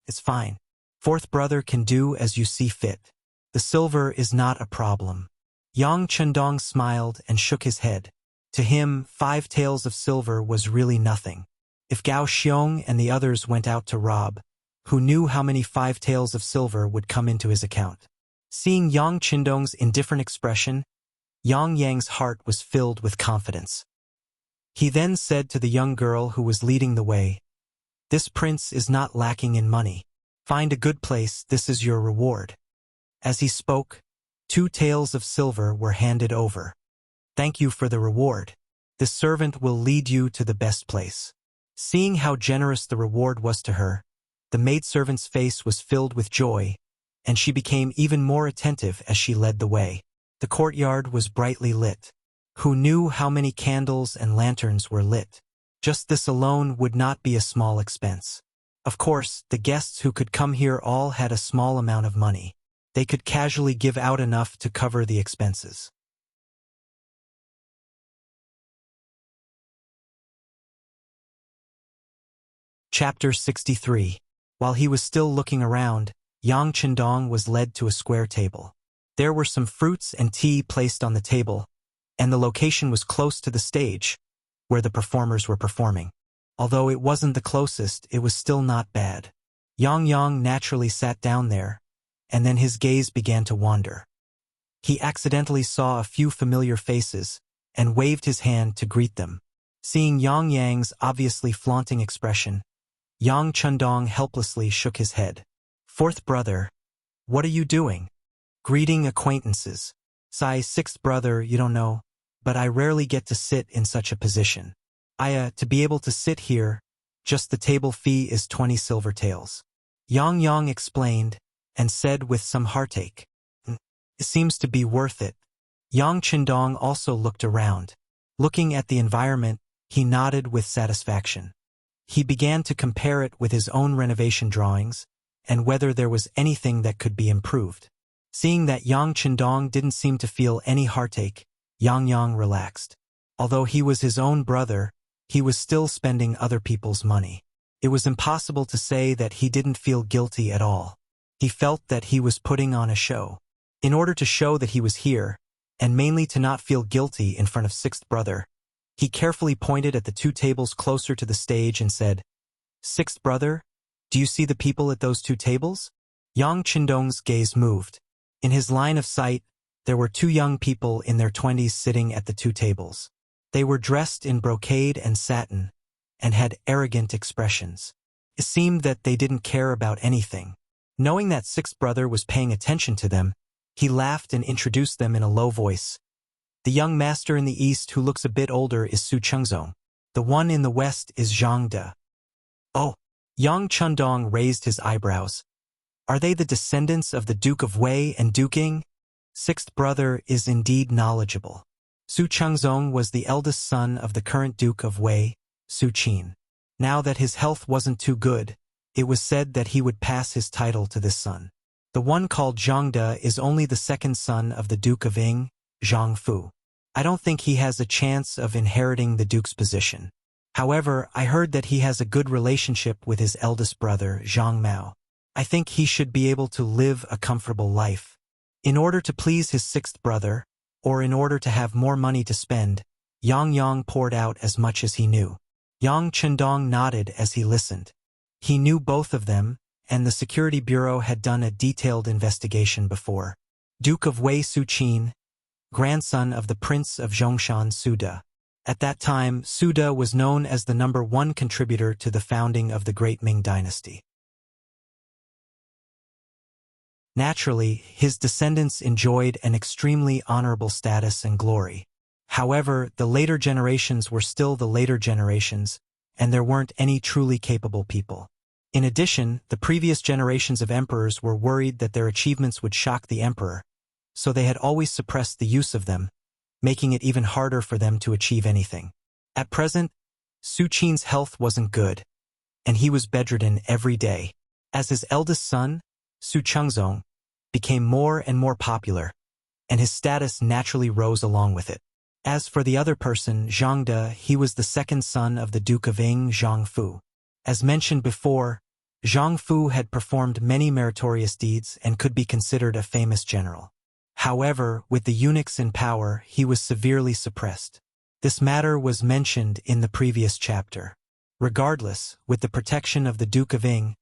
"It's fine. 4th brother can do as you see fit. The silver is not a problem." Yang Chundong smiled and shook his head. To him, 5 taels of silver was really nothing. If Gao Xiong and the others went out to rob, who knew how many 5 taels of silver would come into his account? Seeing Yang Chundong's indifferent expression, Yang Yang's heart was filled with confidence. He then said to the young girl who was leading the way, "This prince is not lacking in money. Find a good place, this is your reward." As he spoke, 2 taels of silver were handed over. "Thank you for the reward. This servant will lead you to the best place." Seeing how generous the reward was to her, the maidservant's face was filled with joy, and she became even more attentive as she led the way. The courtyard was brightly lit. Who knew how many candles and lanterns were lit? Just this alone would not be a small expense. Of course, the guests who could come here all had a small amount of money. They could casually give out enough to cover the expenses. Chapter 63. While he was still looking around, Yang Chundong was led to a square table. There were some fruits and tea placed on the table, and the location was close to the stage, where the performers were performing. Although it wasn't the closest, it was still not bad. Yang Yang naturally sat down there, and then his gaze began to wander. He accidentally saw a few familiar faces, and waved his hand to greet them. Seeing Yang Yang's obviously flaunting expression, Yang Chundong helplessly shook his head. "4th brother, what are you doing?" "Greeting acquaintances." "Sai, 6th brother, you don't know, but I rarely get to sit in such a position. To be able to sit here, just the table fee is 20 silver taels." Yang Yang explained, and said with some heartache, "It seems to be worth it." Yang Chundong also looked around. Looking at the environment, he nodded with satisfaction. He began to compare it with his own renovation drawings, and whether there was anything that could be improved. Seeing that Yang Chundong didn't seem to feel any heartache, Yang Yang relaxed. Although he was his own brother, he was still spending other people's money. It was impossible to say that he didn't feel guilty at all. He felt that he was putting on a show. In order to show that he was here, and mainly to not feel guilty in front of 6th brother, he carefully pointed at the 2 tables closer to the stage and said, "6th brother, do you see the people at those 2 tables?" Yang Chundong's gaze moved. In his line of sight, there were 2 young people in their 20s sitting at the 2 tables. They were dressed in brocade and satin, and had arrogant expressions. It seemed that they didn't care about anything. Knowing that 6th brother was paying attention to them, he laughed and introduced them in a low voice. "The young master in the east who looks a bit older is Su Chengzong. The one in the west is Zhang De." "Oh!" Yang Chundong raised his eyebrows. "Are they the descendants of the Duke of Wei and Duking?" 6th brother is indeed knowledgeable. Su Chengzong was the eldest son of the current Duke of Wei, Su Qin. Now that his health wasn't too good, it was said that he would pass his title to this son. The one called Zhangde is only the second son of the Duke of Ying, Zhang Fu. I don't think he has a chance of inheriting the duke's position. However, I heard that he has a good relationship with his eldest brother, Zhang Mao. I think he should be able to live a comfortable life. In order to please his sixth brother, or in order to have more money to spend, Yang poured out as much as he knew. Yang Chendong nodded as he listened. He knew both of them, and the Security Bureau had done a detailed investigation before. Duke of Wei Suqin, grandson of the Prince of Zhongshan Suda. At that time, Suda was known as the #1 contributor to the founding of the Great Ming Dynasty. Naturally, his descendants enjoyed an extremely honorable status and glory. However, the later generations were still the later generations, and there weren't any truly capable people. In addition, the previous generations of emperors were worried that their achievements would shock the emperor, so they had always suppressed the use of them, making it even harder for them to achieve anything. At present, Su Qin's health wasn't good, and he was bedridden every day. As his eldest son, Su Chengzong, became more and more popular, and his status naturally rose along with it. As for the other person, Zhang De, he was the second son of the Duke of Ying, Zhang Fu. As mentioned before, Zhang Fu had performed many meritorious deeds and could be considered a famous general. However, with the eunuchs in power, he was severely suppressed. This matter was mentioned in the previous chapter. Regardless, with the protection of the Duke of Ying,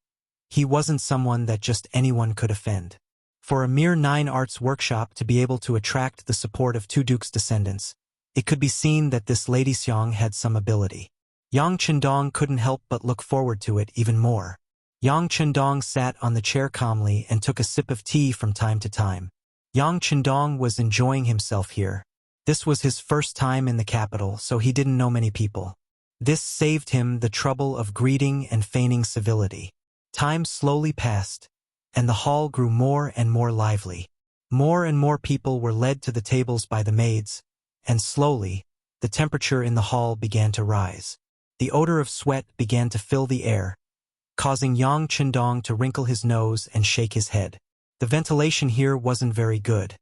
he wasn't someone that just anyone could offend. For a mere 9 arts workshop to be able to attract the support of 2 dukes' descendants, it could be seen that this Lady Xiang had some ability. Yang Chendong couldn't help but look forward to it even more. Yang Chendong sat on the chair calmly and took a sip of tea from time to time. Yang Chendong was enjoying himself here. This was his first time in the capital, so he didn't know many people. This saved him the trouble of greeting and feigning civility. Time slowly passed, and the hall grew more and more lively. More and more people were led to the tables by the maids, and slowly, the temperature in the hall began to rise. The odor of sweat began to fill the air, causing Yang Chendong to wrinkle his nose and shake his head. The ventilation here wasn't very good,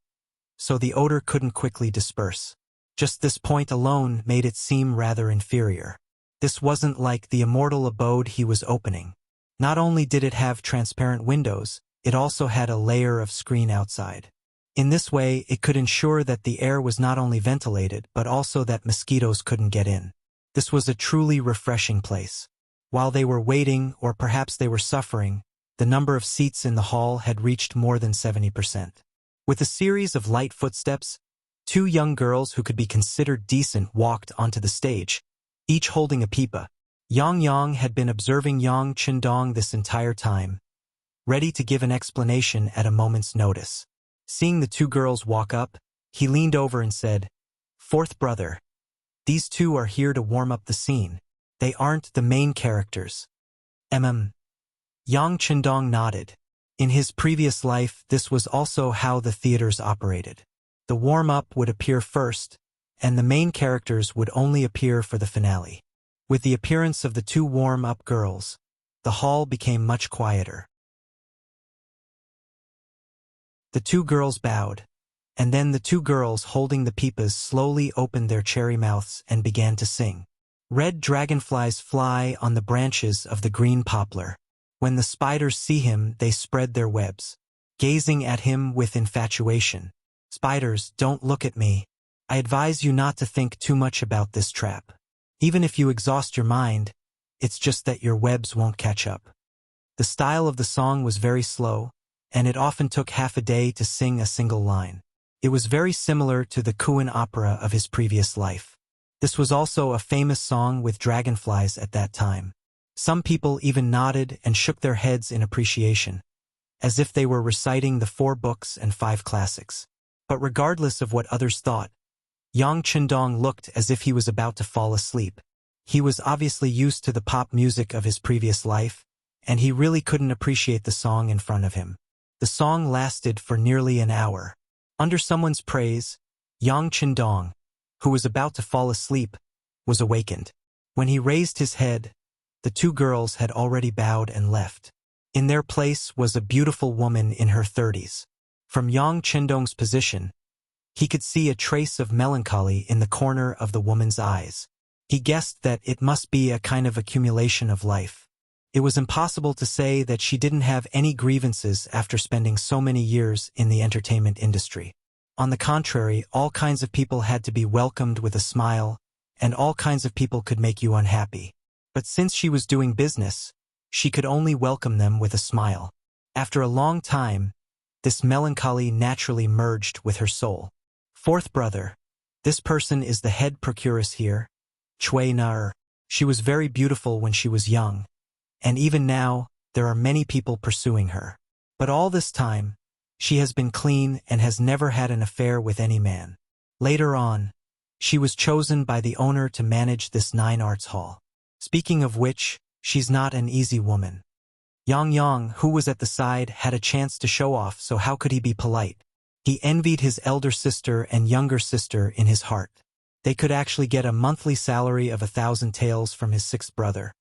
so the odor couldn't quickly disperse. Just this point alone made it seem rather inferior. This wasn't like the immortal abode he was opening. Not only did it have transparent windows, it also had a layer of screen outside. In this way, it could ensure that the air was not only ventilated, but also that mosquitoes couldn't get in. This was a truly refreshing place. While they were waiting, or perhaps they were suffering, the number of seats in the hall had reached more than 70%. With a series of light footsteps, 2 young girls who could be considered decent walked onto the stage, each holding a pipa. Yang had been observing Yang Chendong this entire time, ready to give an explanation at a moment's notice. Seeing the 2 girls walk up, he leaned over and said, "Fourth brother, these 2 are here to warm up the scene. They aren't the main characters." Yang Chendong nodded. In his previous life, this was also how the theaters operated. The warm-up would appear first, and the main characters would only appear for the finale. With the appearance of the 2 warm-up girls, the hall became much quieter. The 2 girls bowed, and then the 2 girls holding the pipas slowly opened their cherry mouths and began to sing. Red dragonflies fly on the branches of the green poplar. When the spiders see him, they spread their webs, gazing at him with infatuation. "Spiders, don't look at me. I advise you not to think too much about this trap. Even if you exhaust your mind, it's just that your webs won't catch up." The style of the song was very slow, and it often took half a day to sing a single line. It was very similar to the Kuan opera of his previous life. This was also a famous song with dragonflies at that time. Some people even nodded and shook their heads in appreciation, as if they were reciting the 4 books and 5 classics. But regardless of what others thought, Yang Chendong looked as if he was about to fall asleep. He was obviously used to the pop music of his previous life, and he really couldn't appreciate the song in front of him. The song lasted for nearly an hour. Under someone's praise, Yang Chendong, who was about to fall asleep, was awakened. When he raised his head, The two girls had already bowed and left. In their place was a beautiful woman in her 30s. From Yang Chendong's position, he could see a trace of melancholy in the corner of the woman's eyes. He guessed that it must be a kind of accumulation of life. It was impossible to say that she didn't have any grievances after spending so many years in the entertainment industry. On the contrary, all kinds of people had to be welcomed with a smile, and all kinds of people could make you unhappy. But since she was doing business, she could only welcome them with a smile. After a long time, this melancholy naturally merged with her soul. Fourth brother. This person is the head procuress here, Chui Na. She was very beautiful when she was young, and even now, there are many people pursuing her. But all this time, she has been clean and has never had an affair with any man. Later on, she was chosen by the owner to manage this 9 arts hall. Speaking of which, she's not an easy woman. Yang, who was at the side, had a chance to show off, so how could he be polite? He envied his elder sister and younger sister in his heart. They could actually get a monthly salary of 1,000 taels from his 6th brother.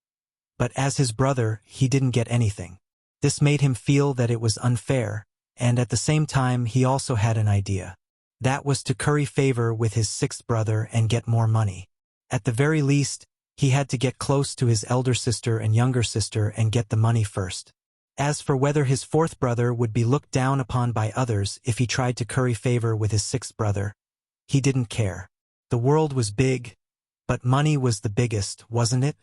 But as his brother, he didn't get anything. This made him feel that it was unfair, and at the same time he also had an idea. That was to curry favor with his 6th brother and get more money. At the very least, he had to get close to his elder sister and younger sister and get the money first. As for whether his 4th brother would be looked down upon by others if he tried to curry favor with his 6th brother, he didn't care. The world was big, but money was the biggest, wasn't it?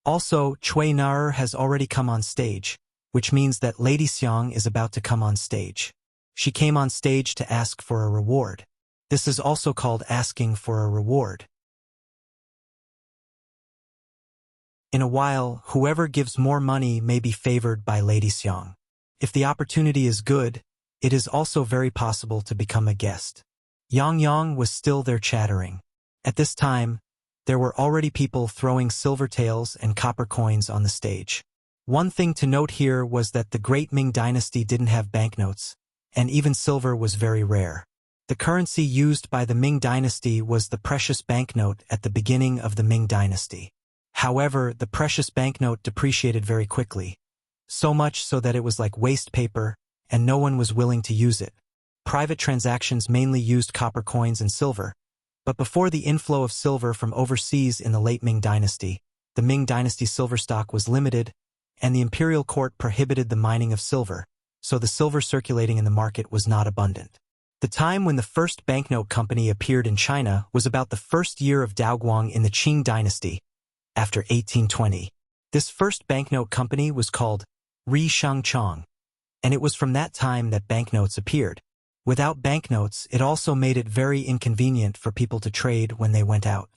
Also, Chui Na has already come on stage, which means that Lady Xiang is about to come on stage. She came on stage to ask for a reward. This is also called asking for a reward. In a while, whoever gives more money may be favored by Lady Xiang. If the opportunity is good, it is also very possible to become a guest. Yang was still there chattering. At this time, there were already people throwing silver taels and copper coins on the stage. One thing to note here was that the great Ming dynasty didn't have banknotes, and even silver was very rare. The currency used by the Ming dynasty was the precious banknote at the beginning of the Ming dynasty. However, the precious banknote depreciated very quickly, so much so that it was like waste paper, and no one was willing to use it. Private transactions mainly used copper coins and silver, but before the inflow of silver from overseas in the late Ming dynasty, the Ming dynasty silver stock was limited, and the imperial court prohibited the mining of silver, so the silver circulating in the market was not abundant. The time when the first banknote company appeared in China was about the first year of Daoguang in the Qing dynasty, after 1820. This first banknote company was called Ri Shangchong, and it was from that time that banknotes appeared. Without banknotes, it also made it very inconvenient for people to trade when they went out.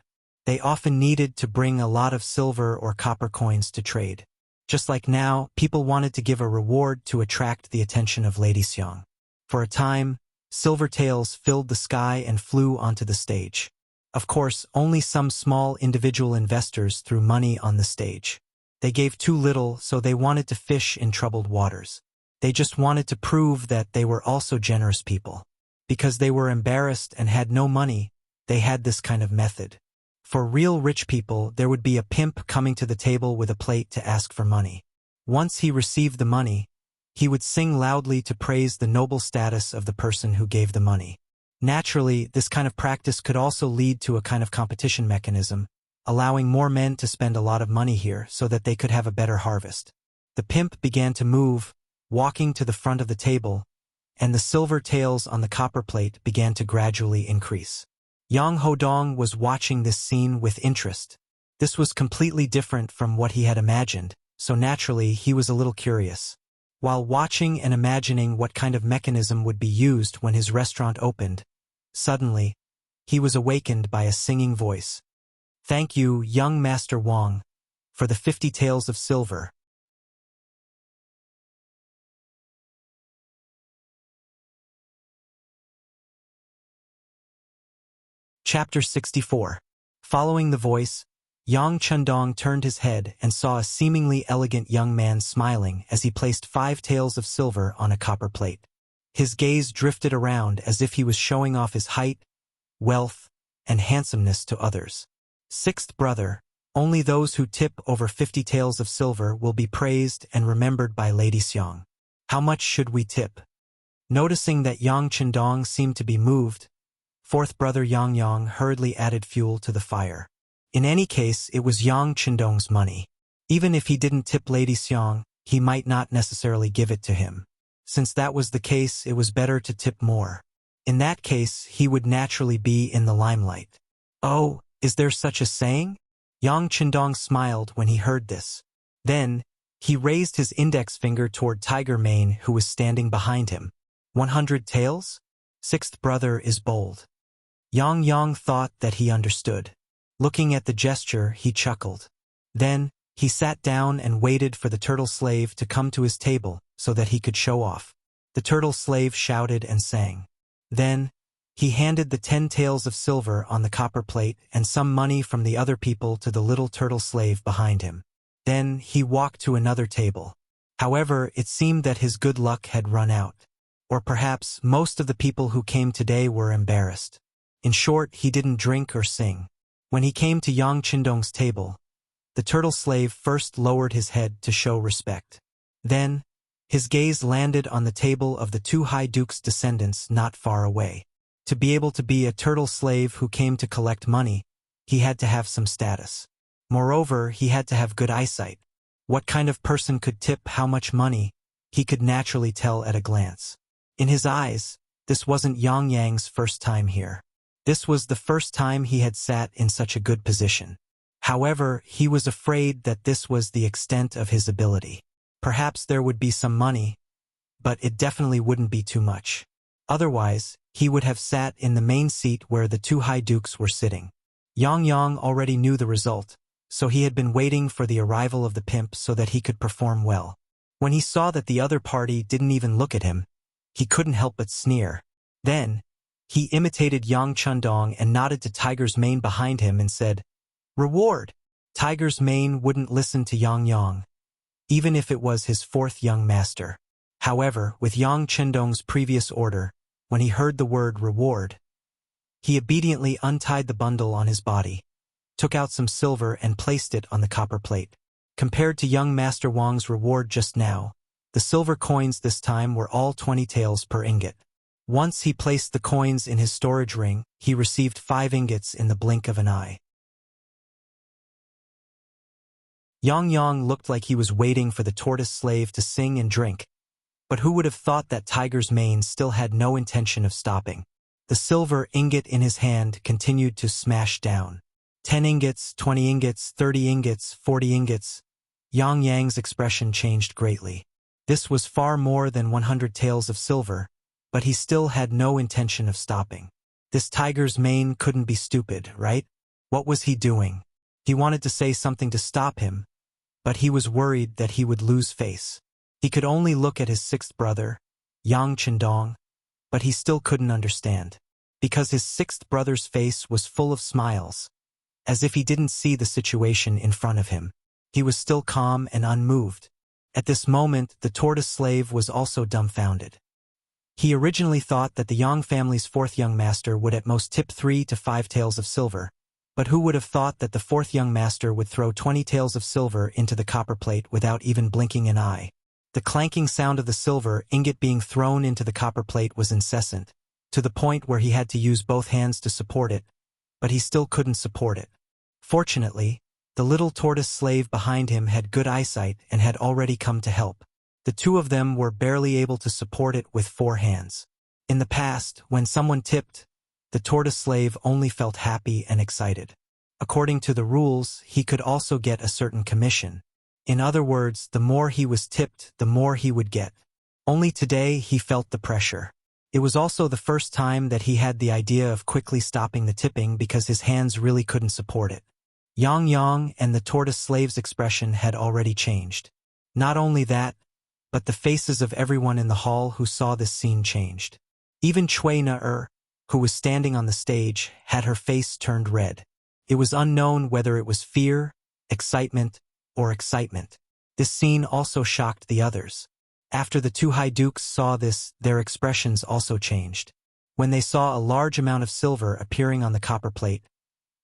They often needed to bring a lot of silver or copper coins to trade. Just like now, people wanted to give a reward to attract the attention of Lady Xiang. For a time, silver taels filled the sky and flew onto the stage. Of course, only some small individual investors threw money on the stage. They gave too little, so they wanted to fish in troubled waters. They just wanted to prove that they were also generous people. Because they were embarrassed and had no money, they had this kind of method. For real rich people, there would be a pimp coming to the table with a plate to ask for money. Once he received the money, he would sing loudly to praise the noble status of the person who gave the money. Naturally, this kind of practice could also lead to a kind of competition mechanism, allowing more men to spend a lot of money here so that they could have a better harvest. The pimp began to move, walking to the front of the table, and the silver taels on the copper plate began to gradually increase. Yang Hodong was watching this scene with interest. This was completely different from what he had imagined, so naturally he was a little curious. While watching and imagining what kind of mechanism would be used when his restaurant opened, suddenly, he was awakened by a singing voice. "Thank you, young Master Wang, for the 50 taels of silver." Chapter 64. Following the voice, Yang Chendong turned his head and saw a seemingly elegant young man smiling as he placed 5 taels of silver on a copper plate. His gaze drifted around as if he was showing off his height, wealth, and handsomeness to others. 6th brother, Only those who tip over 50 taels of silver will be praised and remembered by Lady Xiang. How much should we tip? Noticing that Yang Chendong seemed to be moved, fourth brother Yang Yang hurriedly added fuel to the fire. In any case, it was Yang Chendong's money. Even if he didn't tip Lady Xiang, he might not necessarily give it to him. Since that was the case, it was better to tip more. In that case, he would naturally be in the limelight. Oh, is there such a saying? Yang Chendong smiled when he heard this. Then, he raised his index finger toward Tiger Mane, who was standing behind him. 100 taels? Sixth brother is bold. Yang Yang thought that he understood. Looking at the gesture, he chuckled. Then, he sat down and waited for the turtle slave to come to his table so that he could show off. The turtle slave shouted and sang. Then, he handed the 10 taels of silver on the copper plate and some money from the other people to the little turtle slave behind him. Then, he walked to another table. However, it seemed that his good luck had run out. Or perhaps most of the people who came today were embarrassed. In short, he didn't drink or sing. When he came to Yang Chendong's table, the turtle slave first lowered his head to show respect. Then, his gaze landed on the table of the two high dukes' descendants not far away. To be able to be a turtle slave who came to collect money, he had to have some status. Moreover, he had to have good eyesight. What kind of person could tip how much money, he could naturally tell at a glance. In his eyes, this wasn't Yang Yang's first time here. This was the first time he had sat in such a good position. However, he was afraid that this was the extent of his ability. Perhaps there would be some money, but it definitely wouldn't be too much. Otherwise, he would have sat in the main seat where the two high dukes were sitting. Yang Yang already knew the result, so he had been waiting for the arrival of the pimp so that he could perform well. When he saw that the other party didn't even look at him, he couldn't help but sneer. Then, he imitated Yang Chendong and nodded to Tiger's Mane behind him and said, "Reward!" Tiger's Mane wouldn't listen to Yang Yang, even if it was his fourth young master. However, with Yang Chendong's previous order, when he heard the word reward, he obediently untied the bundle on his body, took out some silver and placed it on the copper plate. Compared to young Master Wang's reward just now, the silver coins this time were all 20 taels per ingot. Once he placed the coins in his storage ring, he received 5 ingots in the blink of an eye. Yang Yang looked like he was waiting for the tortoise slave to sing and drink, but who would have thought that Tiger's Mane still had no intention of stopping? The silver ingot in his hand continued to smash down. 10 ingots, 20 ingots, 30 ingots, 40 ingots. Yang Yang's expression changed greatly. This was far more than 100 taels of silver, but he still had no intention of stopping. This Tiger's Mane couldn't be stupid, right? What was he doing? He wanted to say something to stop him, but he was worried that he would lose face. He could only look at his sixth brother, Yang Chendong, but he still couldn't understand, because his sixth brother's face was full of smiles, as if he didn't see the situation in front of him. He was still calm and unmoved. At this moment, the tortoise slave was also dumbfounded. He originally thought that the Yang family's fourth young master would at most tip 3 to 5 taels of silver, but who would have thought that the fourth young master would throw 20 taels of silver into the copper plate without even blinking an eye? The clanking sound of the silver ingot being thrown into the copper plate was incessant, to the point where he had to use both hands to support it, but he still couldn't support it. Fortunately, the little tortoise slave behind him had good eyesight and had already come to help. The two of them were barely able to support it with 4 hands. In the past, when someone tipped, the tortoise slave only felt happy and excited. According to the rules, he could also get a certain commission. In other words, the more he was tipped, the more he would get. Only today he felt the pressure. It was also the first time that he had the idea of quickly stopping the tipping because his hands really couldn't support it. Yang Yang and the tortoise slave's expression had already changed. Not only that, but the faces of everyone in the hall who saw this scene changed. Even Cui Na, who was standing on the stage, had her face turned red. It was unknown whether it was fear, excitement, or excitement. This scene also shocked the others. After the two high dukes saw this, their expressions also changed. When they saw a large amount of silver appearing on the copper plate,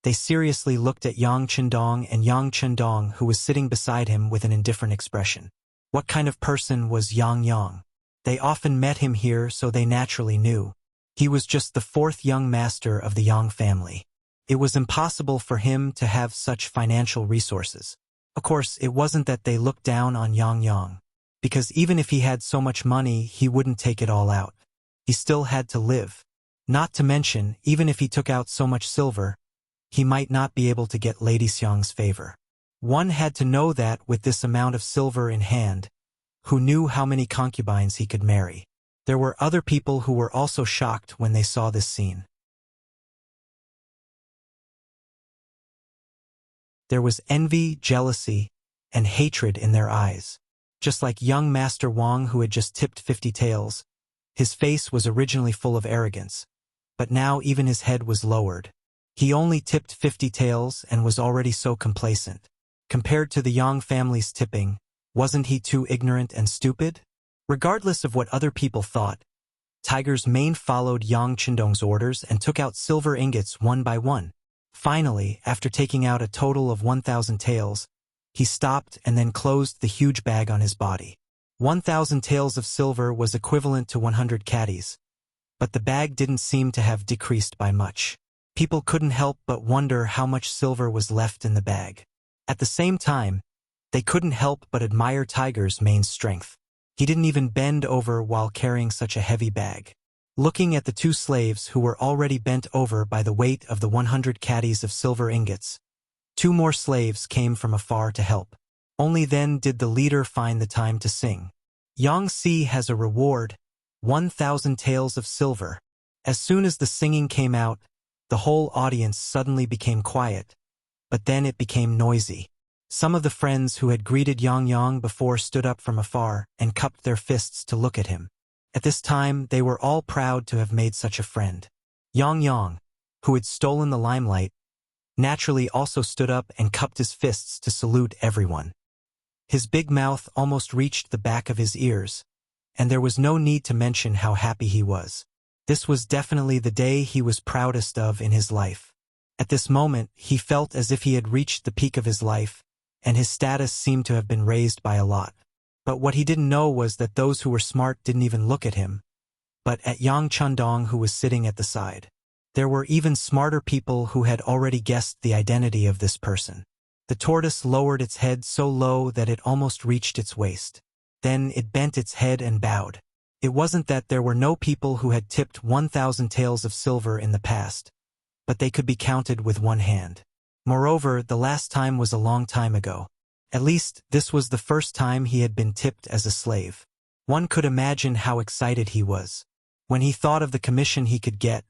They seriously looked at Yang Chendong and Yang Chendong, who was sitting beside him with an indifferent expression. What kind of person was Yang Yang? They often met him here, so they naturally knew. He was just the fourth young master of the Yang family. It was impossible for him to have such financial resources. Of course, it wasn't that they looked down on Yang Yang, because even if he had so much money, he wouldn't take it all out. He still had to live. Not to mention, even if he took out so much silver, he might not be able to get Lady Xiang's favor. One had to know that with this amount of silver in hand, who knew how many concubines he could marry. There were other people who were also shocked when they saw this scene. There was envy, jealousy, and hatred in their eyes. Just like young Master Wang, who had just tipped 50 taels, his face was originally full of arrogance, but now even his head was lowered. He only tipped 50 taels and was already so complacent. Compared to the Yang family's tipping, wasn't he too ignorant and stupid? Regardless of what other people thought, Tiger's mane followed Yang Chendong's orders and took out silver ingots one by one. Finally, after taking out a total of 1,000 taels, he stopped and then closed the huge bag on his body. 1,000 taels of silver was equivalent to 100 caddies, but the bag didn't seem to have decreased by much. People couldn't help but wonder how much silver was left in the bag. At the same time, they couldn't help but admire Tiger's mane's strength. He didn't even bend over while carrying such a heavy bag. Looking at the two slaves who were already bent over by the weight of the 100 caddies of silver ingots, two more slaves came from afar to help. Only then did the leader find the time to sing. Yang Si has a reward, 1,000 taels of silver. As soon as the singing came out, the whole audience suddenly became quiet, but then it became noisy. Some of the friends who had greeted Yang Yang before stood up from afar and cupped their fists to look at him. At this time, they were all proud to have made such a friend. Yang Yang, who had stolen the limelight, naturally also stood up and cupped his fists to salute everyone. His big mouth almost reached the back of his ears, and there was no need to mention how happy he was. This was definitely the day he was proudest of in his life. At this moment, he felt as if he had reached the peak of his life, and his status seemed to have been raised by a lot. But what he didn't know was that those who were smart didn't even look at him, but at Yang Chendong, who was sitting at the side. There were even smarter people who had already guessed the identity of this person. The tortoise lowered its head so low that it almost reached its waist. Then it bent its head and bowed. It wasn't that there were no people who had tipped 1,000 taels of silver in the past, but they could be counted with one hand. Moreover, the last time was a long time ago. At least, this was the first time he had been tipped as a slave. One could imagine how excited he was. When he thought of the commission he could get,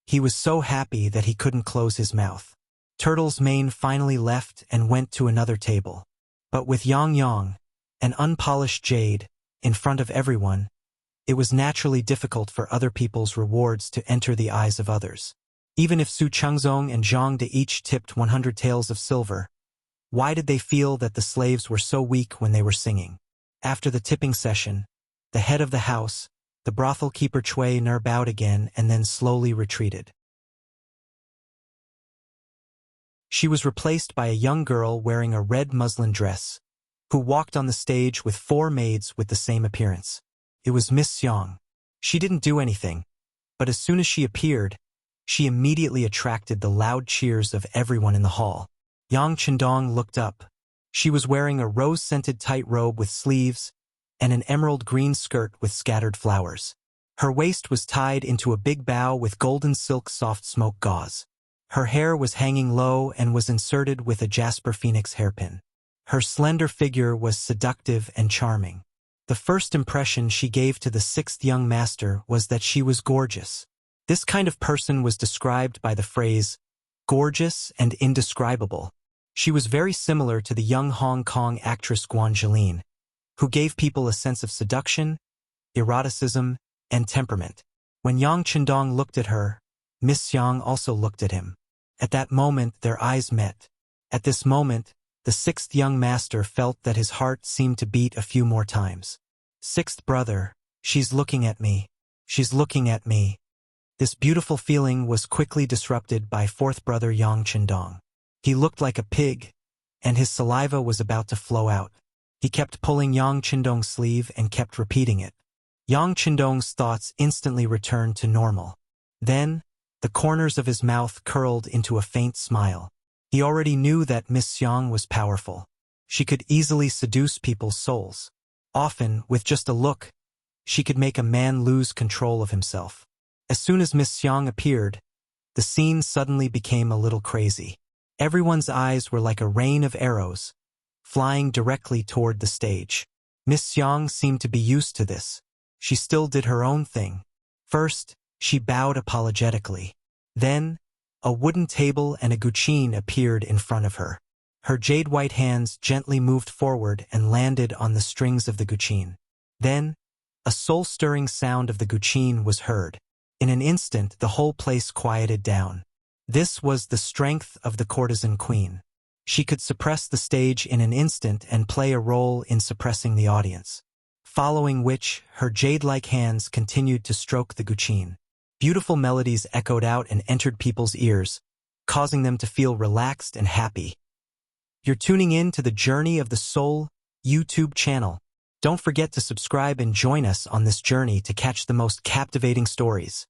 he was so happy that he couldn't close his mouth. Turtle's mane finally left and went to another table. But with Yang Yang, an unpolished jade, in front of everyone, it was naturally difficult for other people's rewards to enter the eyes of others. Even if Su Chengzong and Zhang De each tipped 100 taels of silver, why did they feel that the slaves were so weak when they were singing? After the tipping session, the head of the house, the brothel keeper Cui Ner, bowed again and then slowly retreated. She was replaced by a young girl wearing a red muslin dress, who walked on the stage with 4 maids with the same appearance. It was Miss Xiang. She didn't do anything, but as soon as she appeared, she immediately attracted the loud cheers of everyone in the hall. Yang Chendong looked up. She was wearing a rose-scented tight robe with sleeves and an emerald green skirt with scattered flowers. Her waist was tied into a big bow with golden silk soft smoke gauze. Her hair was hanging low and was inserted with a jasper phoenix hairpin. Her slender figure was seductive and charming. The first impression she gave to the 6th young master was that she was gorgeous. This kind of person was described by the phrase, gorgeous and indescribable. She was very similar to the young Hong Kong actress Guangeline, who gave people a sense of seduction, eroticism, and temperament. When Yang Chendong looked at her, Miss Xiang also looked at him. At that moment, their eyes met. At this moment, the 6th young master felt that his heart seemed to beat a few more times. 6th brother, she's looking at me. She's looking at me. This beautiful feeling was quickly disrupted by fourth brother Yang Chendong. He looked like a pig, and his saliva was about to flow out. He kept pulling Yang Chendong's sleeve and kept repeating it. Yang Chendong's thoughts instantly returned to normal. Then, the corners of his mouth curled into a faint smile. He already knew that Miss Yang was powerful. She could easily seduce people's souls. Often, with just a look, she could make a man lose control of himself. As soon as Miss Yang appeared, the scene suddenly became a little crazy. Everyone's eyes were like a rain of arrows, flying directly toward the stage. Miss Yang seemed to be used to this. She still did her own thing. First, she bowed apologetically. Then, a wooden table and a guqin appeared in front of her. Her jade-white hands gently moved forward and landed on the strings of the guqin. Then, a soul-stirring sound of the guqin was heard. In an instant, the whole place quieted down. This was the strength of the courtesan queen. She could suppress the stage in an instant and play a role in suppressing the audience. Following which, her jade-like hands continued to stroke the guqin. Beautiful melodies echoed out and entered people's ears, causing them to feel relaxed and happy. You're tuning in to the Journey of the Soul YouTube channel. Don't forget to subscribe and join us on this journey to catch the most captivating stories.